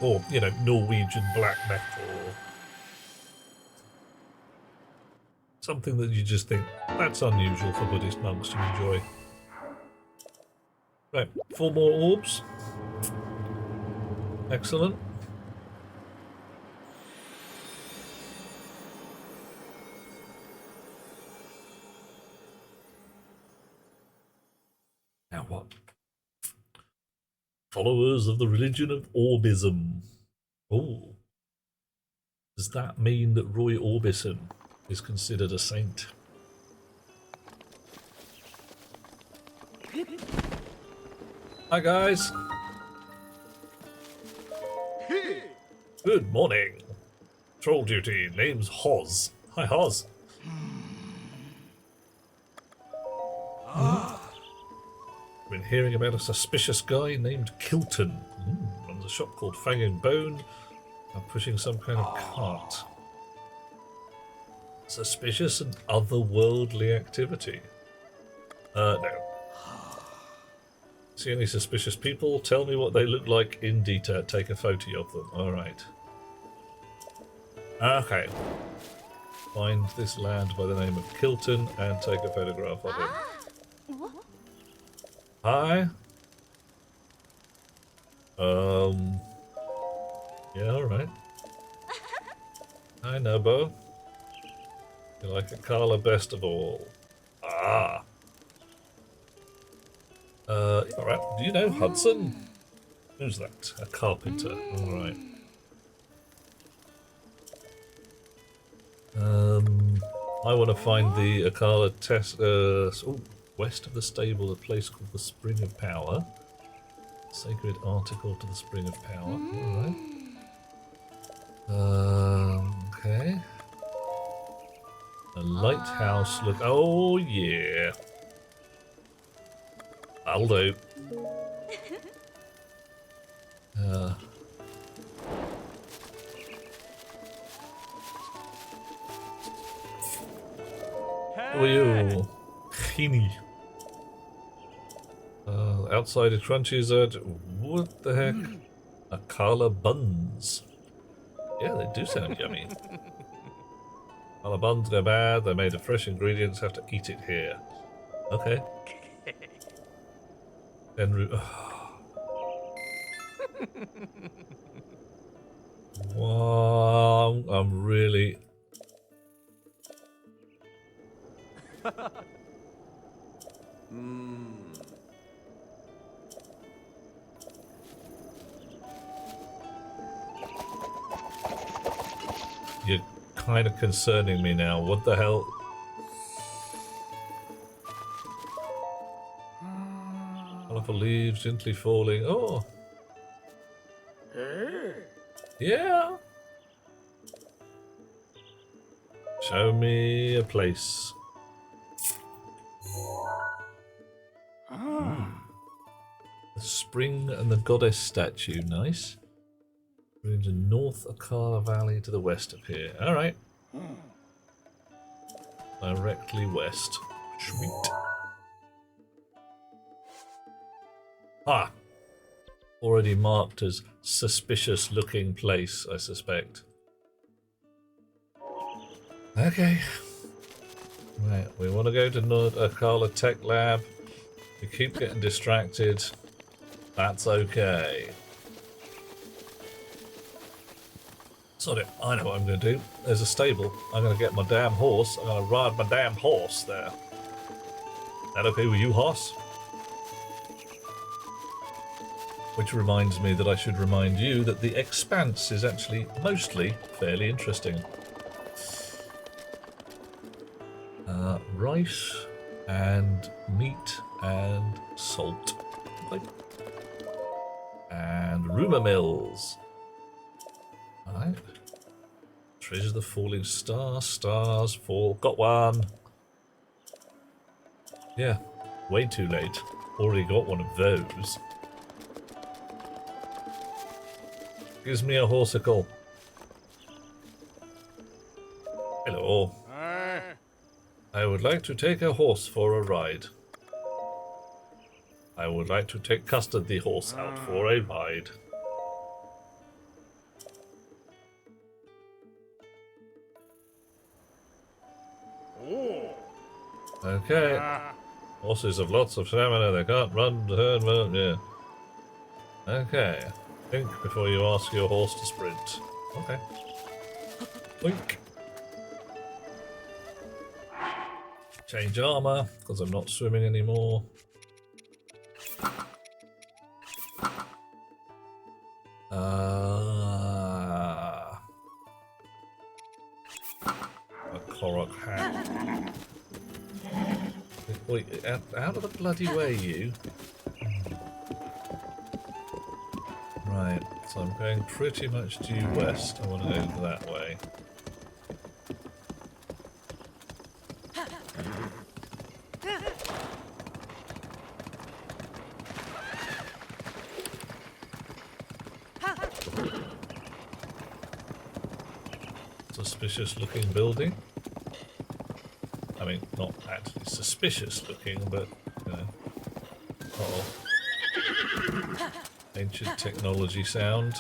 Or, you know, Norwegian black metal, or something that you just think, that's unusual for Buddhist monks to enjoy. Right, 4 more orbs. Excellent. Now what? Followers of the religion of Orbism. Oh. Does that mean that Roy Orbison is considered a saint? Hi guys. Good morning. Troll duty, name's Hoz. Hi Hoz. Been hearing about a suspicious guy named Kilton. Runs a shop called Fang and Bone. I'm pushing some kind of cart. Suspicious and otherworldly activity. No. See any suspicious people? Tell me what they look like in detail. Take a photo of them. Alright. Okay. Find this lad by the name of Kilton and take a photograph of him. Hi. Yeah, alright. Hi, Nobo. You like a Carla best of all. Ah. Alright. Do you know Hudson? Who's that? A carpenter. Alright. I want to find the Akala test. West of the stable, a place called the Spring of Power. Sacred article to the Spring of Power. Alright. Okay. A lighthouse look. Oh, yeah. That'll do. were you? Heeny. Outside of crunchies at what the heck? Akala buns. Yeah, they do sound yummy. Akala buns go bad. They're made of fresh ingredients. Have to eat it here. Okay. Then. Wow, I'm really. You're kind of concerning me now. What the hell? Colourful leaves gently falling. Oh. Yeah. Show me a place. The spring and the goddess statue. Nice. We're into North Akala Valley to the west of here. Alright. Directly west. Sweet. Ah. Already marked as suspicious looking place, I suspect. Okay. Right, we want to go to North Akala Tech Lab. We keep getting distracted. That's okay. Sorry, I know what I'm going to do. There's a stable. I'm going to get my damn horse. I'm going to ride my damn horse there. That okay with you, horse? Which reminds me that I should remind you that The Expanse is actually mostly fairly interesting. Rice and meat and salt. Okay. And rumour mills. Alright. Treasure of the falling star. Stars fall. Got one. Yeah. Way too late. Already got one of those. Gives me a horsicle. Hello. I would like to take a horse for a ride. I would like to take Custard the horse out for a ride. Okay. Horses have lots of stamina, they can't run, turn, run, yeah. Okay. Think before you ask your horse to sprint. Okay. Boink. Change armor, because I'm not swimming anymore. A Korok hat. Wait, out of the bloody way, you. Right, so I'm going pretty much due west. I want to go that way. Suspicious looking building. I mean, not actually suspicious looking, but, you know. Uh-oh. Ancient technology sound.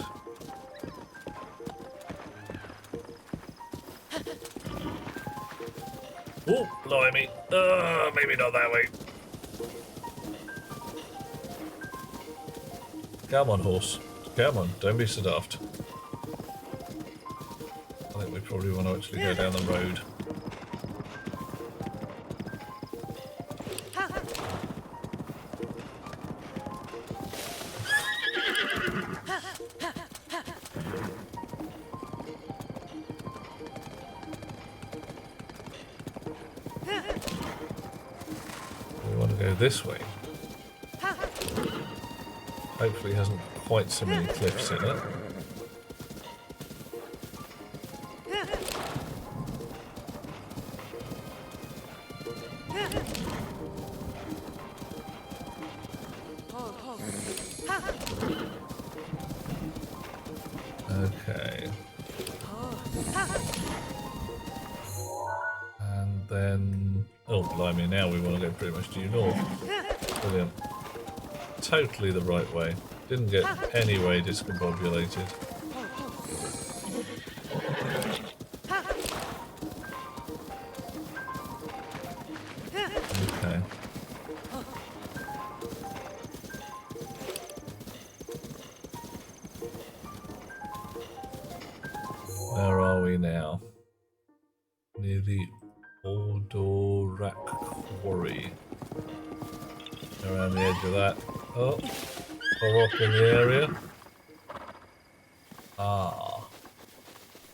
Oh, blimey. Maybe not that way. Come on, horse. Come on, don't be so daft. I think we probably want to actually go down the road. We want to go this way. Hopefully it hasn't quite so many cliffs in it. Okay. And then... Oh, blimey, now we want to go pretty much due north. Brilliant. Totally the right way. Didn't get any way discombobulated. Okay. Where are we now? Near the Ordorak Quarry. Around the edge of that. Oh, a rock in the area. Ah.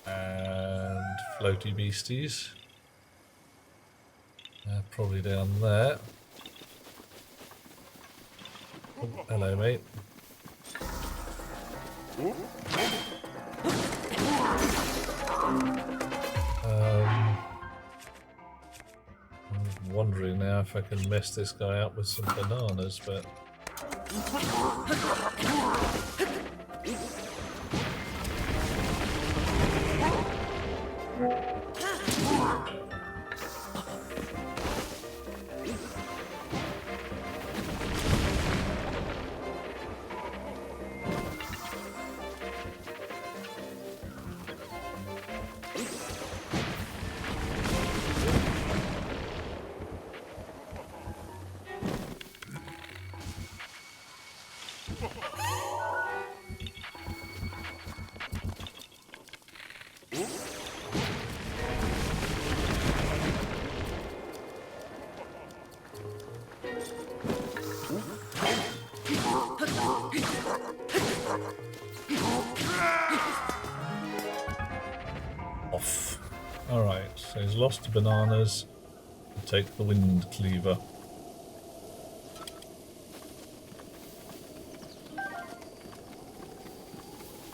And floaty beasties. Probably down there. Oh, hello, mate. I'm wondering now if I can mess this guy up with some bananas, but... Off. Alright, so he's lost the bananas. We'll take the wind cleaver.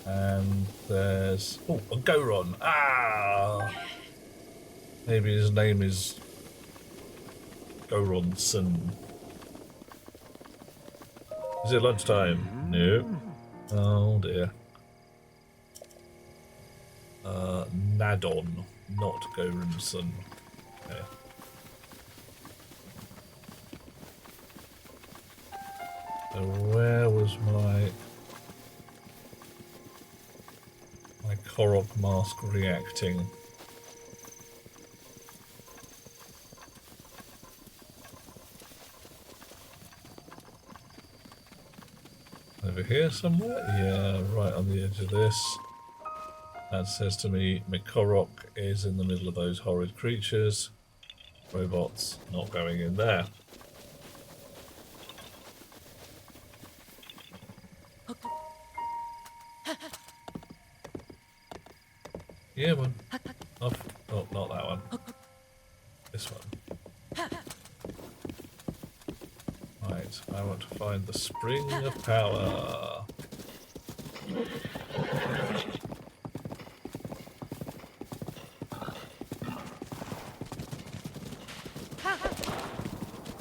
And there's... oh, a Goron! Ah! Maybe his name is... Goronson. Is it lunchtime? No. Oh dear. Nadon, not Goronson. Okay. So where was my Korok mask reacting? Over here somewhere? Yeah, right on the edge of this. That says to me, Korok is in the middle of those horrid creatures. Robots not going in there. Yeah, one. Off. Oh, not that one. This one. Right, I want to find the spring of power.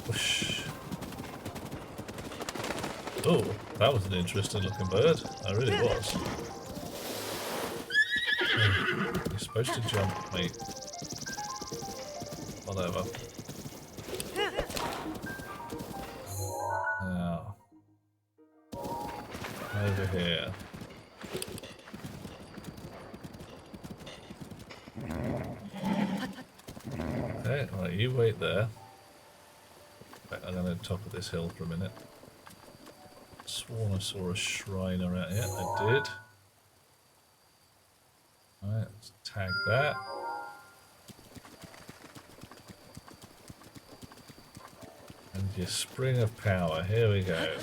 Whoosh. Oh, that was an interesting looking bird. That really was. You're supposed to jump, mate. Whatever. Now, over here. Okay, right, you wait there. Right, I'm going to top of this hill for a minute. Sworn I saw a shrine around here. I did. Alright, let's tag that. And your spring of power. Here we go.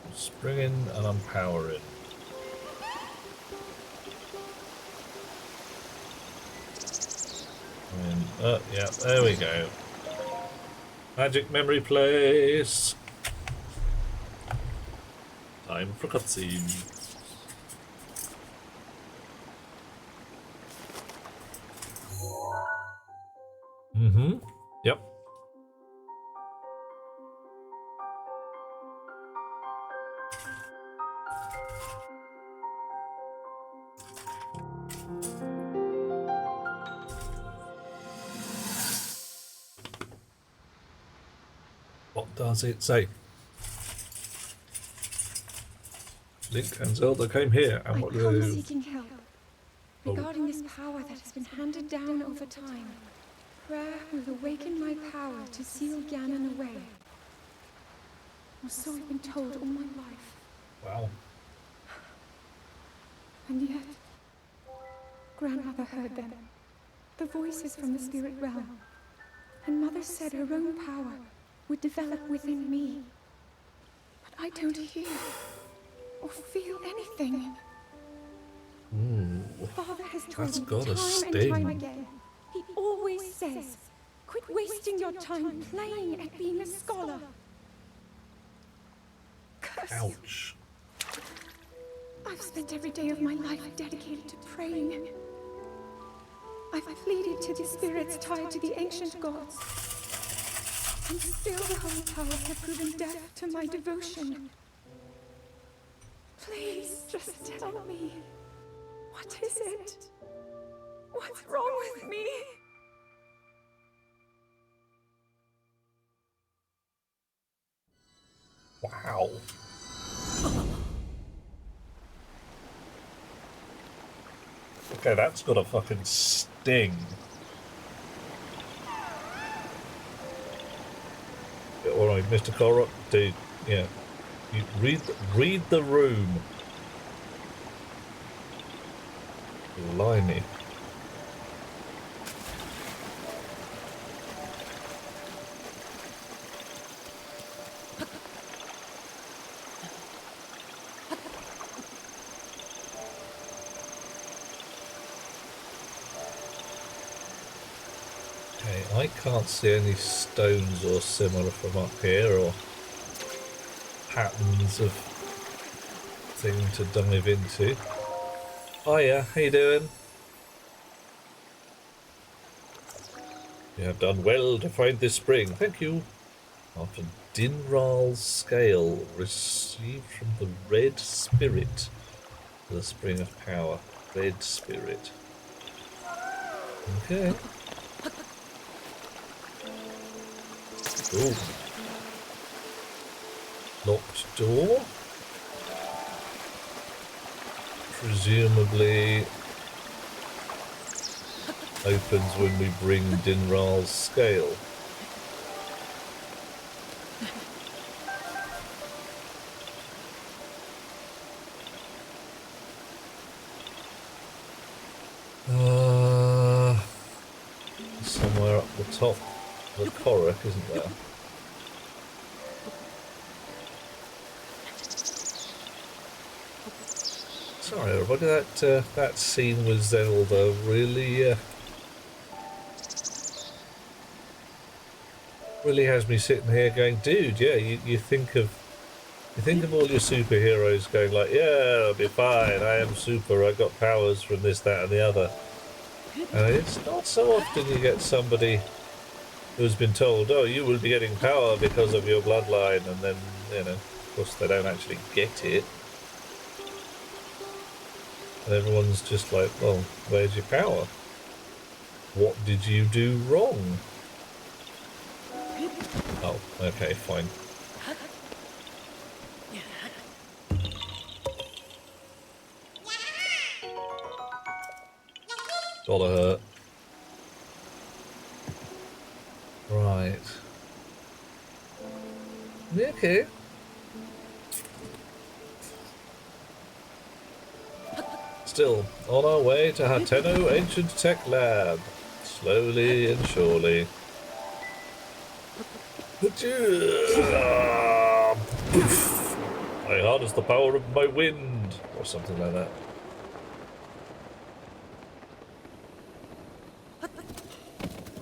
I'm springing and I'm powering. Yeah, there we go. Magic memory place. Time for cutscene. Mm-hmm. Yep. does it say? Link and Zelda came here, and I what do come they do? seeking help regarding this power that has been handed down over time. Prayer will awaken my power to seal Ganon away. Or so I've been told all my life. Wow. And yet, Grandmother heard them. The voices from the spirit realm. And Mother said her own power would develop within me. But I don't hear or feel anything. Ooh. Father has That's told me got a time and sting. time again. He always says, quit wasting your time playing at being a scholar. Curse you. Ouch. I've spent every day of my life dedicated to praying. I've pleaded to the spirits tied to the ancient gods. And still the holy powers have proven deaf to my devotion. Please, just tell me. What is it? What's wrong with me? Wow. Okay, that's got a fucking sting. Alright, Mr. Korok, dude, yeah. You read the room. Blimey. Okay, I can't see any stones or similar from up here, or patterns of thing to dive into. Hiya, how you doing? You have done well to find this spring. Thank you. After Dinral's scale received from the red spirit, the spring of power. Red spirit. Okay. Ooh. Locked door. Presumably opens when we bring Dinral's scale. Somewhere up the top of the Korok, isn't there? Sorry, everybody. That scene with Zelda really, really has me sitting here going, dude. Yeah, you think of all your superheroes going like, yeah, I'll be fine. I am super. I got powers from this, that, and the other. And it's not so often you get somebody who's been told, oh, you will be getting power because of your bloodline, and then, you know, of course they don't actually get it. And everyone's just like, well, where's your power? What did you do wrong? Oh, okay, fine. Gotta hurt. Right. Okay. Still, on our way to Hateno Ancient Tech Lab. Slowly and surely. I harness the power of my wind, or something like that.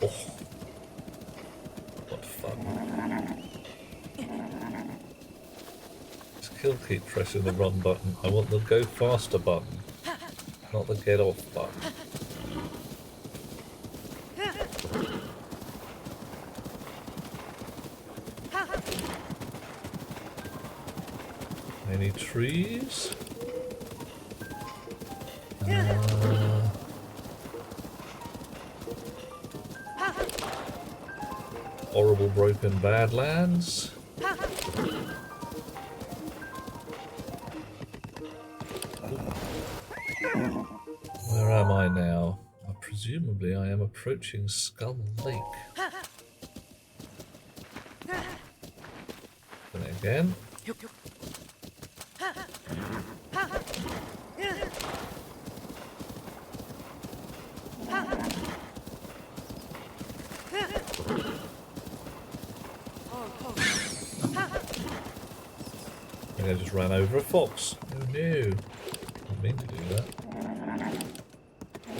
Oh, what fun. Still keep pressing the run button. I want the go faster button, not the get off button. Any trees? Horrible broken badlands. Presumably I am approaching Skull Lake. And again. I think I just ran over a fox. Oh no. Didn't mean to do that.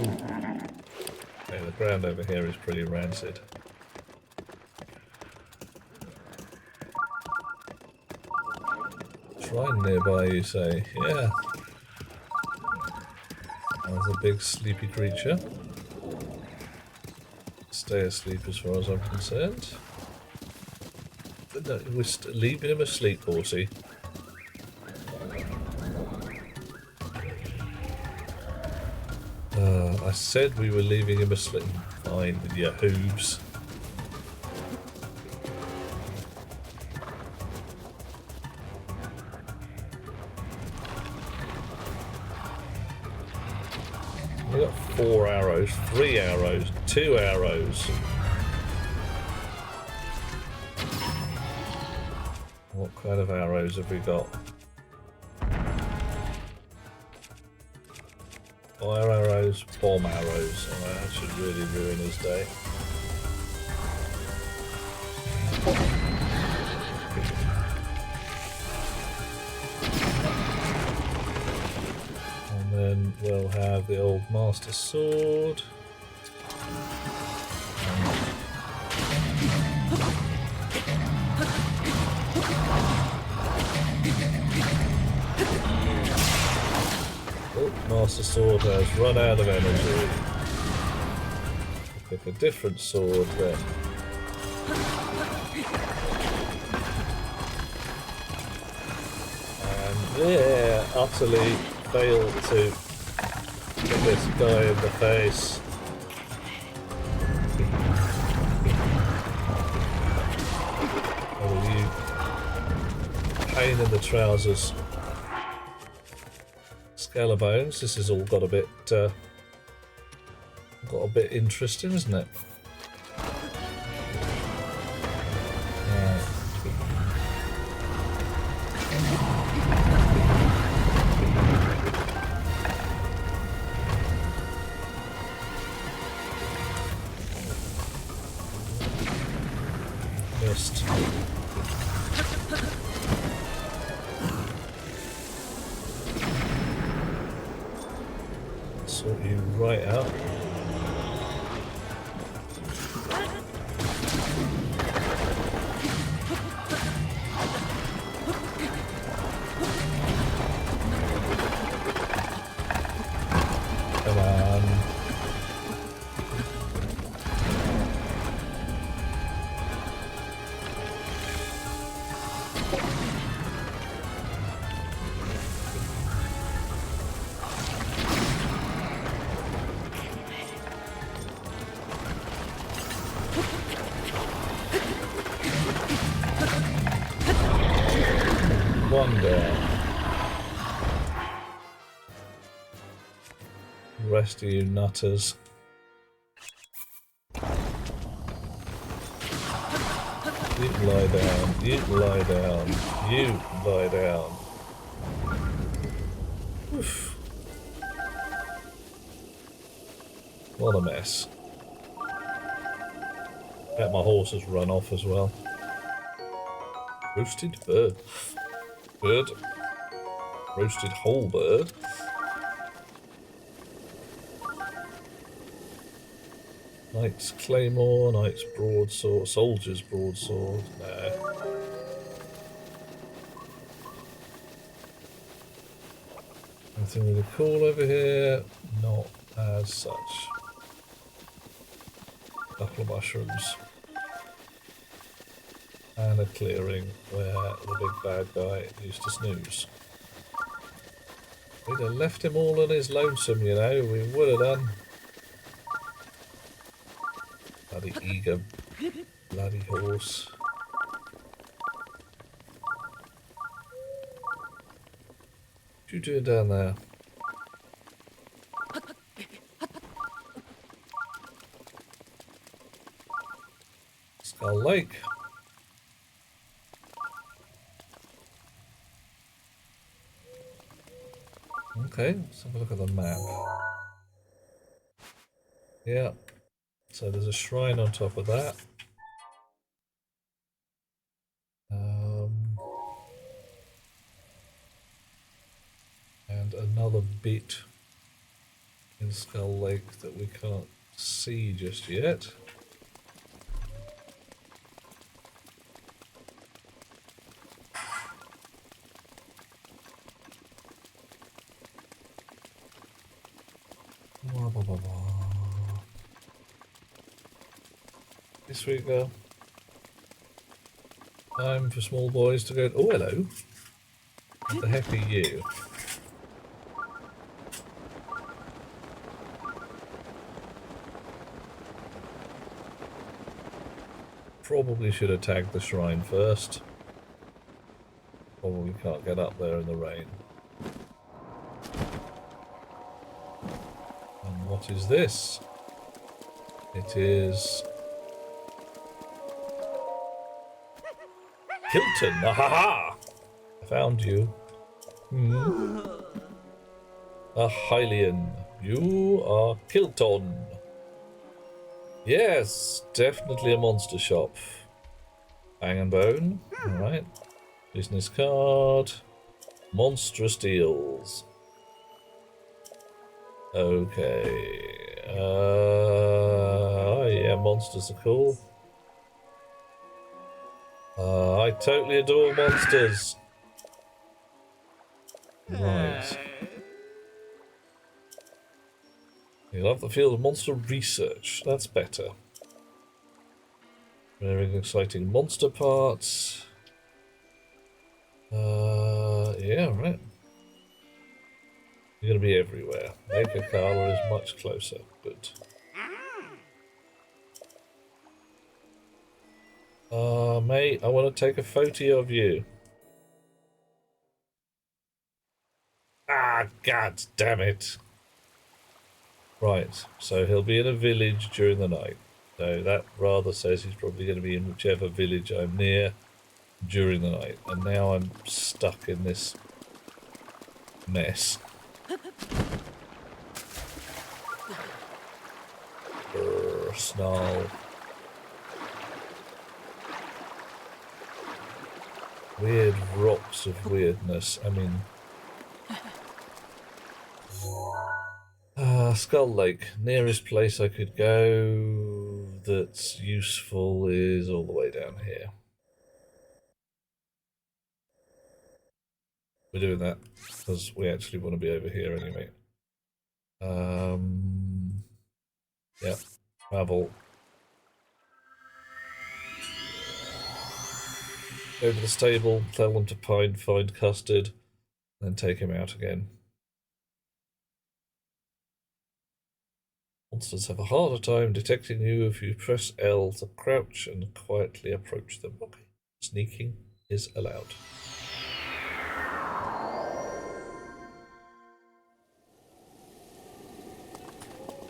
Ooh. Okay, the ground over here is pretty rancid. Shrine nearby, you say? Yeah. There's a big sleepy creature. Stay asleep as far as I'm concerned. But no, we're leaving him asleep, horsey. I said we were leaving him asleep. Fine with your hooves. We got 4 arrows, 3 arrows, 2 arrows. What kind of arrows have we got? Fire arrows, bomb arrows. Oh, that should really ruin his day. And then we'll have the old Master Sword. Oh, Master Sword has run out of energy. Pick a different sword then. And yeah, utterly failed to get this guy in the face. Oh, you pain in the trousers. Scalabones, this has all got a bit interesting, isn't it? Right. Missed. Sort you right out. Come on. One down. Rest of you nutters. You lie down. You lie down. You lie down. Oof. What a mess. Bet my horse has run off as well. Roasted bird. Bird. Roasted whole bird. Knight's claymore, knight's broadsword, soldier's broadsword. No. Anything really cool over here? Not as such. Couple of mushrooms. And a clearing where the big bad guy used to snooze. We'd have left him all on his lonesome, you know, we would have done. Bloody eager, bloody horse. What you doing down there? Lake. Okay, let's have a look at the map. Yeah, so there's a shrine on top of that. And another bit in Skull Lake that we can't see just yet. This we go. Time for small boys to go. Oh, hello. What the heck are you? Probably should have tagged the shrine first. Probably can't get up there in the rain. And what is this? It is Hilton. Ahaha! I found you. A Hylian. You are Kilton. Yes, definitely a monster shop. Bang and Bone. Alright. Business card. Monstrous deals. Okay. Oh yeah, monsters are cool. I totally adore monsters. Right. You love the field of monster research. That's better. Very exciting monster parts. Yeah, right. You're gonna be everywhere. Akakala is much closer. Good. Mate, I want to take a photo of you. Ah, god damn it. Right, so he'll be in a village during the night. So that rather says he's probably going to be in whichever village I'm near during the night. And now I'm stuck in this mess. Snarl. Weird rocks of weirdness. I mean... Skull Lake. Nearest place I could go that's useful is all the way down here. We're doing that because we actually want to be over here anyway. Yeah, travel. Go to the stable, tell them to find Custard, then take him out again. Monsters have a harder time detecting you if you press L to crouch and quietly approach them. Okay. Sneaking is allowed.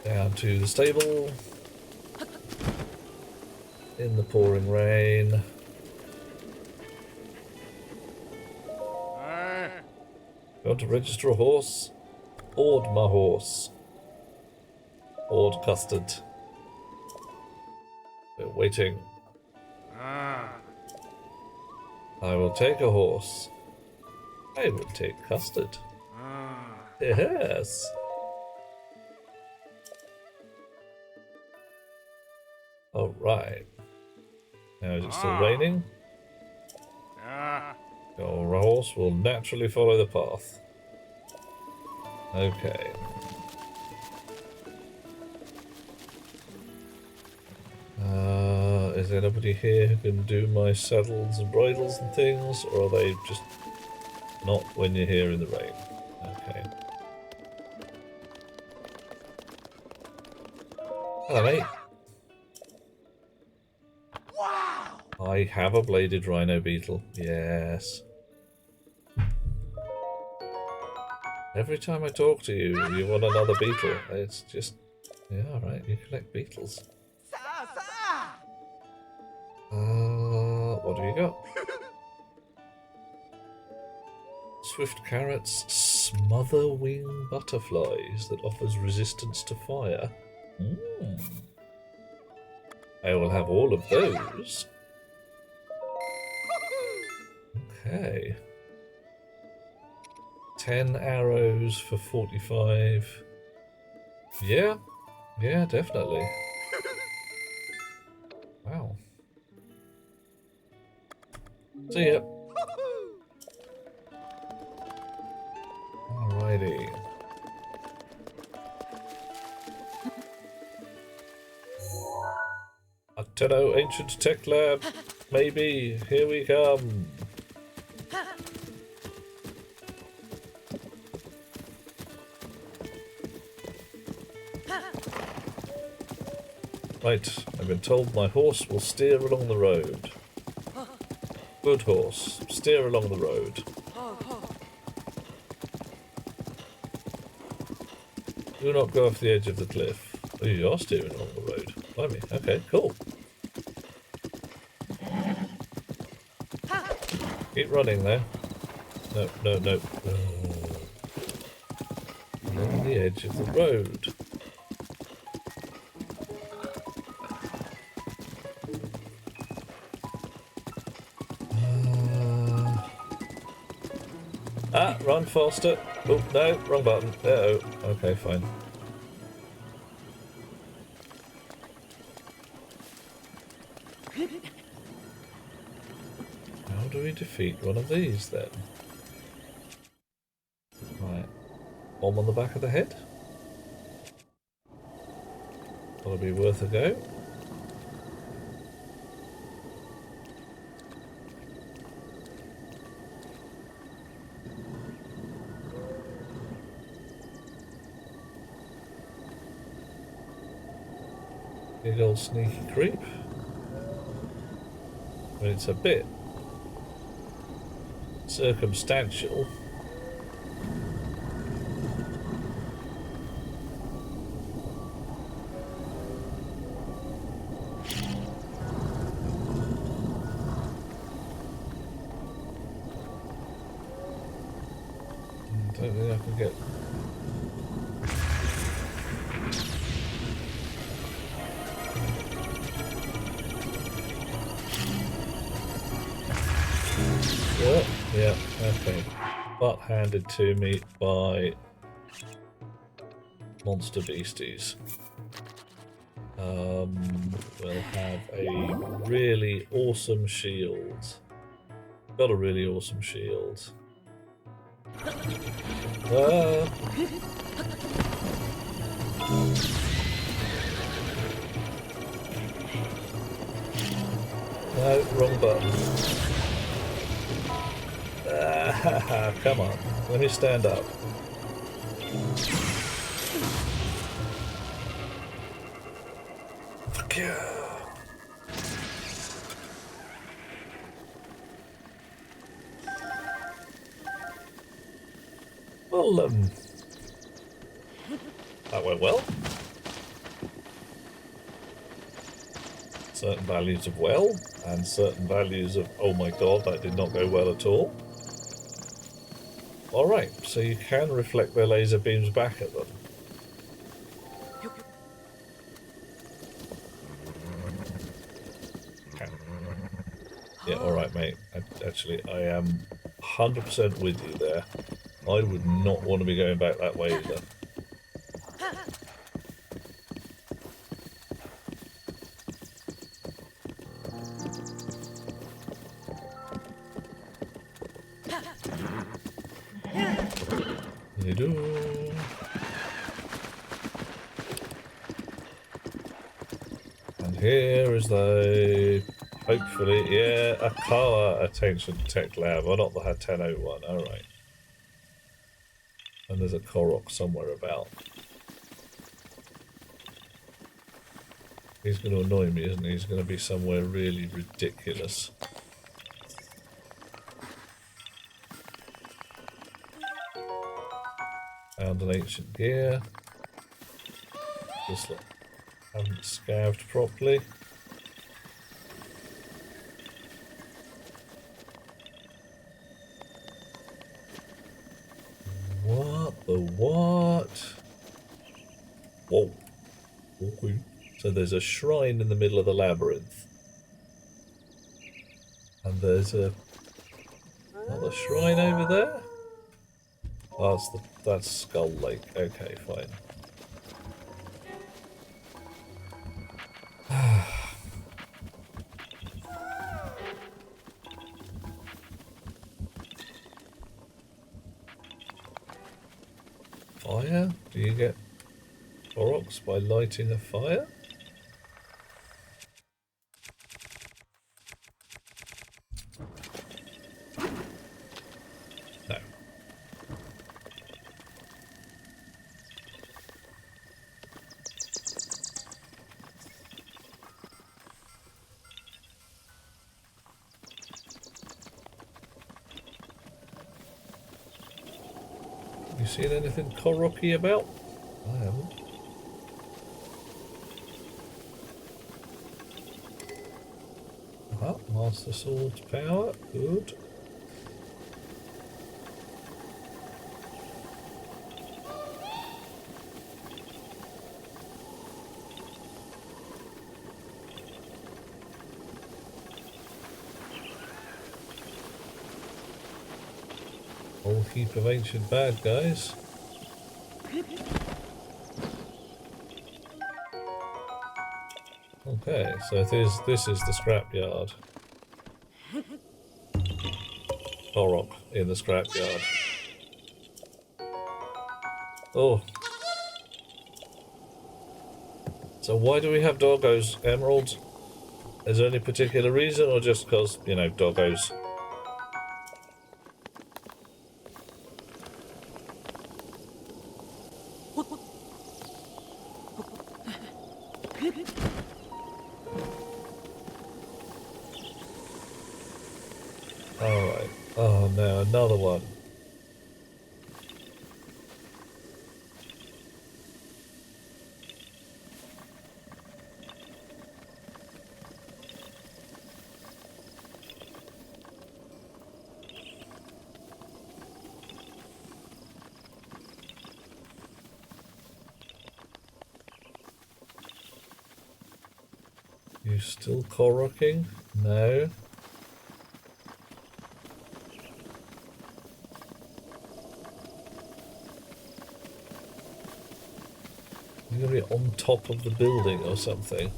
Down to the stable. In the pouring rain. You want to register a horse? Ord my horse. Ord Custard. We're waiting. I will take a horse. I will take Custard. Yes. Alright. Now is it still raining? Your horse will naturally follow the path. Okay. Is there anybody here who can do my saddles and bridles and things, or are they just not when you're here in the rain? Okay. Hello, mate. Wow! I have a bladed rhino beetle. Yes. Every time I talk to you, you want another beetle. It's just... Yeah, alright, you collect beetles. Swift carrots, smother wing butterflies that offers resistance to fire. I will have all of those. Okay. 10 arrows for 45. Yeah, definitely. Wow. See ya. Alrighty. Ateno Ancient Tech Lab. Maybe. Here we come. Right, I've been told my horse will steer along the road. Good horse, steer along the road. Do not go off the edge of the cliff. Oh, you are steering along the road. Blimey, okay, cool. Keep running there. No. Oh. Along the edge of the road. Run faster. Oh, no, wrong button. Uh-oh. Okay, fine. How do we defeat one of these then? Right. Bomb on the back of the head? That'll be worth a go. Big old sneaky creep. I mean, it's a bit circumstantial. I don't think I can get... Yeah, okay. But handed to me by monster beasties. We'll have a really awesome shield. Got a really awesome shield. No, wrong button. Come on, let me stand up. Fuck yeah. Well, that went well. Certain values of well, and certain values of oh my god, that did not go well at all. Alright, so you can reflect their laser beams back at them. Okay. Yeah, alright mate. Actually, I am 100% with you there. I would not want to be going back that way either. And here is the, hopefully, yeah, a car attention tech lab. Oh, not the Hateno one, alright. And there's a Korok somewhere about. He's going to annoy me, isn't he? He's going to be somewhere really ridiculous. Found an ancient gear. Just like, haven't scaved properly. The what? Whoa. Okay. So there's a shrine in the middle of the labyrinth. And there's another shrine over there? Oh, that's Skull Lake. Okay, fine. Fire? Do you get Koroks by lighting a fire? No. You seen anything Koroki about? I haven't. Master Sword's power. Good. Whole heap of ancient bad guys. Okay, so this is the scrapyard. Korok in the scrapyard. Oh. So why do we have doggos, Emerald? Is there any particular reason, or just because, you know, doggos? Alright. Oh no, another one. You still Koroking? No. You're gonna be on top of the building or something.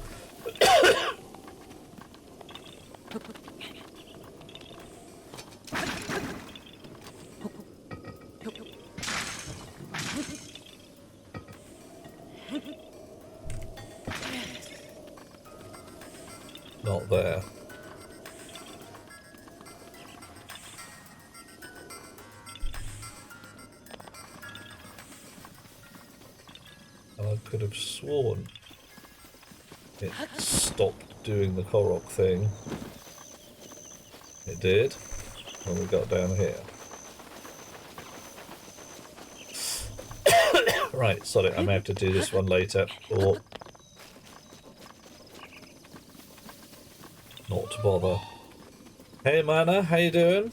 Not there. And I could have sworn it stopped doing the Korok thing. It did when we got down here. Right, sorry, I may have to do this one later, or not to bother. Hey Mana, how you doing?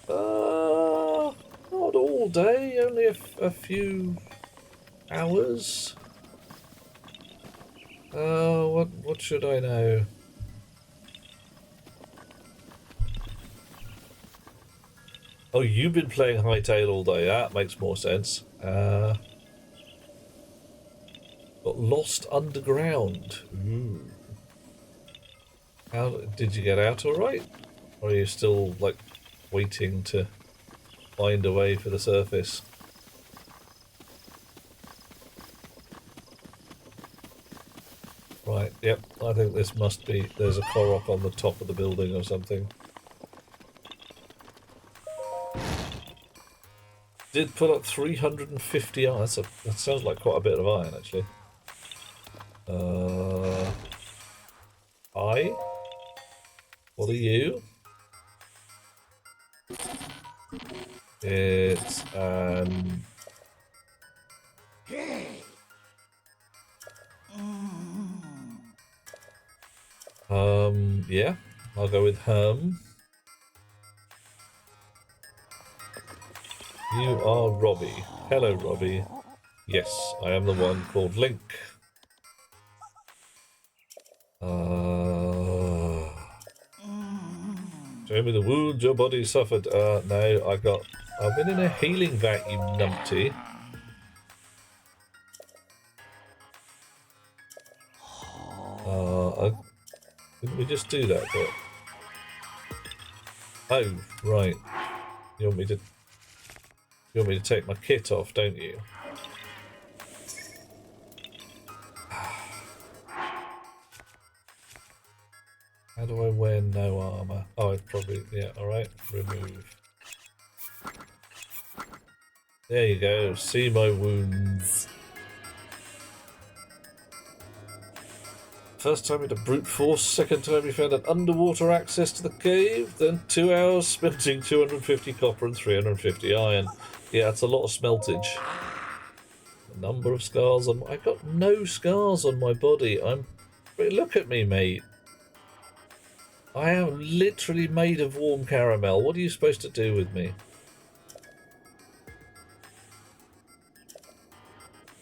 Not all day, only a few hours. What should I know? Oh, you've been playing Hightail all day. That makes more sense. Got lost underground. Ooh. How did you get out all right? Or are you still like waiting to find a way for the surface? Right, yep, I think this must be, there's a Korok on the top of the building or something. Did put up 350 iron. That sounds like quite a bit of iron, actually. Hi. What are you? It's yeah, I'll go with You are Robbie. Hello, Robbie. Yes, I am the one called Link. Show me the wounds your body suffered. No, I've been in a healing vat, you numpty. Didn't we just do that bit? Oh, right. You want me to take my kit off, don't you? How do I wear no armor? Oh, I'd probably, yeah, alright, remove. There you go, see my wounds. First time into brute force, second time we found an underwater access to the cave, then 2 hours smelting 250 copper and 350 iron. Yeah, that's a lot of smeltage. A number of scars on I've got no scars on my body. Look at me, mate. I am literally made of warm caramel. What are you supposed to do with me?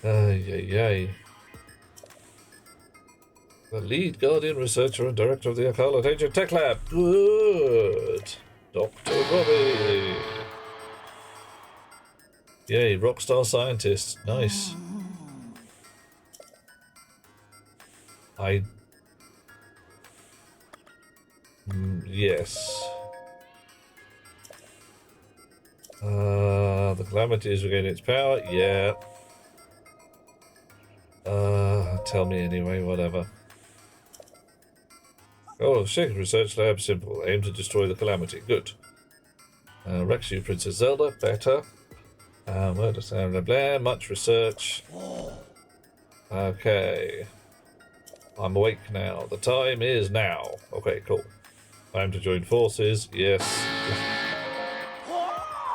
Yay. The lead guardian researcher and director of the Arcana Danger Tech Lab. Good. Dr. Robbie. Yay, rockstar scientist. Nice. Yes. The calamity is regaining its power. Yeah. Tell me anyway, whatever. Oh, the second research lab, simple. Aim to destroy the calamity. Good. Rex you, Princess Zelda. Better. Murder, blah, blah, much research. Okay. I'm awake now. The time is now. Okay, cool. Time to join forces. Yes.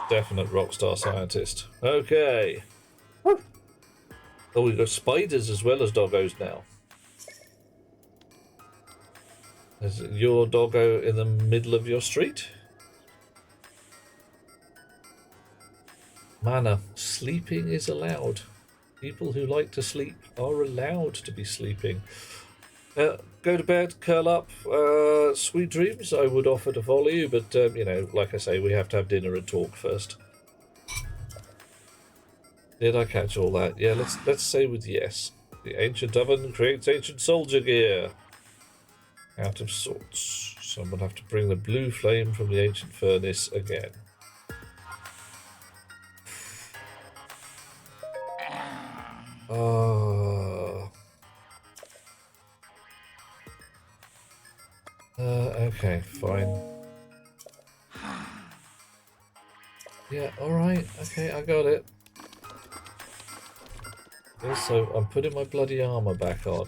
Definite rockstar scientist. Okay. Oh, we've got spiders as well as doggos now. Is your doggo in the middle of your street? Mana, sleeping is allowed. People who like to sleep are allowed to be sleeping. Go to bed, curl up, sweet dreams. I would offer to follow you, but you know, like I say, we have to have dinner and talk first. Did I catch all that? Yeah, let's say with yes. The ancient oven creates ancient soldier gear. Out of sorts. Someone have to bring the blue flame from the ancient furnace again. Okay, fine. Yeah, alright, okay, I got it. Also, I'm putting my bloody armor back on.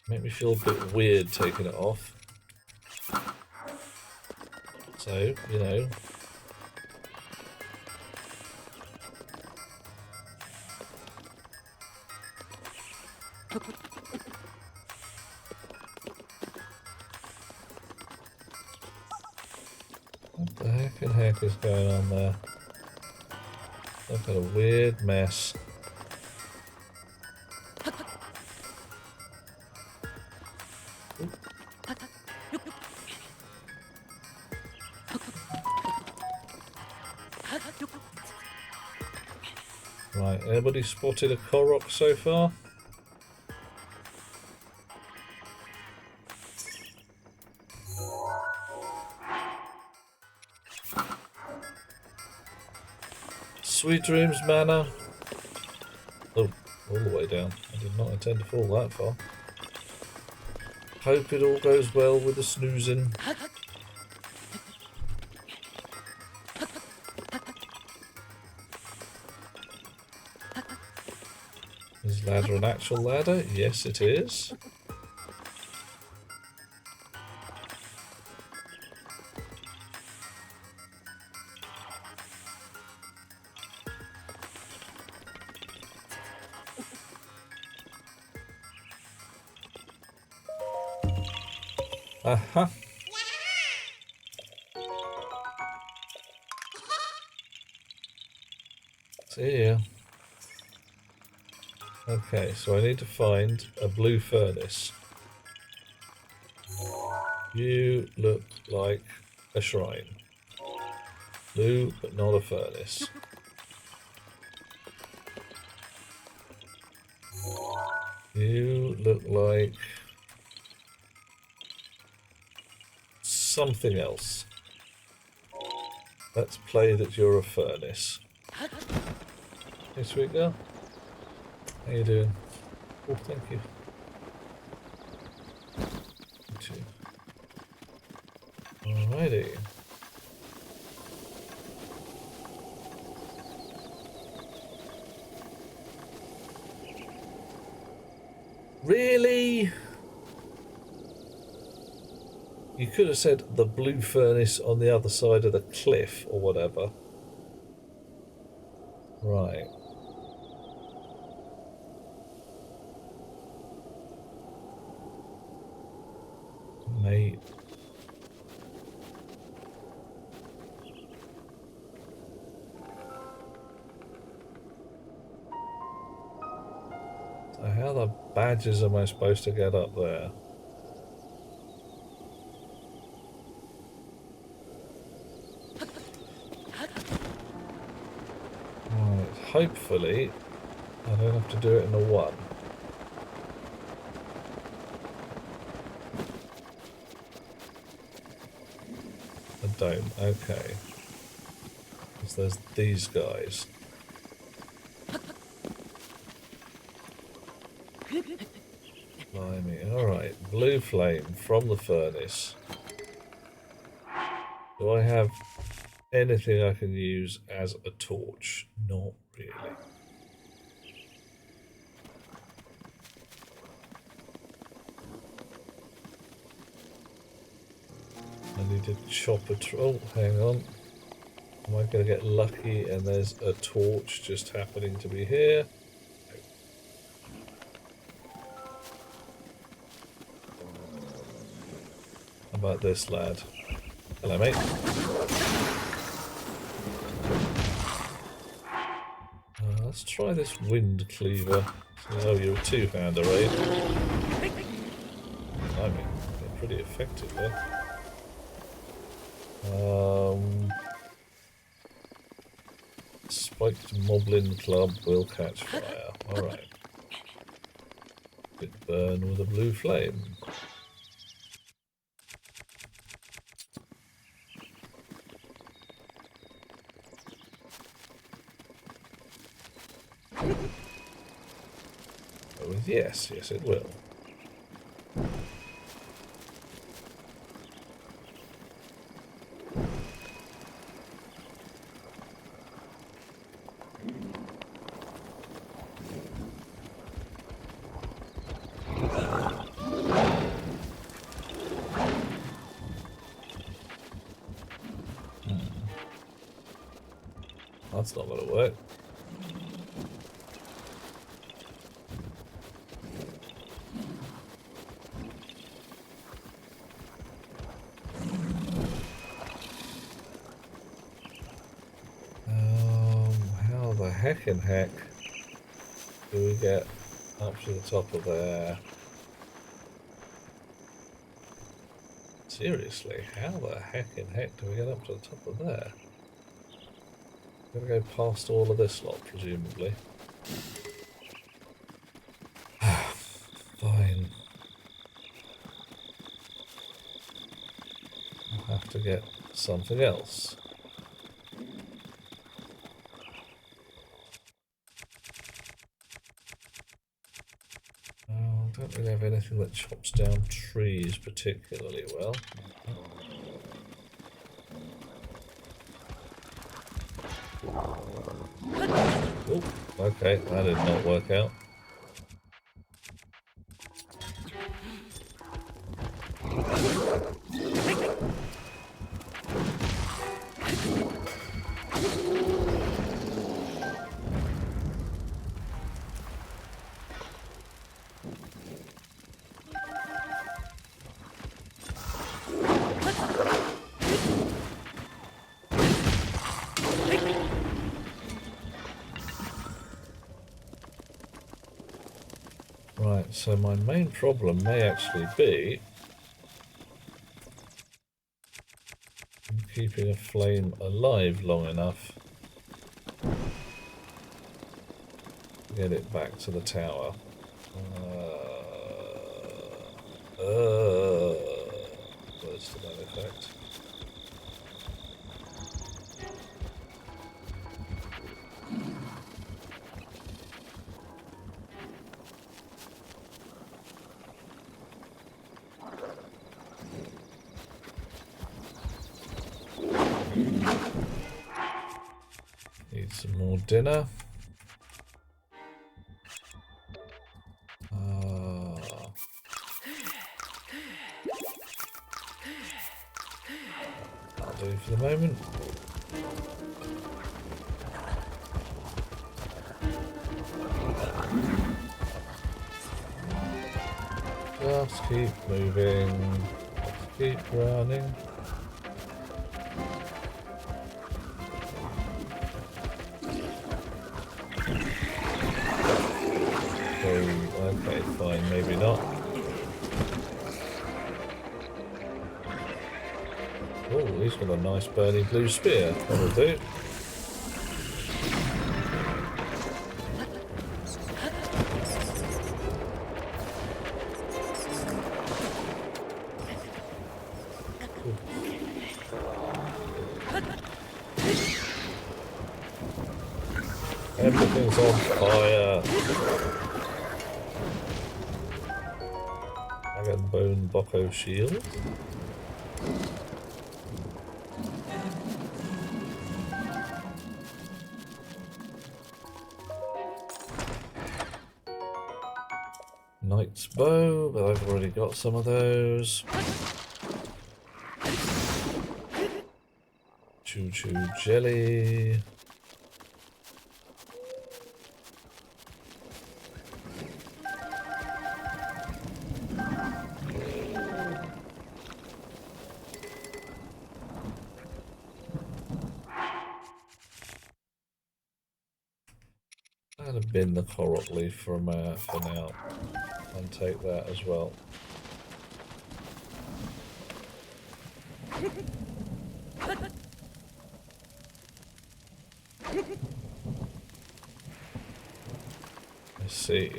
Make me feel a bit weird taking it off. So, you know. What the heck is going on there? I've got a weird mess. Right, anybody spotted a Korok so far? Sweet dreams, mana. Oh, all the way down. I did not intend to fall that far. Hope it all goes well with the snoozing. Is ladder an actual ladder? Yes, it is. Aha. See ya. Okay, so I need to find a blue furnace. You look like a shrine. Blue, but not a furnace. You look like something else. Let's play that you're a furnace. Hey, sweet girl. How you doing? Oh, thank you. You too. Alrighty. Really? You could have said the blue furnace on the other side of the cliff or whatever. Right. Mate. So how the badges am I supposed to get up there? Right, hopefully I don't have to do it in a one. I don't, okay. Because there's these guys. Blimey, alright. Blue flame from the furnace. Do I have anything I can use as a torch? Not really. I need to chop a oh, hang on. Am I going to get lucky and there's a torch just happening to be here? How about this lad? Hello, mate. Let's try this wind cleaver. Oh, you're a two-hander, eh? I mean, they're pretty effective there. Spiked Moblin Club will catch fire. Alright. Bit burn with a blue flame. Oh, yes, yes it will. That's not going to work. How the heckin' heck do we get up to the top of there? Seriously, how the heckin' heck do we get up to the top of there? Gonna go past all of this lot, presumably. Fine. I'll have to get something else. I don't really have anything that chops down trees particularly well. Oh, okay, that did not work out. so my main problem may actually be keeping a flame alive long enough to get it back to the tower. Words to that effect. Need some more dinner. That'll do for the moment. Just keep moving. Just keep running. Okay, fine, maybe not. Oh, he's got a nice burning blue spear. That'll do. Everything's on fire. Dragon Bone Bocco Shield. Knight's Bow, but I've already got some of those. Choo Choo Jelly. I'd bin the Korok leaf for now, and take that as well. I see.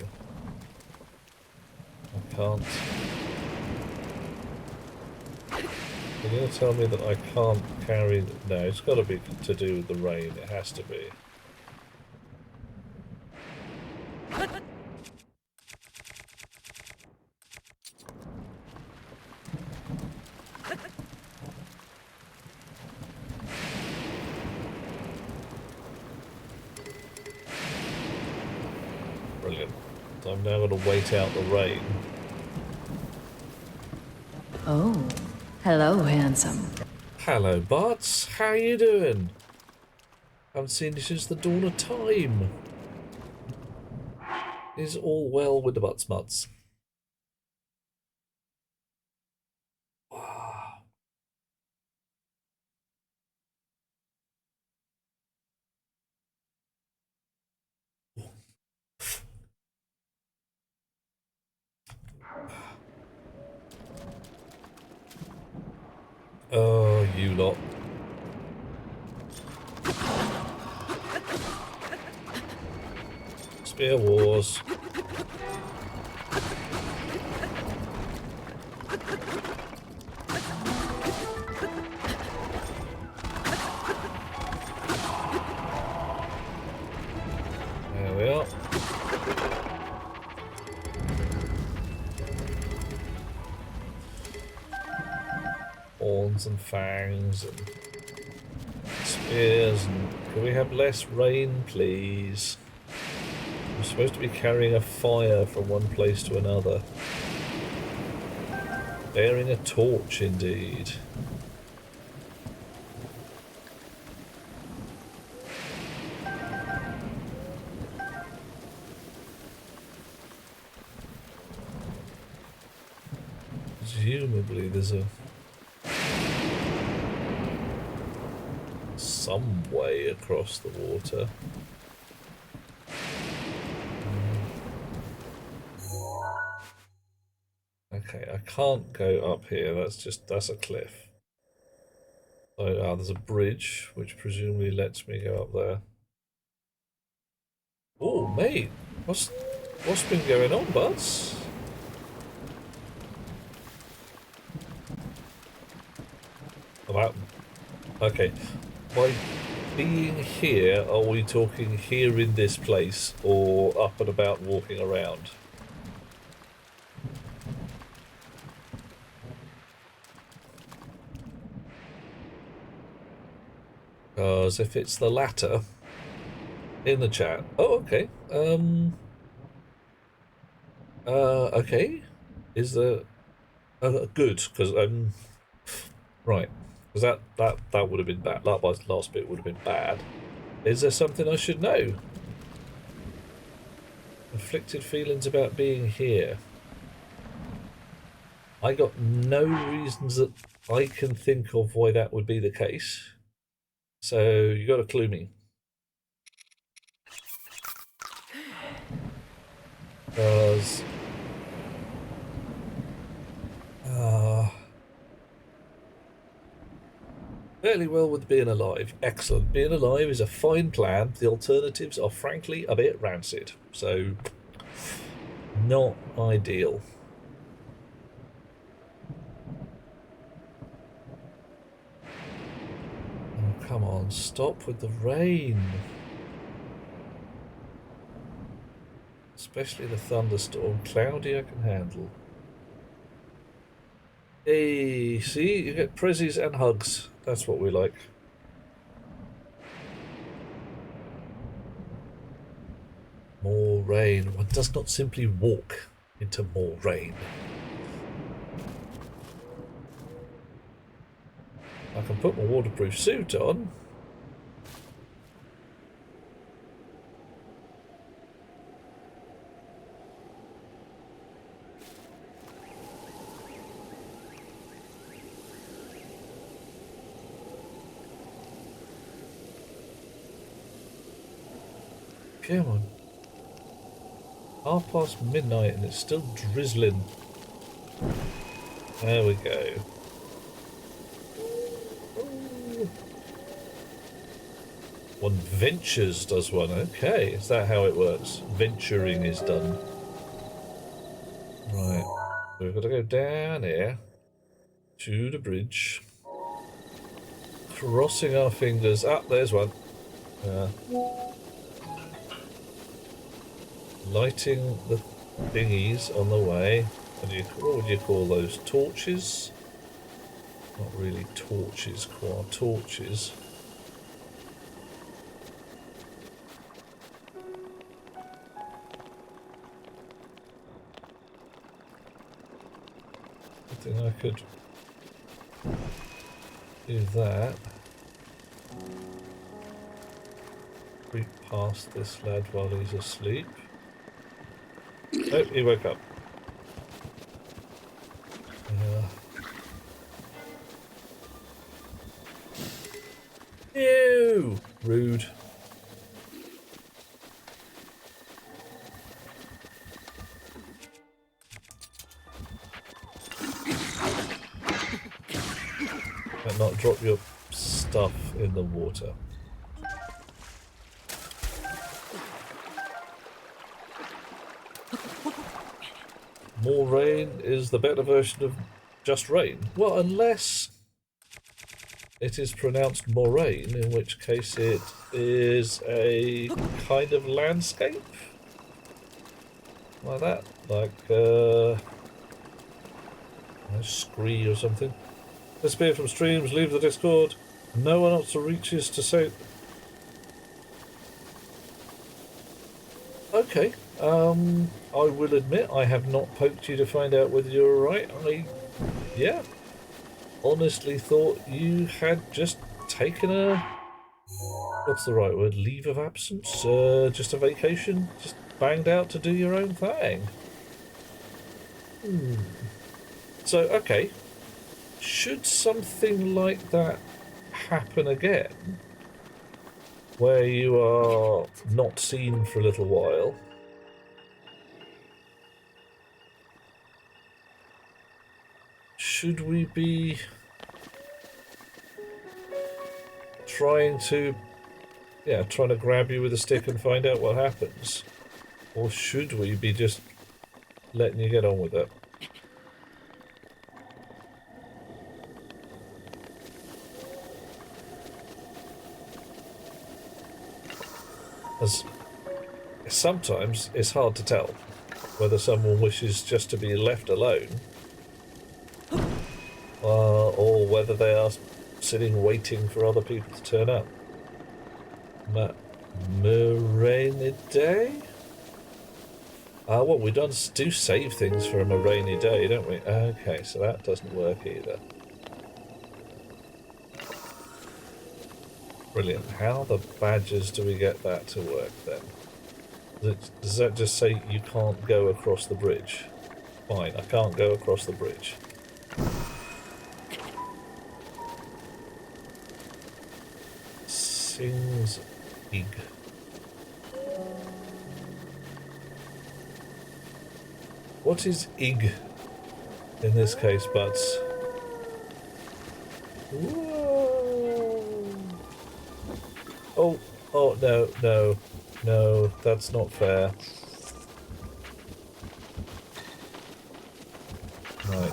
I can't. You're going to tell me that I can't carry... No, it's got to be to do with the rain. It has to be. Brilliant. So I'm now going to wait out the rain. Oh, hello, handsome. Hello, Bots. How you doing? Haven't seen you since the dawn of time. Is all well with the Bots Muts? Oh, you lot. Spear Wars. There we are. Horns and fangs and spears, and can we have less rain, please? I'm supposed to be carrying a fire from one place to another. Bearing a torch, indeed. Presumably there's some way across the water. Okay, I can't go up here. That's a cliff. So there's a bridge, which presumably lets me go up there. Oh, mate, what's been going on, buds? About okay. By being here, are we talking here in this place, or up and about walking around? Because if it's the latter, in the chat. Oh, okay. Okay. Is the good? Because right. Because that would have been bad. That last bit would have been bad. Is there something I should know? Conflicted feelings about being here. I got no reasons that I can think of why that would be the case. So you got to clue me. Because fairly well with being alive. Excellent. Being alive is a fine plan. The alternatives are frankly a bit rancid. So not ideal. Oh, come on, stop with the rain. Especially the thunderstorm. Cloudy I can handle. Hey, see? You get prezzies and hugs. That's what we like. More rain. One does not simply walk into more rain. I can put my waterproof suit on. Come on. midnight and it's still drizzling. There we go. One ventures, does one. Okay, is that how it works? Venturing is done. Right. We've got to go down here to the bridge. Crossing our fingers. Ah, there's one. Lighting the thingies on the way. What would you call those? Torches? Not really torches, torches. I think I could do that. Creep past this lad while he's asleep. Oh, he woke up. Ew! Rude. And not drop your stuff in the water. More rain is the better version of just rain. Well, unless it is pronounced moraine, in which case it is a kind of landscape. Like that. Like, a scree or something. Disappear from streams, leave the Discord. No one else reaches to say... Okay. I will admit I have not poked you to find out whether you're right. Yeah. Honestly thought you had just taken a... What's the right word? Leave of absence? Just a vacation? Just banged out to do your own thing? So, okay. Should something like that happen again, where you are not seen for a little while, should we be trying to grab you with a stick and find out what happens? Or should we be just letting you get on with it? As sometimes it's hard to tell whether someone wishes just to be left alone or whether they are sitting waiting for other people to turn up. Rainy day? Well, we do save things for a rainy day, don't we? Okay, so that doesn't work either. Brilliant. How the badgers do we get that to work then? Does that just say you can't go across the bridge? Fine, I can't go across the bridge. Sings Ig. What is Ig in this case, buds? Whoa. Oh, no, that's not fair. Right.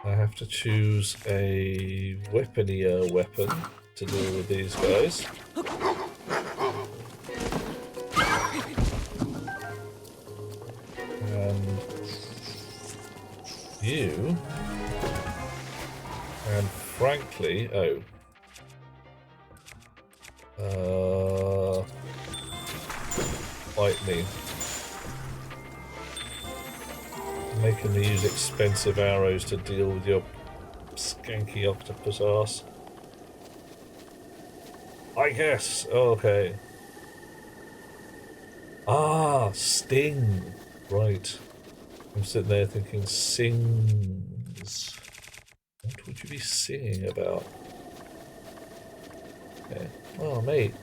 I have to choose a weaponier weapon to deal with these guys. And you, and frankly, lightning. Making me use expensive arrows to deal with your skanky octopus ass. I guess. Okay. Ah, sting. Right. I'm sitting there thinking, sings. What would you be singing about? Okay. Oh, mate.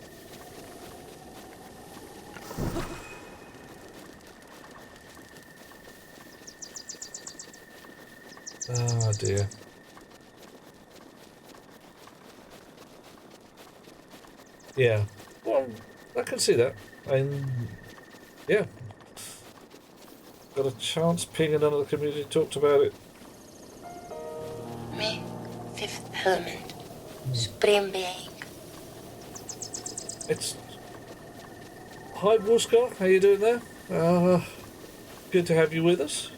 Oh dear. Yeah. Well, I can see that. Yeah. Got a chance ping another community talked about it. Me, fifth element. Supreme being. It's... Hi, Warskar. How you doing there? Good to have you with us.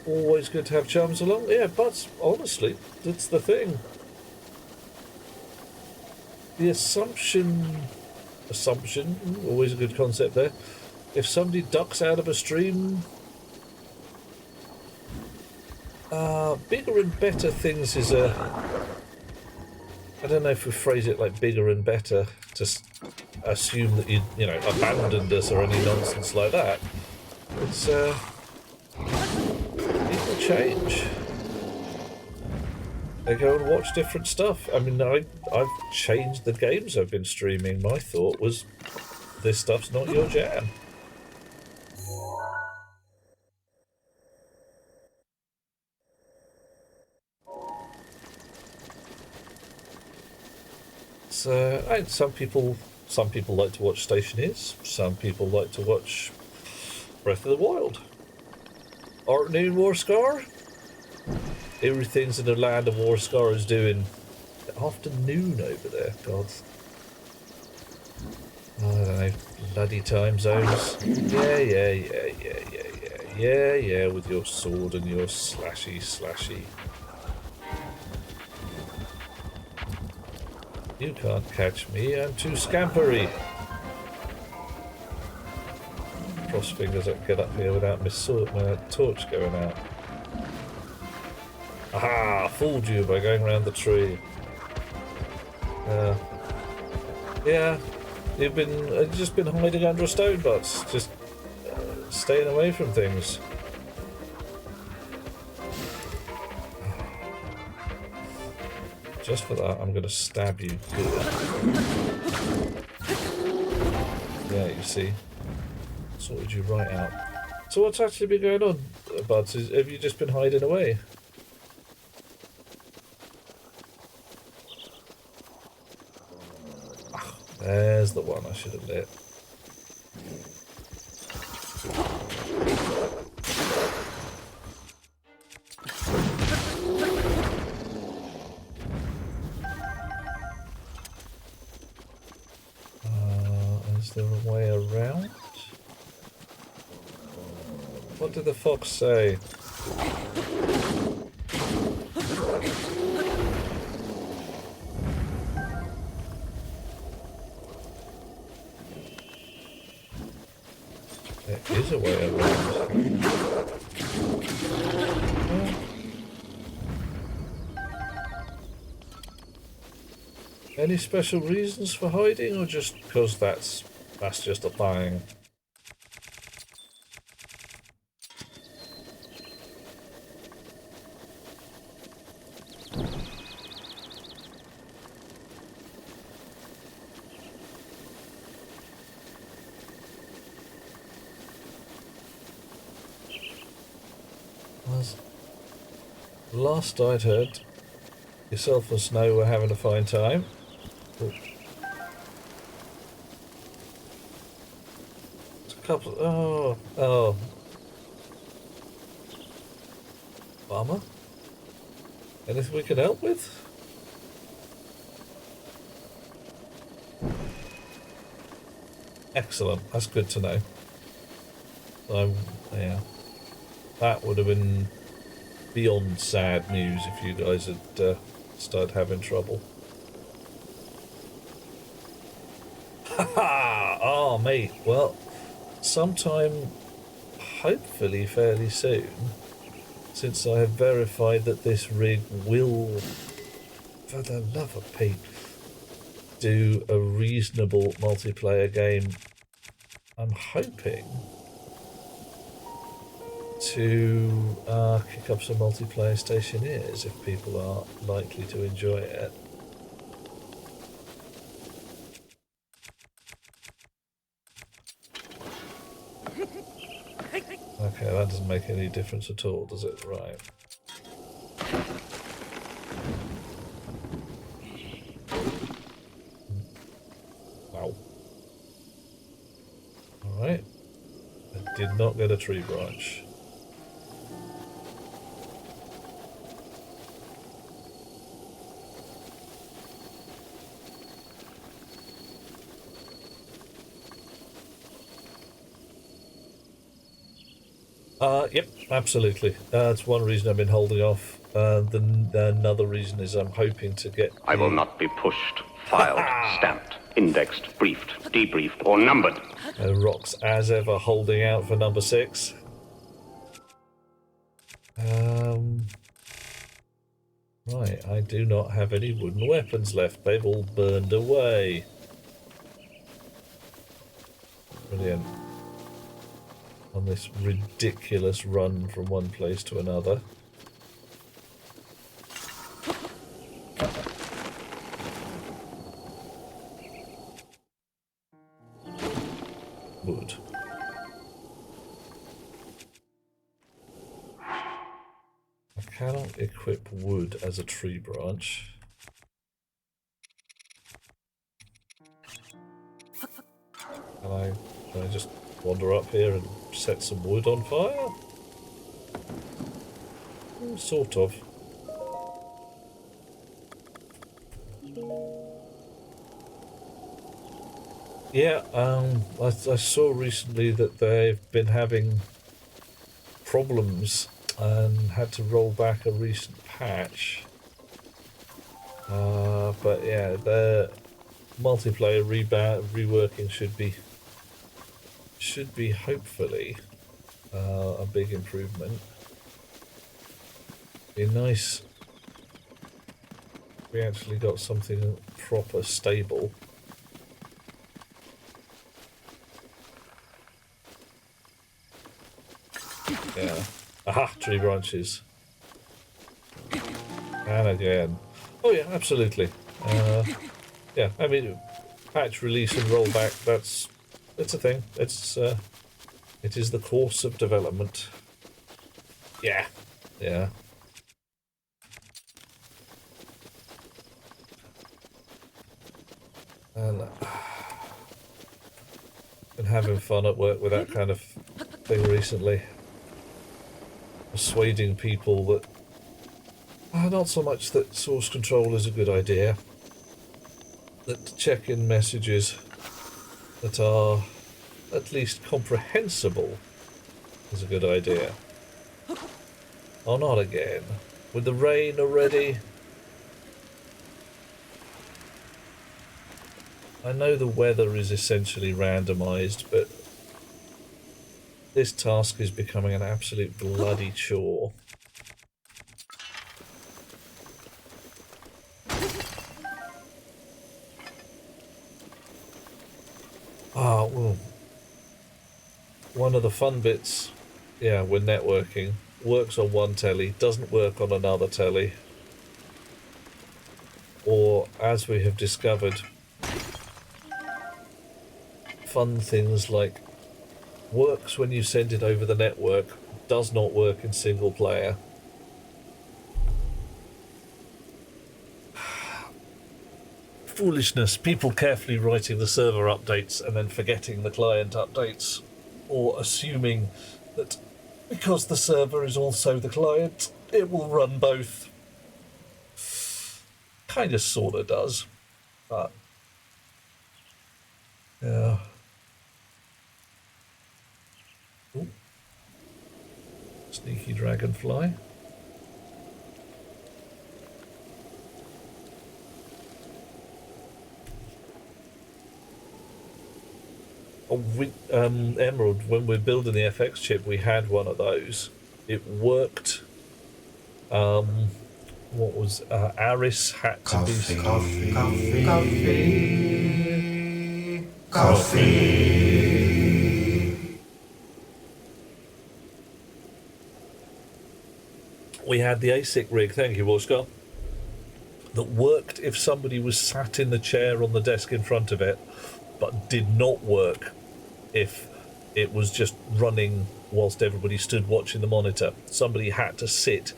Always good to have chums along. Yeah, but honestly, that's the thing. The assumption, always a good concept there. If somebody ducks out of a stream, bigger and better things is a... I don't know if we phrase it like bigger and better, to assume that you know, abandoned us or any nonsense like that. It's, people change. They go and watch different stuff. I mean, I've changed the games I've been streaming. My thought was, this stuff's not your jam. So, and some people like to watch Stationeers. Some people like to watch Breath of the Wild. Afternoon, Warscar. Everything's in the land of Warscar is doing. Afternoon over there, God. I don't know, bloody time zones. Yeah, with your sword and your slashy. You can't catch me, I'm too scampery. Cross fingers I can get up here without my torch going out. Aha! Fooled you by going around the tree. Yeah, you've just been hiding under a stone, butts. Just staying away from things. Just for that, I'm going to stab you good. Yeah, you see? Sorted you right out. So what's actually been going on, Buds? Have you just been hiding away? Ah, there's the one I should have lit. Is there a way around? What did the fox say? There is a way around. Any special reasons for hiding, or just because that's just a thing? Last I'd heard, yourself and Snow were having a fine time. Oh. There's a couple. Oh. Bummer. Anything we can help with? Excellent. That's good to know. Yeah. That would have been beyond sad news if you guys had started having trouble. Haha! Oh, mate. Well, sometime, hopefully fairly soon, since I have verified that this rig will, for the love of Pete, do a reasonable multiplayer game, I'm hoping to kick up some multiplayer stationeers if people are likely to enjoy it. Okay, that doesn't make any difference at all, does it? Right. Wow. Alright. I did not get a tree branch. Yep, absolutely. That's one reason I've been holding off. Another reason is I'm hoping to get... I will not be pushed, filed, stamped, indexed, briefed, debriefed, or numbered. Rocks, as ever, holding out for number 6. Right, I do not have any wooden weapons left. They've all burned away. Brilliant. On this ridiculous run from one place to another. Wood. I cannot equip wood as a tree branch. Can I just wander up here and set some wood on fire? Sort of. Yeah, I saw recently that they've been having problems and had to roll back a recent patch. But yeah, the multiplayer reworking should be hopefully a big improvement. Be nice if we actually got something proper stable. Yeah. Aha! Tree branches. And again. Oh yeah, absolutely. Yeah, I mean, patch release and rollback, it's a thing. It's It is the course of development. Yeah. Yeah. And been having fun at work with that kind of thing recently. Persuading people that not so much that source control is a good idea, that check-in messages that are at least comprehensible is a good idea. Oh, not again. With the rain already? I know the weather is essentially randomised, but this task is becoming an absolute bloody chore. Ah, well, one of the fun bits, yeah, when networking, works on one telly, doesn't work on another telly. Or, as we have discovered, fun things like works when you send it over the network, does not work in single player. Foolishness. People carefully writing the server updates and then forgetting the client updates, or assuming that because the server is also the client, it will run both. Kind of sorta does, but yeah. Ooh. Sneaky dragonfly. Oh, Emerald, when we're building the FX chip, we had one of those. It worked. What was Aris had to be coffee. We had the ASIC rig, thank you, Oscar, that worked if somebody was sat in the chair on the desk in front of it, but did not work if it was just running whilst everybody stood watching the monitor. Somebody had to sit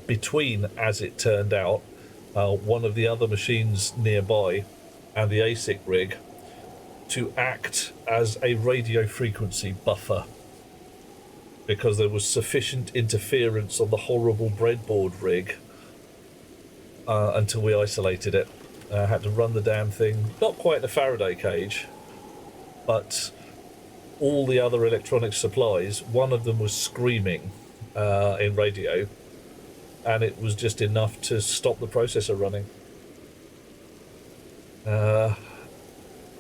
between, as it turned out, one of the other machines nearby and the ASIC rig to act as a radio frequency buffer, because there was sufficient interference on the horrible breadboard rig until we isolated it. I had to run the damn thing, not quite in a Faraday cage, but all the other electronic supplies, one of them was screaming in radio, and it was just enough to stop the processor running.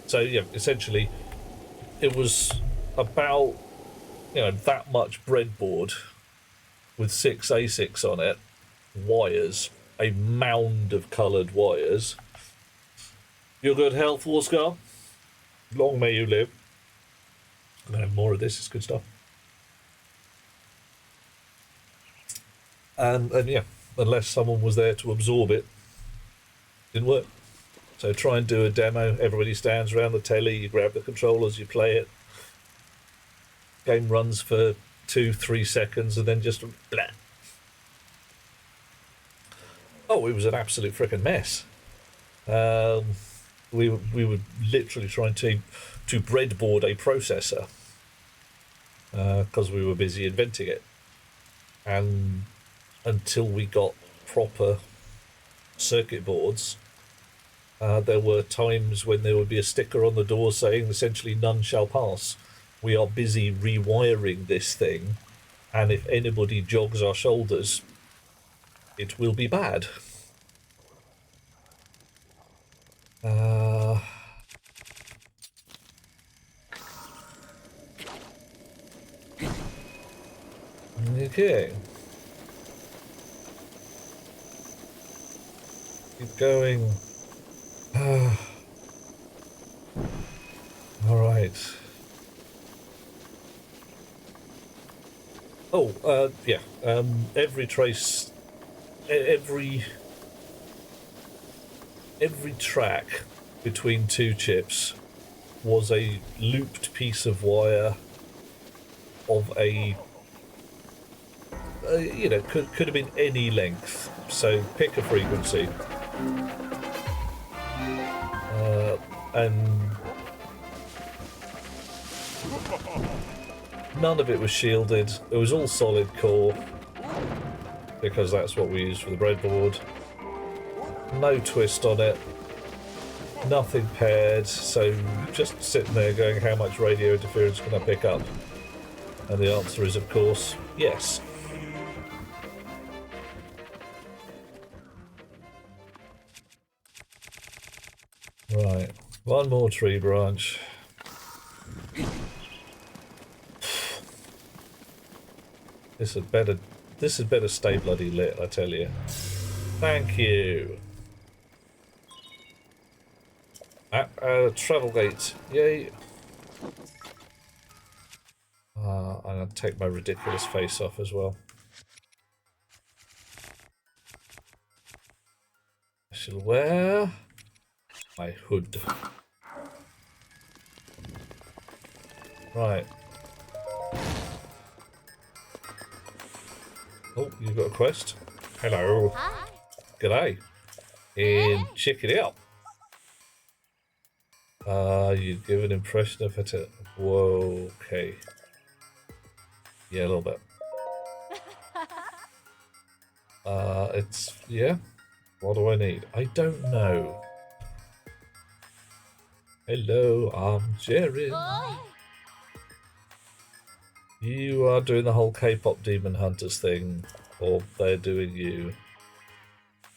So yeah, essentially it was about, that much breadboard with 6 ASICs on it, wires, a mound of coloured wires. Your good health, Warscar. Long may you live. I'm going to have more of this, it's good stuff. And yeah, unless someone was there to absorb it, didn't work. So try and do a demo, everybody stands around the telly, you grab the controllers, you play it. Game runs for 2-3 seconds and then just blah. Oh, it was an absolute frickin' mess. We were literally trying to breadboard a processor because we were busy inventing it, and until we got proper circuit boards, there were times when there would be a sticker on the door saying essentially none shall pass. We are busy rewiring this thing, and if anybody jogs our shoulders, it will be bad. Okay. Keep going. All right. Oh, yeah. Every trace, every track between 2 chips was a looped piece of wire of a, you know, could have been any length. So pick a frequency. And none of it was shielded. It was all solid core, because that's what we use for the breadboard. No twist on it. Nothing paired, so just sitting there going, how much radio interference can I pick up? And the answer is, of course, yes. Right, one more tree branch. This had better stay bloody lit, I tell you. Thank you. Travel gate. Yay. I'm going to take my ridiculous face off as well. I shall wear my hood. Right. Oh, you've got a quest. Hello. Hi. G'day. And check it out. You give an impression of it. Whoa, okay. Yeah, a little bit. It's, yeah. What do I need? I don't know. Hello, I'm Jerry. You are doing the whole K-pop Demon Hunters thing, or they're doing you.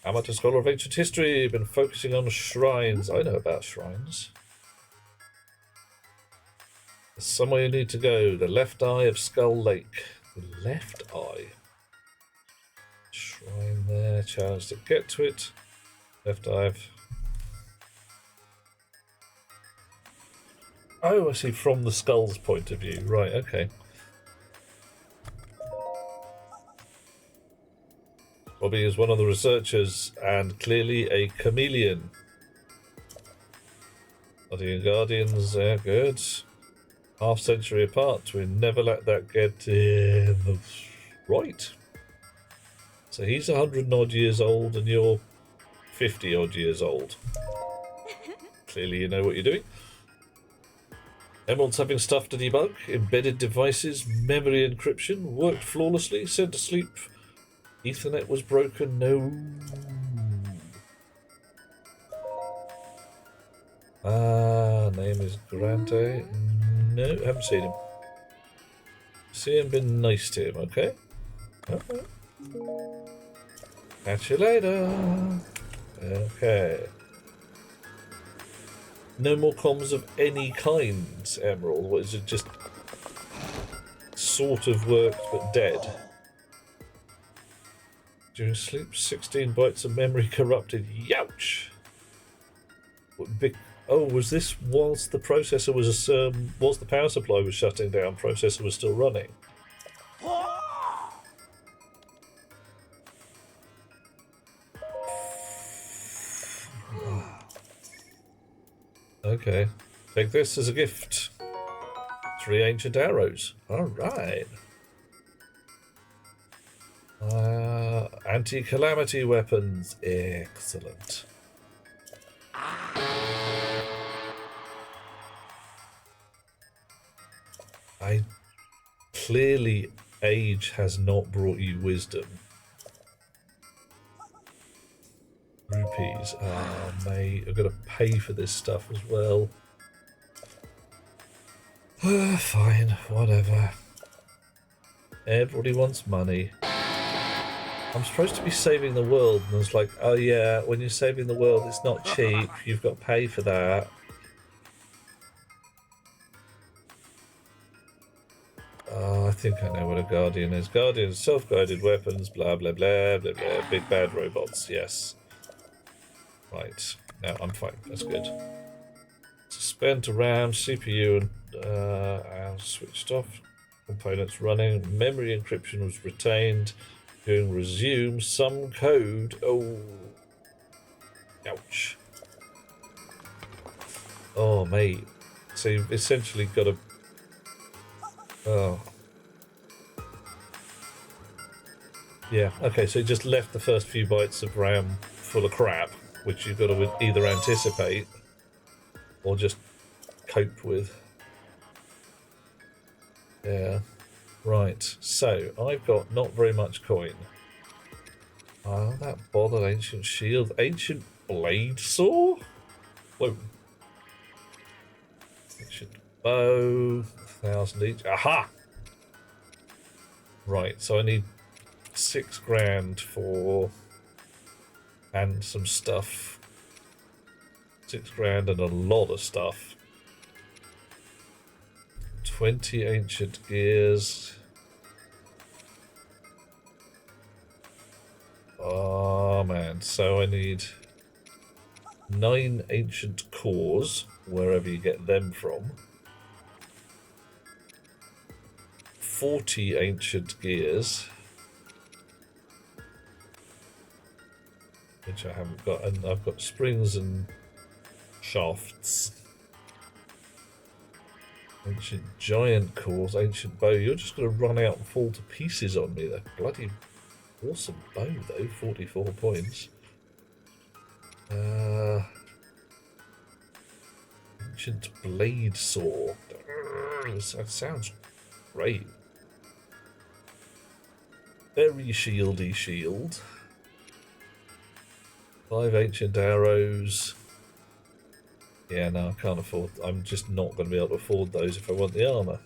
Amateur scholar of ancient history, been focusing on shrines. I know about shrines. There's somewhere you need to go. The left eye of Skull Lake. The left eye. Shrine there. Challenge to get to it. Left eye of... Oh, I see. From the skull's point of view. Right, okay. Bobby is one of the researchers and clearly a chameleon. Guardian Guardians, they're good. Half century apart. We never let that get in the right. So he's 100 odd years old and you're 50 odd years old. Clearly you know what you're doing. Emerald's having stuff to debug. Embedded devices, memory encryption, worked flawlessly, sent to sleep. Ethernet was broken, no. Name is Grante. No, haven't seen him. See him, been nice to him, okay? Okay. Catch you later. Okay. No more comms of any kind, Emerald. What is it, just sort of worked but dead? During sleep, 16 bytes of memory corrupted. Youch! What big... Oh, was this whilst the processor was whilst the power supply was shutting down, processor was still running? Okay. Take this as a gift. 3 ancient arrows. Alright. Anti-calamity weapons. Excellent. Clearly age has not brought you wisdom. Rupees. Oh, mate, I've got to pay for this stuff as well. Fine, whatever. Everybody wants money. I'm supposed to be saving the world, and I was like, oh yeah, when you're saving the world, it's not cheap. You've got to pay for that. I think I know what a Guardian is. Guardian, self-guided weapons, blah, blah, blah, blah, blah. Big bad robots, yes. Right. No, I'm fine. That's good. Suspend to RAM, CPU, and switched off. Components running. Memory encryption was retained. Doing resume. Some code. Oh. Ouch. Oh, mate. So you've essentially got to... Oh. Yeah, okay, so you just left the first few bites of RAM full of crap, which you've got to either anticipate or just cope with. Yeah. Right, so I've got not very much coin. Oh, that bothered ancient shield. Ancient blade saw? Whoa. Ancient bow. 1,000 each. Aha! Right, so I need 6 grand for... and some stuff. 6 grand and a lot of stuff. 20 ancient gears. Oh man, so I need 9 ancient cores, wherever you get them from. 40 ancient gears, which I haven't got, and I've got springs and shafts. Ancient giant cores, ancient bow. You're just going to run out and fall to pieces on me. That bloody awesome bow, though. 44 points. Ancient blade saw. That sounds great. Very shieldy shield. 5 ancient arrows. Yeah, no, I can't afford... I'm just not going to be able to afford those if I want the armour.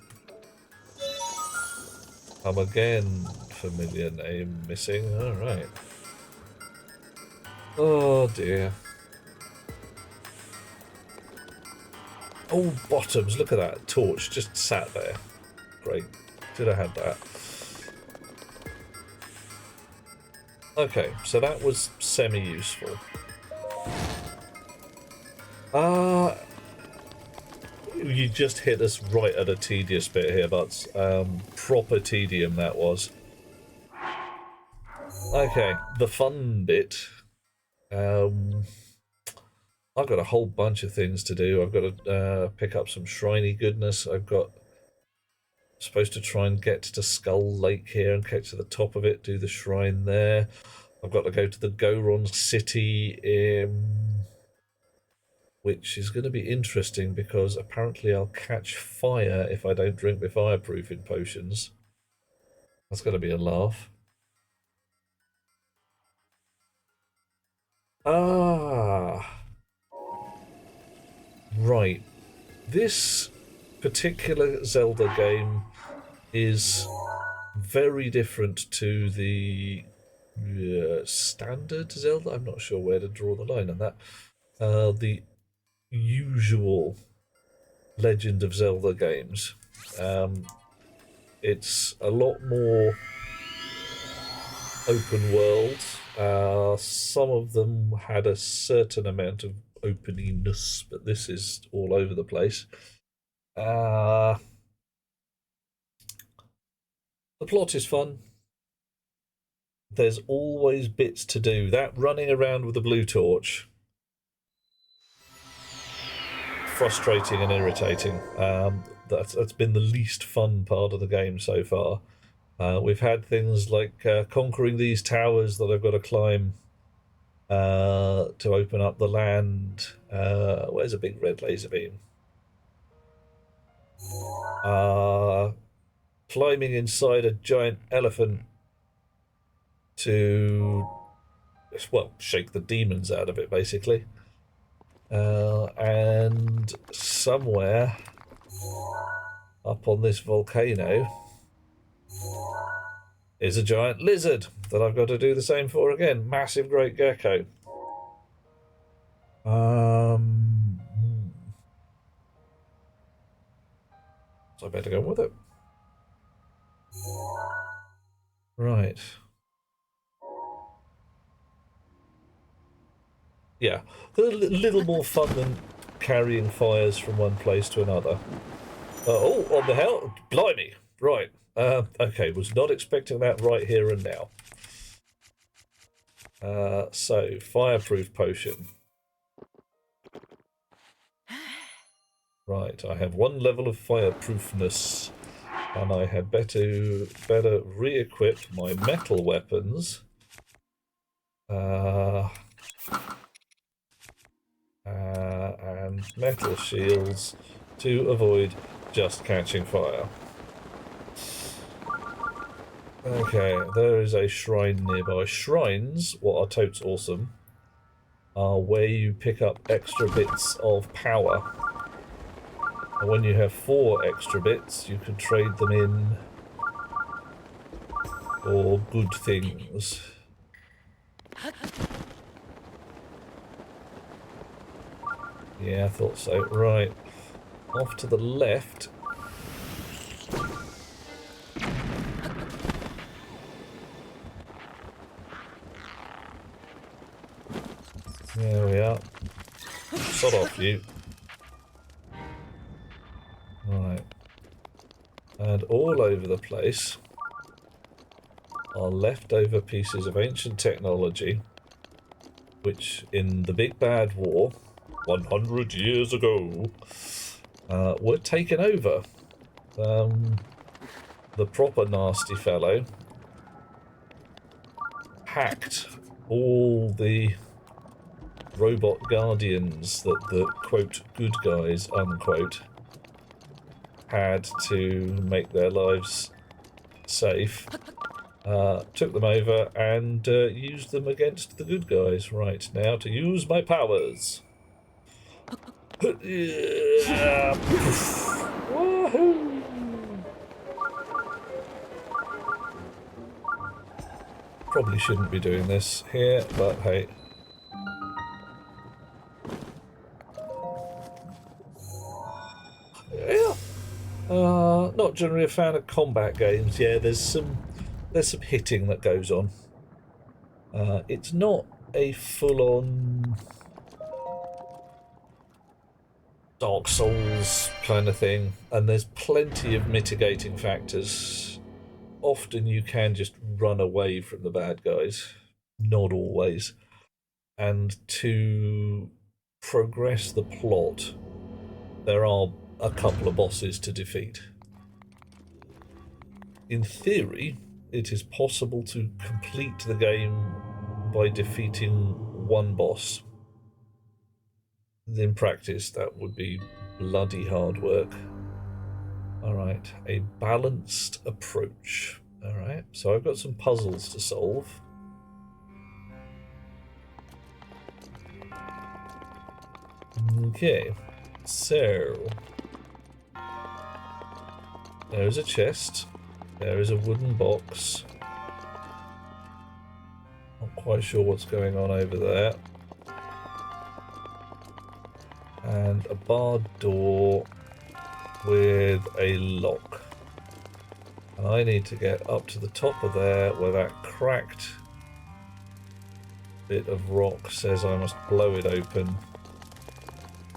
Come again, familiar name missing. Alright. Oh dear. Oh, bottoms, look at that. Torch just sat there. Great. Did I have that? Okay, so that was semi-useful. You just hit us right at a tedious bit here, but proper tedium that was. Okay, the fun bit. I've got a whole bunch of things to do. I've got to pick up some shriny goodness. I've got supposed to try and get to Skull Lake here and get to the top of it, do the shrine there. I've got to go to the Goron City, which is going to be interesting because apparently I'll catch fire if I don't drink my fireproofing potions. That's going to be a laugh. Ah, right. This particular Zelda game is very different to the standard Zelda. I'm not sure where to draw the line on that. The usual Legend of Zelda games. It's a lot more open world. Some of them had a certain amount of openiness, but this is all over the place. The plot is fun. There's always bits to do. That running around with the blue torch, frustrating and irritating. That's been the least fun part of the game so far. We've had things like conquering these towers that I've got to climb to open up the land. Where's a big red laser beam? Climbing inside a giant elephant to, well, shake the demons out of it, basically. And somewhere up on this volcano is a giant lizard that I've got to do the same for again. Massive great gecko. So I better go with it. Right. Yeah, a little more fun than carrying fires from one place to another. Oh, on the hell? Blimey. Right. Okay, was not expecting that right here and now. So, fireproof potion. Right, I have 1 level of fireproofness, and I had better re-equip my metal weapons. And metal shields to avoid just catching fire. Okay, there is a shrine nearby. Shrines, what are totes awesome, are where you pick up extra bits of power. And when you have 4 extra bits, you can trade them in for good things. Yeah, I thought so. Right. Off to the left. There we are. Sod off, you. Right. And all over the place are leftover pieces of ancient technology, which in the Big Bad War, 100 years ago, were taken over. The proper nasty fellow hacked all the robot guardians that the, quote, good guys, unquote, had to make their lives safe, took them over and used them against the good guys. Right, now to use my powers. Woohoo! Probably shouldn't be doing this here, but hey. Yeah. Not generally a fan of combat games. Yeah, there's some hitting that goes on. It's not a full-on Dark Souls kind of thing, and there's plenty of mitigating factors. Often you can just run away from the bad guys, not always. And to progress the plot, there are a couple of bosses to defeat. In theory, it is possible to complete the game by defeating 1 boss. In practice, that would be bloody hard work. Alright, a balanced approach. Alright, so I've got some puzzles to solve. Okay, so there is a chest, there is a wooden box. Not quite sure what's going on over there. And a barred door with a lock. And I need to get up to the top of there where that cracked bit of rock says I must blow it open.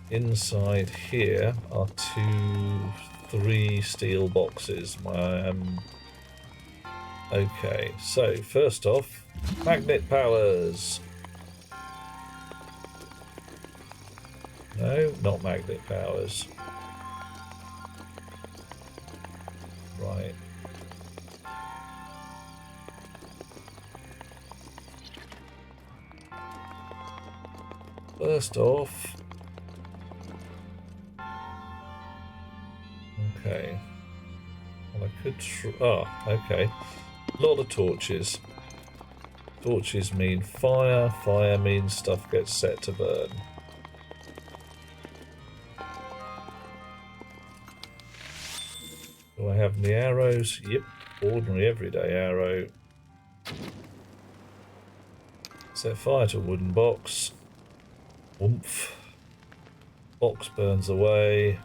Inside here are 3 steel boxes. Okay, so first off, magnet powers. No, not magnet powers. Right. First off, okay. Well, I could okay. A lot of torches. Torches mean fire. Fire means stuff gets set to burn. Do I have any arrows? Yep. Ordinary everyday arrow. Set fire to wooden box. Oomph. Box burns away.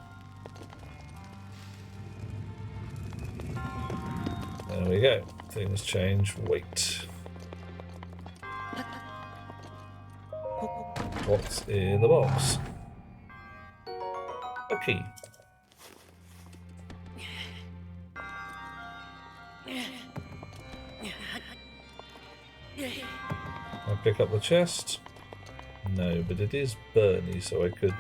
There we go. Things change. Wait. What's in the box? A key. I pick up the chest. No, but it is burny, so I could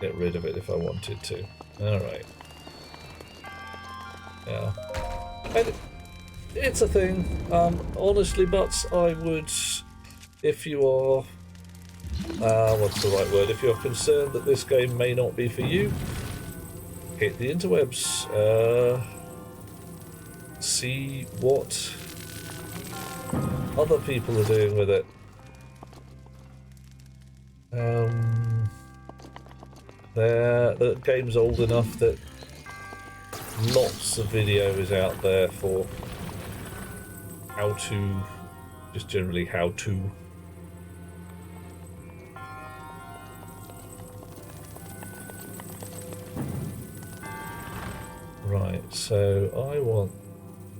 get rid of it if I wanted to. Alright. Yeah. And it's a thing. Honestly, Butts, I would, if you are, what's the right word? If you're concerned that this game may not be for you, hit the interwebs. See what other people are doing with it. The game's old enough that lots of video is out there for how to, just generally how to. Right, so I want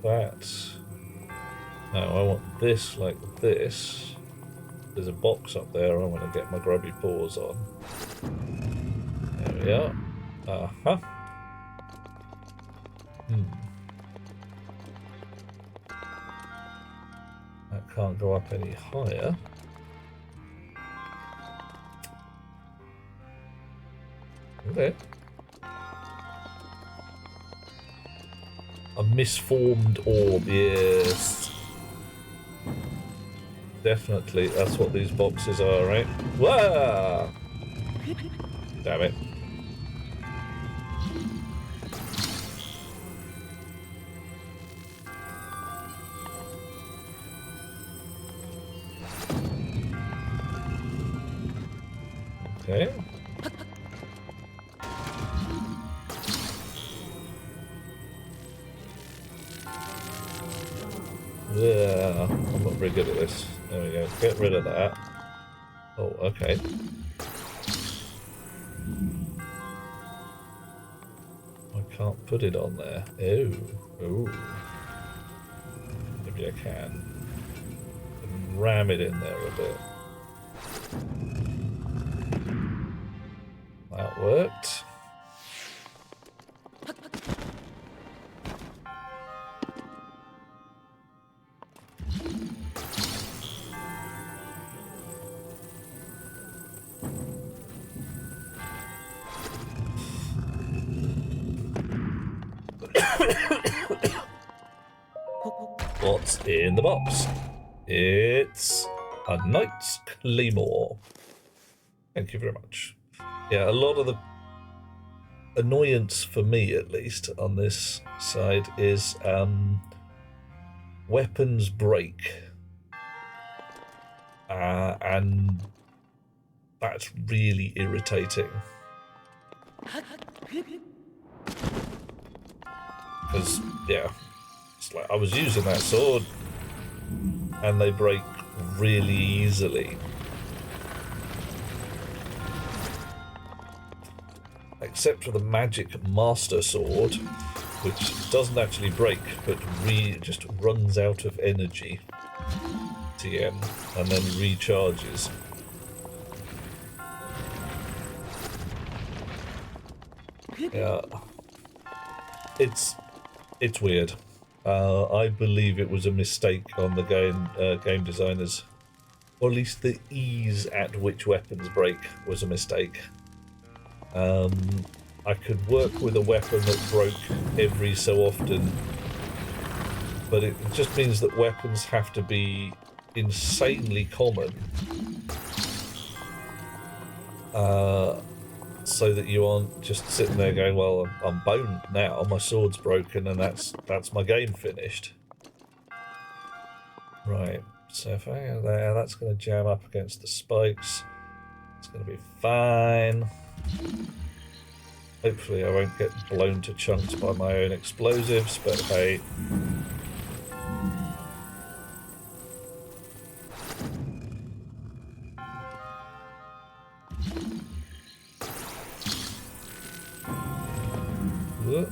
that. No, I want this like this. There's a box up there I want to get my grubby paws on. There we are. Uh-huh. That can't go up any higher. Okay. A misformed orb, yes. Definitely, that's what these boxes are, right? Whoa! Damn it. Okay. Yeah, I'm not very good at this. There we go. Get rid of that. Oh, okay. I can't put it on there. Oh. Maybe I can. Ram it in there a bit. That worked. What's in the box? It's a Knight's Claymore. Thank you very much. Yeah, a lot of the annoyance for me, at least, on this side is weapons break. And that's really irritating. Because, yeah, it's like I was using that sword and they break really easily. Except for the Magic Master Sword, which doesn't actually break, but just runs out of energy, TM, and then recharges. Yeah, it's weird. I believe it was a mistake on the game designers, or at least the ease at which weapons break was a mistake. I could work with a weapon that broke every so often, but it just means that weapons have to be insanely common, so that you aren't just sitting there going, well, I'm boned now, my sword's broken, and that's my game finished. Right, so if I go there, that's going to jam up against the spikes. It's going to be fine. Hopefully I won't get blown to chunks by my own explosives, but hey. Whoop.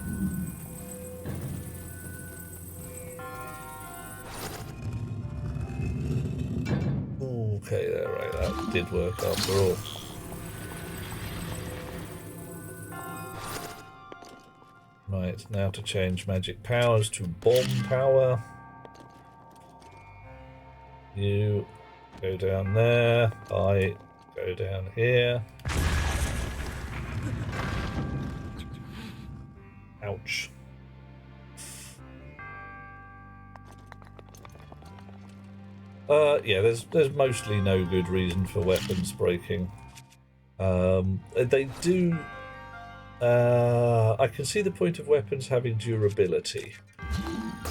Okay, there, right, that did work after all. Right, now to change magic powers to bomb power. You go down there, I go down here. Ouch. Yeah, there's mostly no good reason for weapons breaking. They do... I can see the point of weapons having durability,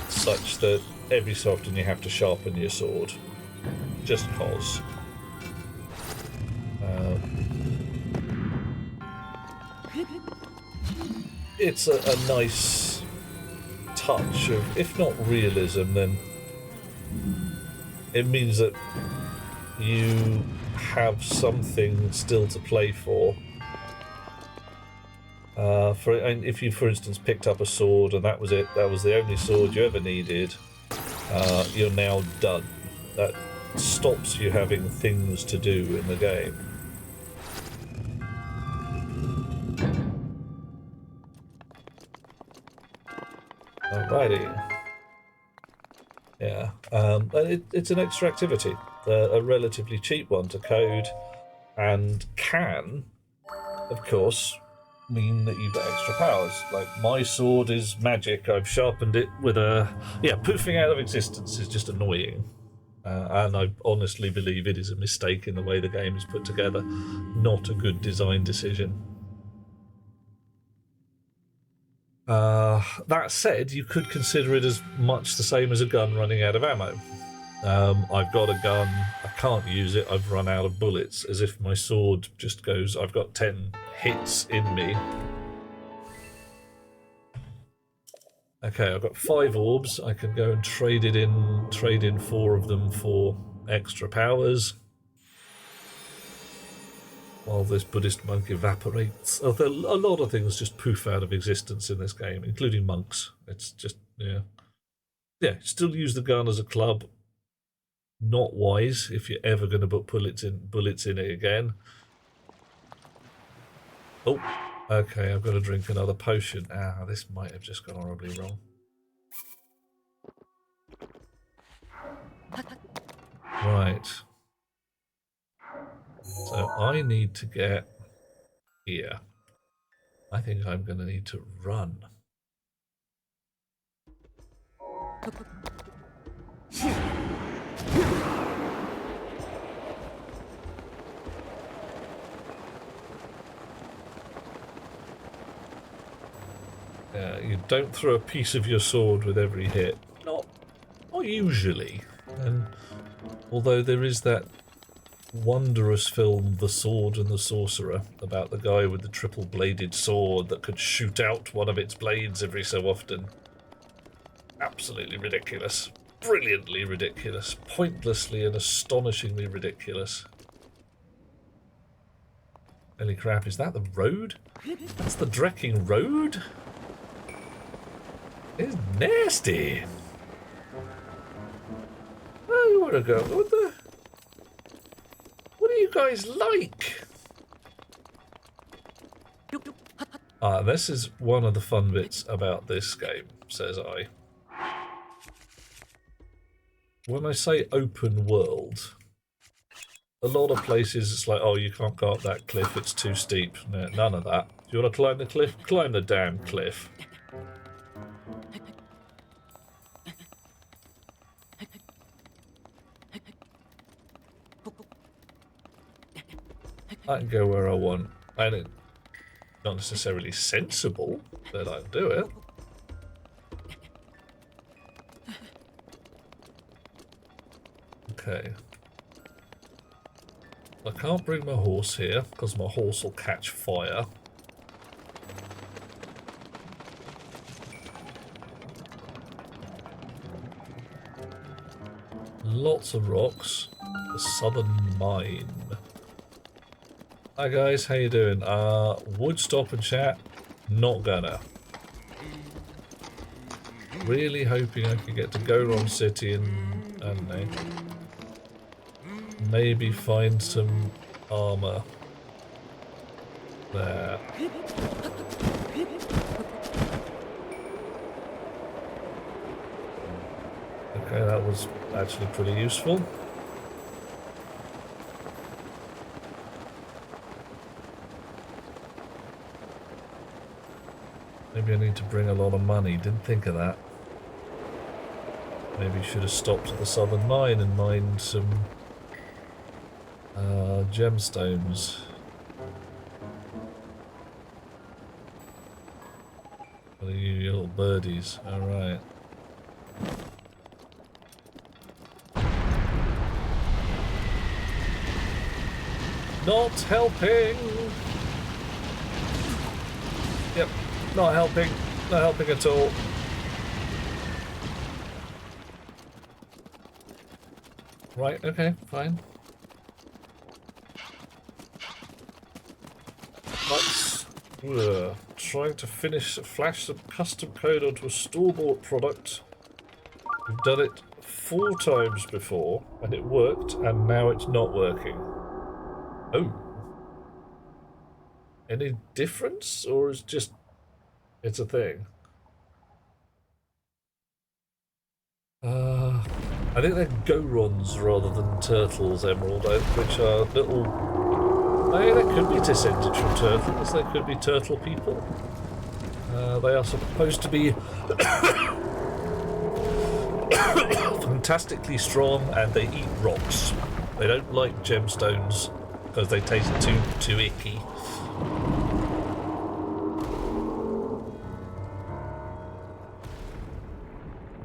such that every so often you have to sharpen your sword, just cause. It's a nice touch of, if not realism, then it means that you have something still to play for. If you, for instance, picked up a sword and that was it, that was the only sword you ever needed, you're now done. That stops you having things to do in the game. Alrighty. Yeah, it's an extra activity, a relatively cheap one to code, and can, of course, mean that you've got extra powers. Like, my sword is magic, I've sharpened it with a... Yeah, poofing out of existence is just annoying. And I honestly believe it is a mistake in the way the game is put together. Not a good design decision. That said, you could consider it as much the same as a gun running out of ammo. I've got a gun, I can't use it, I've run out of bullets, as if my sword just goes, I've got 10 hits in me. Okay, I've got 5 orbs, I can go and trade in 4 of them for extra powers. While this Buddhist monk evaporates. A lot of things just poof out of existence in this game, including monks. It's just, yeah. Yeah, still use the gun as a club. Not wise if you're ever going to put bullets in it again. Oh, okay, I've got to drink another potion. Ah, this might have just gone horribly wrong. Right. So I need to get here. I think I'm going to need to run. You don't throw a piece of your sword with every hit. Not usually. And although there is that wondrous film, The Sword and the Sorcerer, about the guy with the triple-bladed sword that could shoot out one of its blades every so often. Absolutely ridiculous. Brilliantly ridiculous. Pointlessly and astonishingly ridiculous. Holy crap, is that the road? That's the Drecking Road? It's nasty. Where do you want to go? What are you guys like? This is one of the fun bits about this game, says I. When I say open world, a lot of places it's like, oh, you can't go up that cliff, it's too steep. No, none of that. Do you want to climb the cliff? Climb the damn cliff. I can go where I want. And it's not necessarily sensible that I do it. Okay. I can't bring my horse here because my horse will catch fire. Lots of rocks. The Southern Mine. Hi guys, how you doing? Would stop and chat? Not gonna. Really hoping I could get to Goron City and, I don't know, maybe find some armor there. Okay, that was actually pretty useful. Maybe I need to bring a lot of money. Didn't think of that. Maybe should have stopped at the southern mine and mined some gemstones. What are you little birdies? Alright. Not helping! Yep, not helping. Not helping at all. Right, okay, fine. Let's trying to flash some custom code onto a store-bought product. We've done it 4 times before, and it worked, and now it's not working. Oh. Any difference, or is just it's a thing? I think they're Gorons rather than turtles, Emerald, which are little... Hey, they could be descended from turtles, they could be turtle people. They are supposed to be fantastically strong, and they eat rocks. They don't like gemstones because they taste too icky.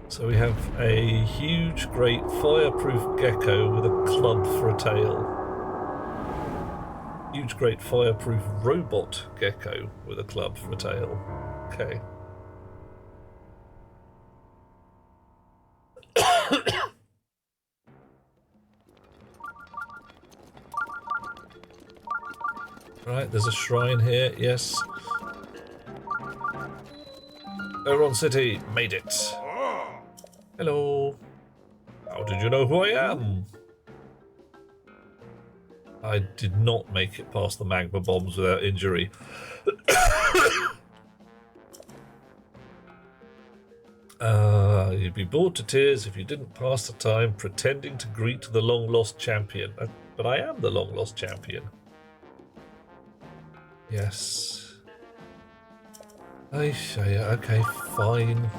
So we have a huge, great, fireproof gecko with a club for a tail. Huge, great, fireproof robot gecko with a club for a tail. Okay. Right, there's a shrine here, yes. Oron City, made it. Hello. How did you know who I am? I did not make it past the magma bombs without injury. You'd be bored to tears if you didn't pass the time pretending to greet the long-lost champion. But I am the long-lost champion. Yes. Okay, fine.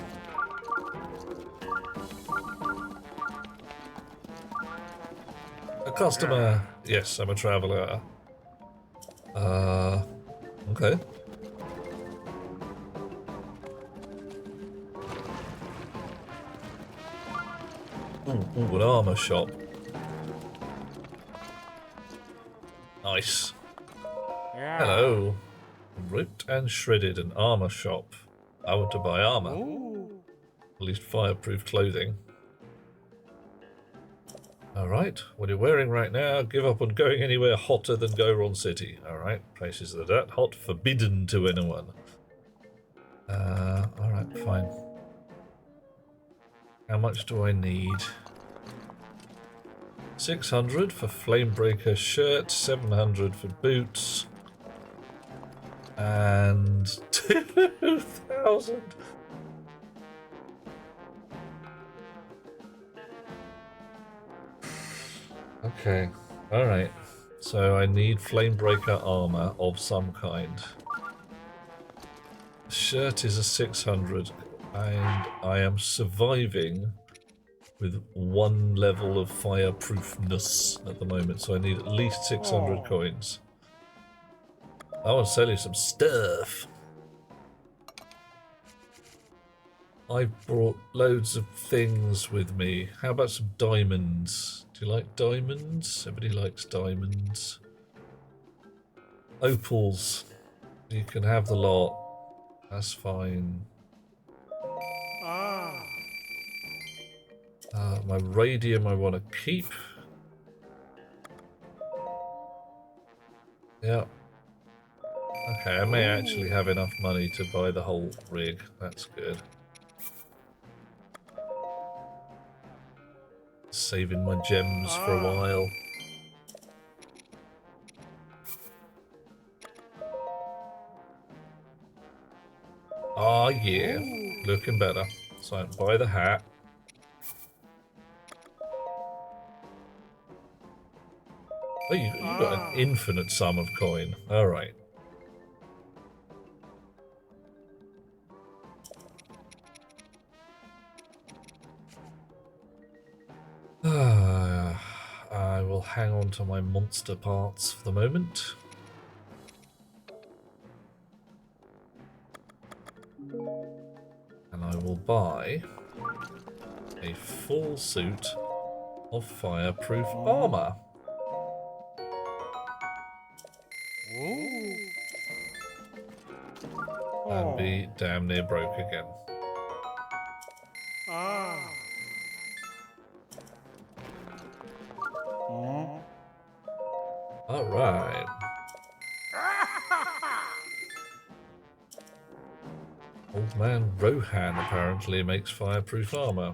A customer. Yes, I'm a traveller. Okay. Ooh, an armour shop. Nice. Hello. Ripped and shredded, an armour shop. I want to buy armour. At least fireproof clothing. Alright, what you're wearing right now, give up on going anywhere hotter than Goron City. Alright, places that are that hot, forbidden to anyone. Alright, fine. How much do I need? 600 for Flamebreaker shirt, 700 for boots, and 2,000. Okay, alright. So I need Flamebreaker armor of some kind. The shirt is a 600, and I am surviving with 1 level of fireproofness at the moment, so I need at least 600 coins. I want to sell you some stuff. I've brought loads of things with me. How about some diamonds? Do you like diamonds? Everybody likes diamonds. Opals. You can have the lot. That's fine. My radium I want to keep. Yeah. Okay, I may actually have enough money to buy the whole rig. That's good. Saving my gems for a while. Ah, yeah. Looking better. So I buy the hat. Oh, you got an infinite sum of coin. Alright. hang on to my monster parts for the moment. And I will buy a full suit of fireproof armor. And be damn near broke again. Alright. Old man Rohan apparently makes fireproof armor.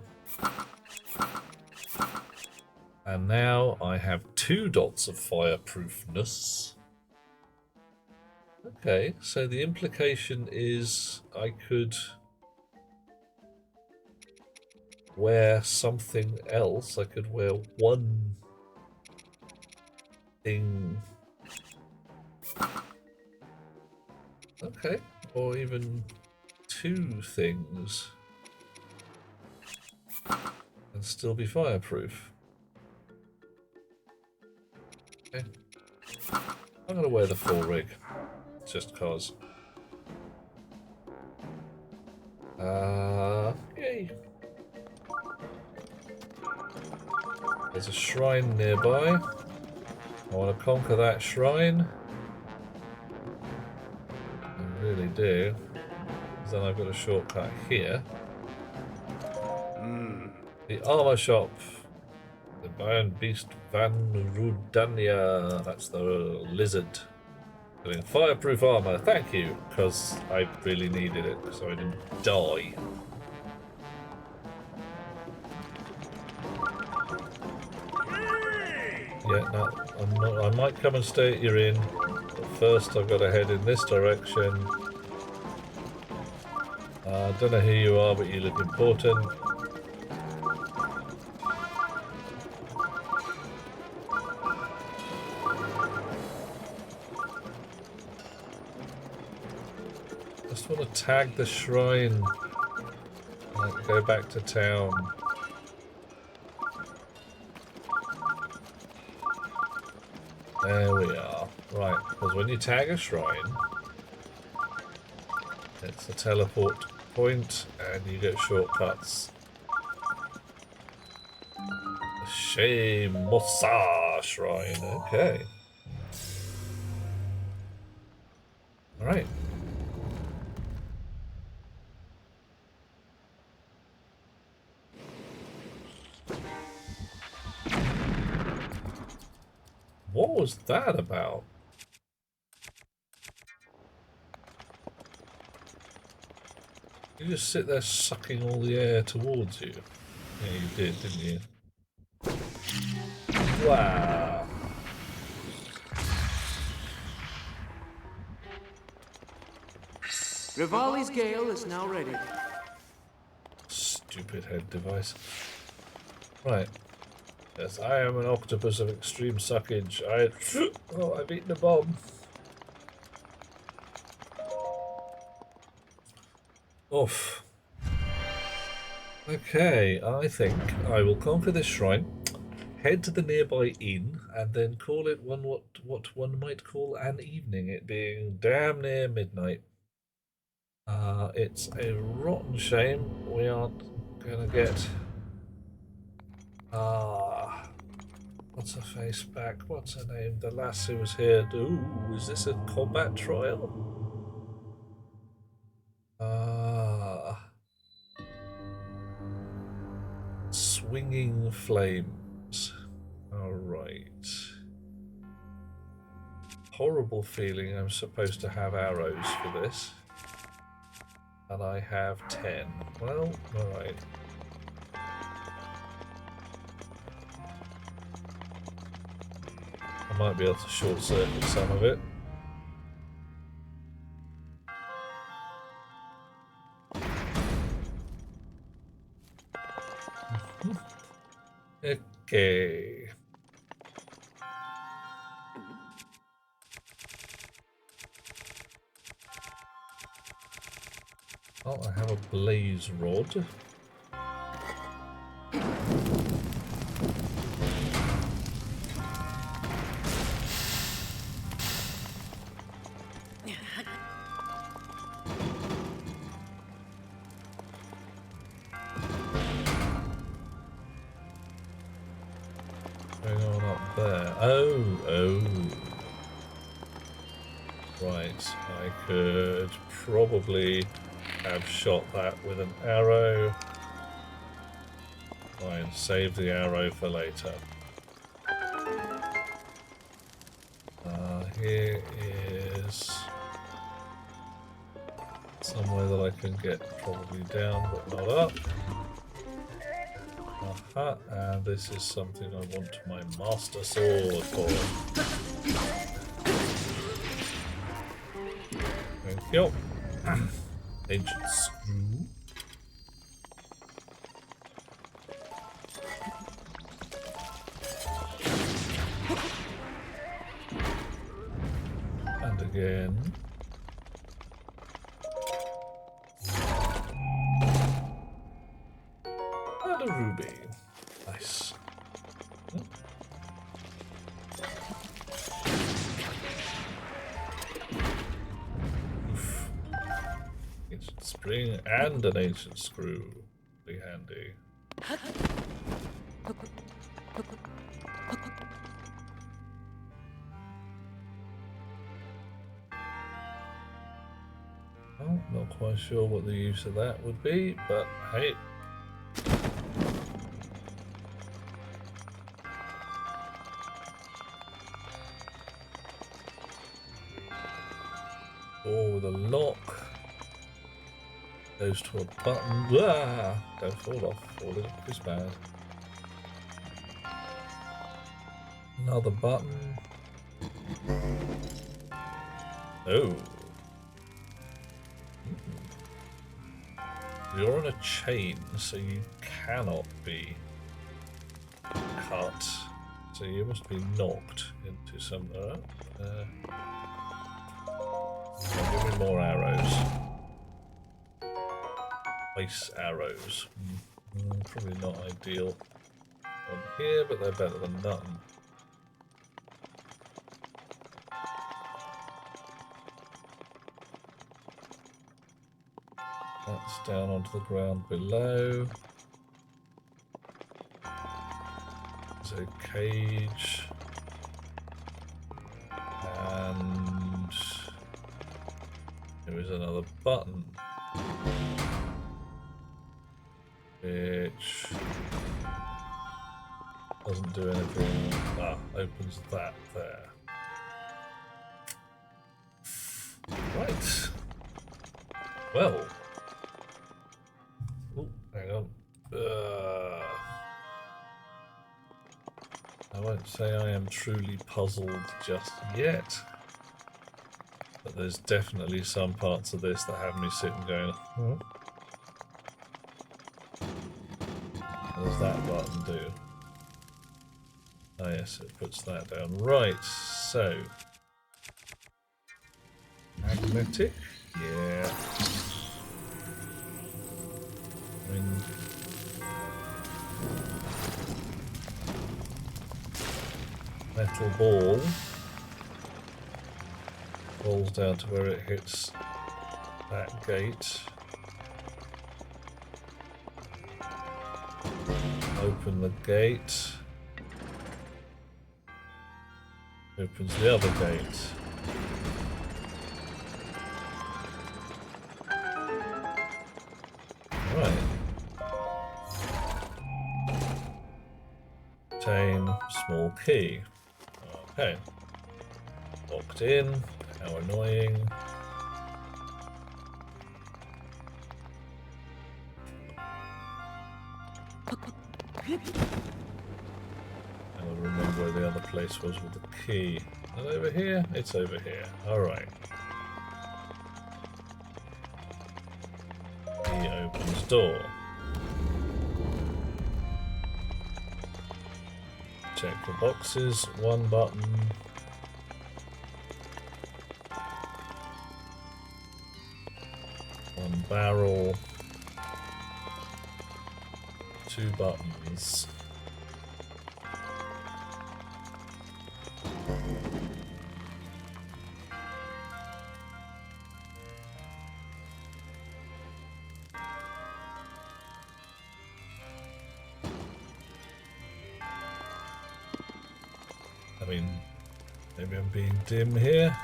And now I have 2 dots of fireproofness. Okay, so the implication is I could wear something else. I could wear one thing. Okay, or even 2 things and still be fireproof. Okay. I'm gonna wear the full rig, just cause. Yay! There's a shrine nearby. I want to conquer that shrine. I really do. Because then I've got a shortcut here. The armor shop. The Iron Beast Van Rudania. That's the lizard. Getting fireproof armor. Thank you. Because I really needed it so I didn't die. Yeah, no, I'm not, I might come and stay at your inn, but first I've got to head in this direction. I don't know who you are, but you look important. Just want to tag the shrine and go back to town. There we are. Right, because when you tag a shrine, it's a teleport point and you get shortcuts. The Shemosa shrine, okay. Alright. What was that about? You just sit there sucking all the air towards you. Yeah, you did, didn't you? Wow. Rivali's Gale is now ready. Stupid head device. Right. Yes, I am an octopus of extreme suckage. I've eaten a bomb. Oof. Okay, I think I will conquer this shrine, head to the nearby inn, and then call it what one might call an evening, it being damn near midnight. It's a rotten shame we aren't gonna get what's her face back? What's her name? The lass who was here. Ooh, is this a combat trial? Swinging flames. Alright. Horrible feeling I'm supposed to have arrows for this. And I have 10. Well, alright. I might be able to short circuit some of it. Okay. Oh, I have a blaze rod. up there. Oh. Right, I could probably have shot that with an arrow. Fine, save the arrow for later. Here is somewhere that I can get probably down but not up. Aha, and this is something I want my master sword for. Thank you. Ancient screw. And again. And a ruby. Nice. Oof. Ancient spring and an ancient screw. Be handy. Oh, not quite sure what the use of that would be, but hey. Door with a lock. Goes to a button. Ah, don't fall off. Falling off is bad. Another button. Oh. You're on a chain, so you cannot be cut. So you must be knocked into some. Give me more arrows. Ice arrows. Probably not ideal on here, but they're better than none. That's down onto the ground below. There's a cage. And there is another button. Which doesn't do anything. Ah, opens that there. Right. Well. Oh, hang on. I won't say I am truly puzzled just yet. But there's definitely some parts of this that have me sitting going, huh? What does that button do? Oh yes, it puts that down. Right, so... magnetic? Yeah. Ring. Metal ball. Falls down to where it hits that gate. Open the gate. Opens the other gate. Right. Chain, small key. Okay. Locked in. How annoying. I'll remember where the other place was with the key. Is it over here? It's over here. Alright. Key opens door. Check the boxes. One button. One barrel. Two buttons. I mean, maybe I'm being dim here.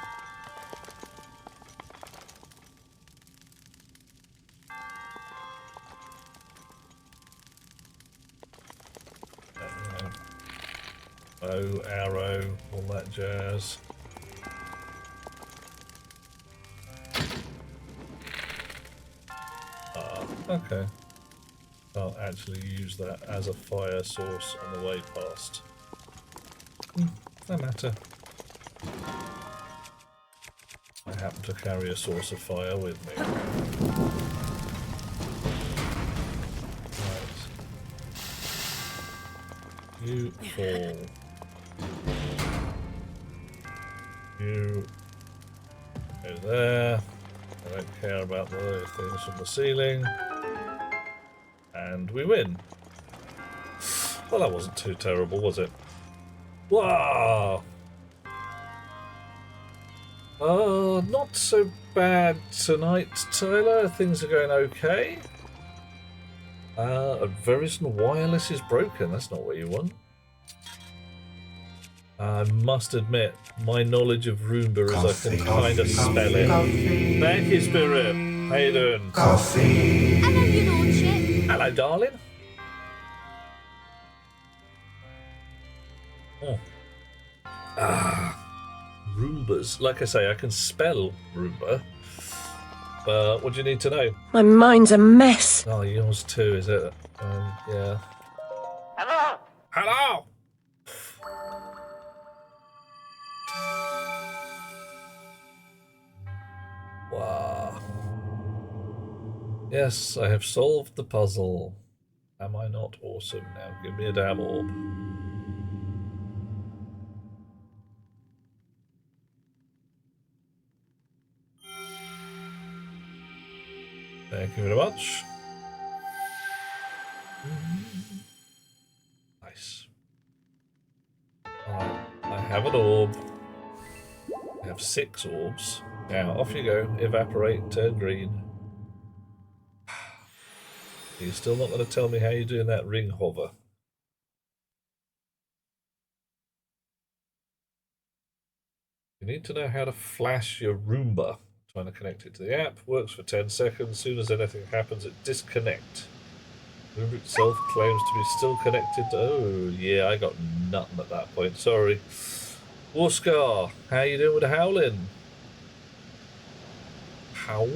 Bow, arrow, all that jazz. Ah, okay. Can't actually use that as a fire source on the way past. No matter. I happen to carry a source of fire with me. Right. You fall. You go there. I don't care about the things from the ceiling. And we win. Well, that wasn't too terrible, was it? Wow! Not so bad tonight, Tyler. Things are going okay. Verizon Wireless is broken. That's not what you want. I must admit, my knowledge of Roomba is I can kind of spell it. Thank you, Spirit. How you doing? Coffee. Hello, your lordship. Hello, darling. Oh. Roombas. Like I say, I can spell Roomba. But what do you need to know? My mind's a mess. Oh, yours too, is it? Yeah. Hello? Hello! Wow. Yes, I have solved the puzzle. Am I not awesome now? Give me a damn orb. Thank you very much. Nice. I have an orb. I have 6 orbs. Now, off you go. Evaporate, turn green. You're still not going to tell me how you're doing that ring hover. You need to know how to flash your Roomba. Trying to connect it to the app. Works for 10 seconds. As soon as anything happens, it disconnects. Roomba itself claims to be still connected. Oh, yeah, I got nothing at that point. Sorry. Warscar, how you doing with the howling? Howl.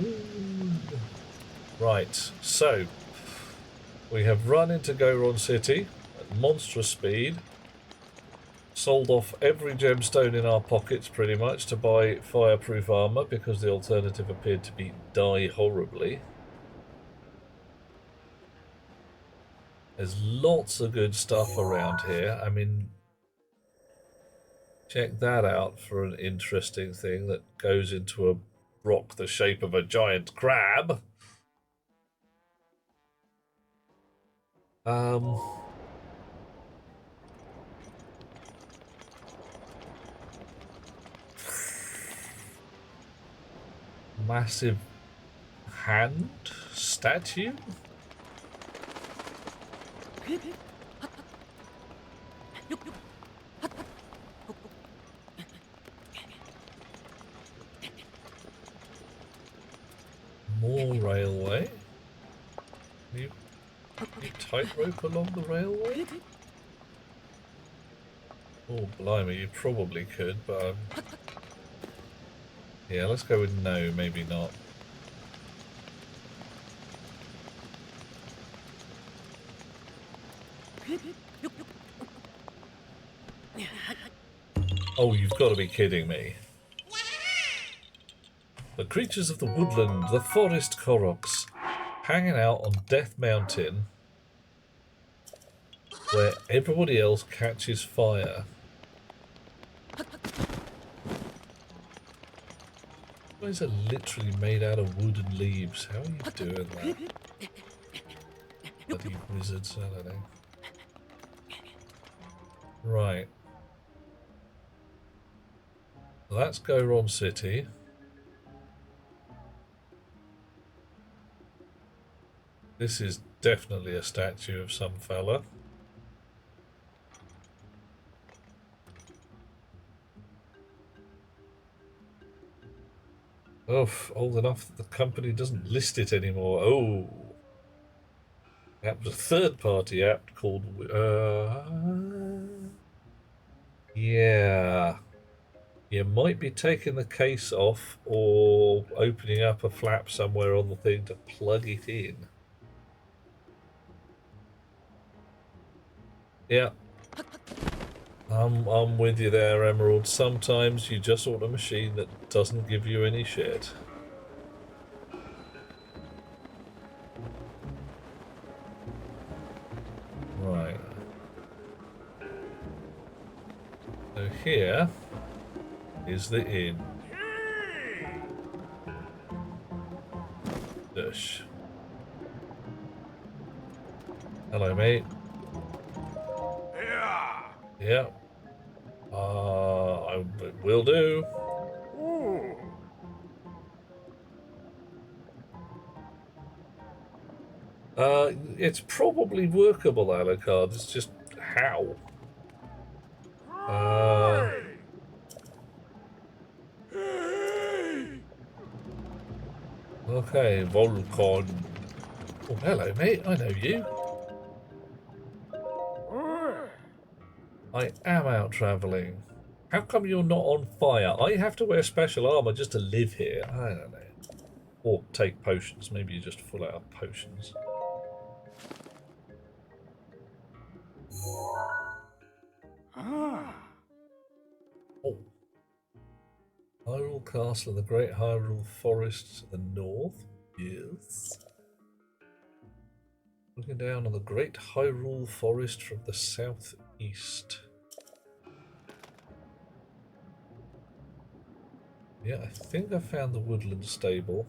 Right, so we have run into Goron City at monstrous speed. Sold off every gemstone in our pockets pretty much to buy fireproof armor because the alternative appeared to be die horribly. There's lots of good stuff around here. I mean, check that out for an interesting thing that goes into a rock the shape of a giant crab. Massive hand statue. More railway. You tightrope along the railway? Oh, blimey, you probably could, but yeah, let's go with no, maybe not. Oh, you've got to be kidding me. The creatures of the woodland, the forest Koroks, hanging out on Death Mountain, where everybody else catches fire. These are literally made out of wood and leaves. How are you doing that? Bloody wizards, I don't know. Right. So that's Goron City. This is definitely a statue of some fella. Oh, old enough that the company doesn't list it anymore. Oh. That was a third-party app called... yeah. You might be taking the case off or opening up a flap somewhere on the thing to plug it in. Yeah. I'm with you there, Emerald. Sometimes you just want a machine that doesn't give you any shit. Right. So here is the inn. Dush. Hello, mate. Yeah. I will do. It's probably workable, Alucard. It's just how. Okay, Volcon. Oh, hello, mate. I know you. I am out travelling. How come you're not on fire? I have to wear special armour just to live here. I don't know. Or take potions. Maybe you're just full out of potions. Oh. Hyrule Castle and the Great Hyrule Forest to the north. Yes. Looking down on the Great Hyrule Forest from the southeast. Yeah, I think I found the woodland stable.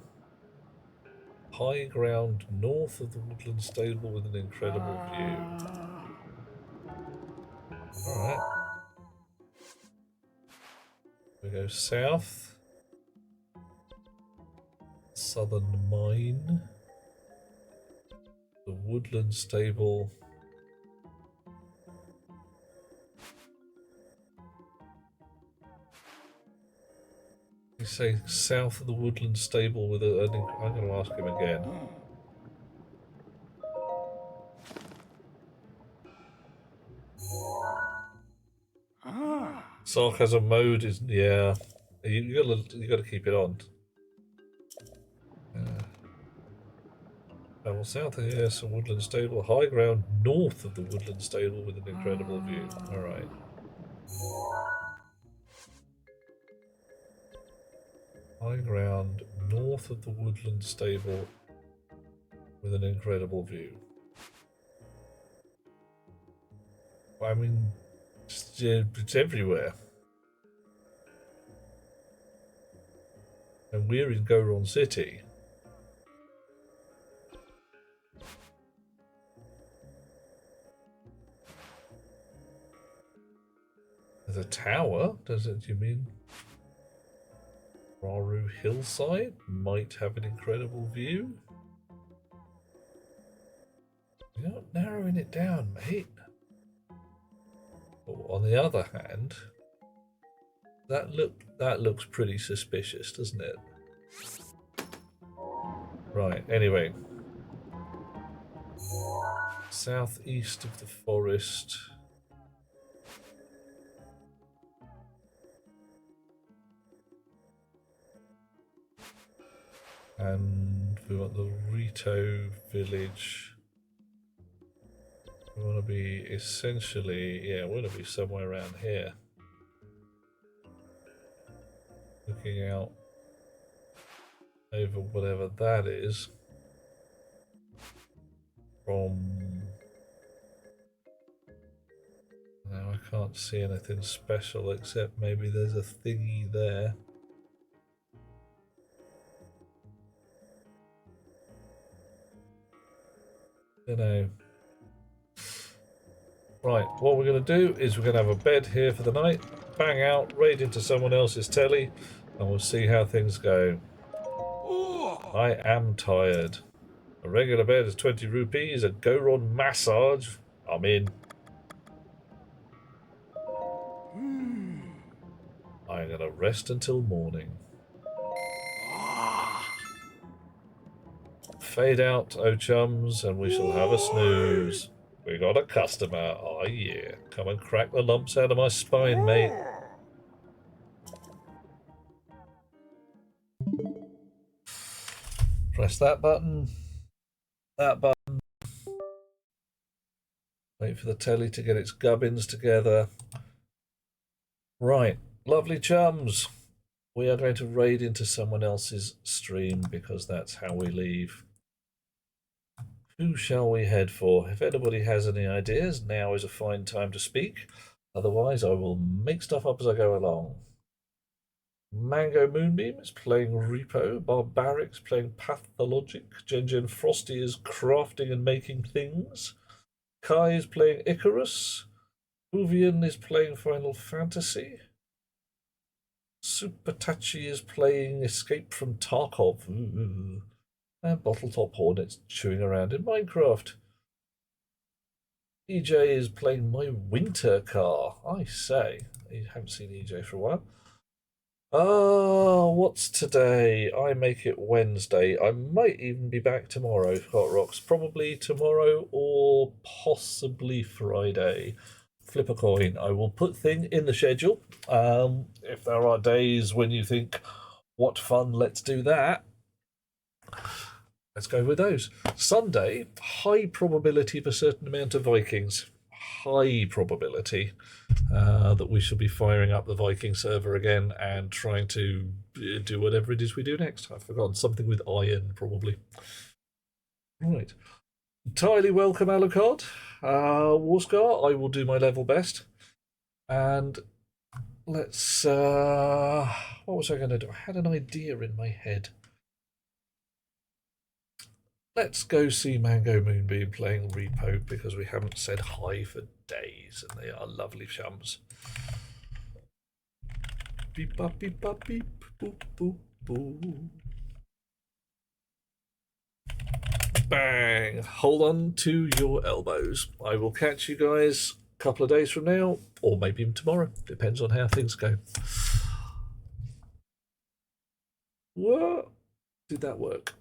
High ground north of the woodland stable with an incredible view. Alright. We go south. Southern Mine. The woodland stable. You say south of the woodland stable with a... I'm going to ask him again. Sarcasm mode is... yeah. You gotta keep it on. Travel south of here, some woodland stable. High ground north of the woodland stable with an incredible view. Alright. High ground north of the woodland stable with an incredible view. I mean, it's everywhere. And we're in Goron City. There's a tower? Does it, you mean? Raru Hillside might have an incredible view. You're not narrowing it down, mate. But on the other hand, that looks pretty suspicious, doesn't it? Right, anyway. Southeast of the forest. And we want the Rito village. We want to be essentially, yeah, we want to be somewhere around here. Looking out over whatever that is. From... now I can't see anything special except maybe there's a thingy there. You know. Right, what we're going to do is we're going to have a bed here for the night, bang out, raid into someone else's telly, and we'll see how things go. I am tired. A regular bed is 20 rupees, a Goron massage. I'm in. I'm going to rest until morning. Fade out, oh chums, and we shall have a snooze. We got a customer. Oh yeah. Come and crack the lumps out of my spine, mate. Press that button. That button. Wait for the telly to get its gubbins together. Right. Lovely chums. We are going to raid into someone else's stream because that's how we leave. Who shall we head for? If anybody has any ideas, now is a fine time to speak. Otherwise, I will make stuff up as I go along. Mango Moonbeam is playing Repo. Barbarics playing Pathologic. Gen Frosty is crafting and making things. Kai is playing Icarus. Uvian is playing Final Fantasy. Supertachi is playing Escape from Tarkov. Ooh. And Bottletop Hornet's chewing around in Minecraft. EJ is playing My Winter Car. I say. I haven't seen EJ for a while. What's today? I make it Wednesday. I might even be back tomorrow, Hot Rocks. Probably tomorrow or possibly Friday. Flip a coin. I will put thing in the schedule. If there are days when you think, what fun, let's do that. Let's go with those. Sunday, high probability of a certain amount of Vikings. High probability that we shall be firing up the Viking server again and trying to do whatever it is we do next. I've forgotten something with iron, probably. Right. Entirely welcome, Alucard. Warscar, I will do my level best. And let's... what was I going to do? I had an idea in my head. Let's go see Mango Moonbeam playing Repo because we haven't said hi for days and they are lovely chums. Beep bop beep bop beep boop boop boop. Bang! Hold on to your elbows. I will catch you guys a couple of days from now or maybe even tomorrow. Depends on how things go. What? Did that work?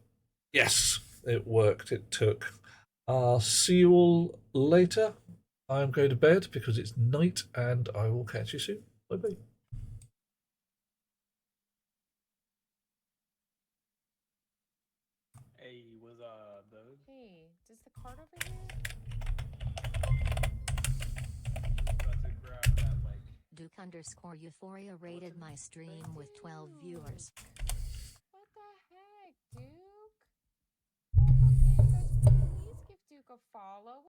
Yes! It worked. It took. See you all later. I'm going to bed because it's night and I will catch you soon. Bye bye. Hey, what's up, dude? Hey, does the card over here? Duke_Euphoria rated my stream with 12 viewers. What the heck, Duke? Welcome in, guys. Please give Duke a follow.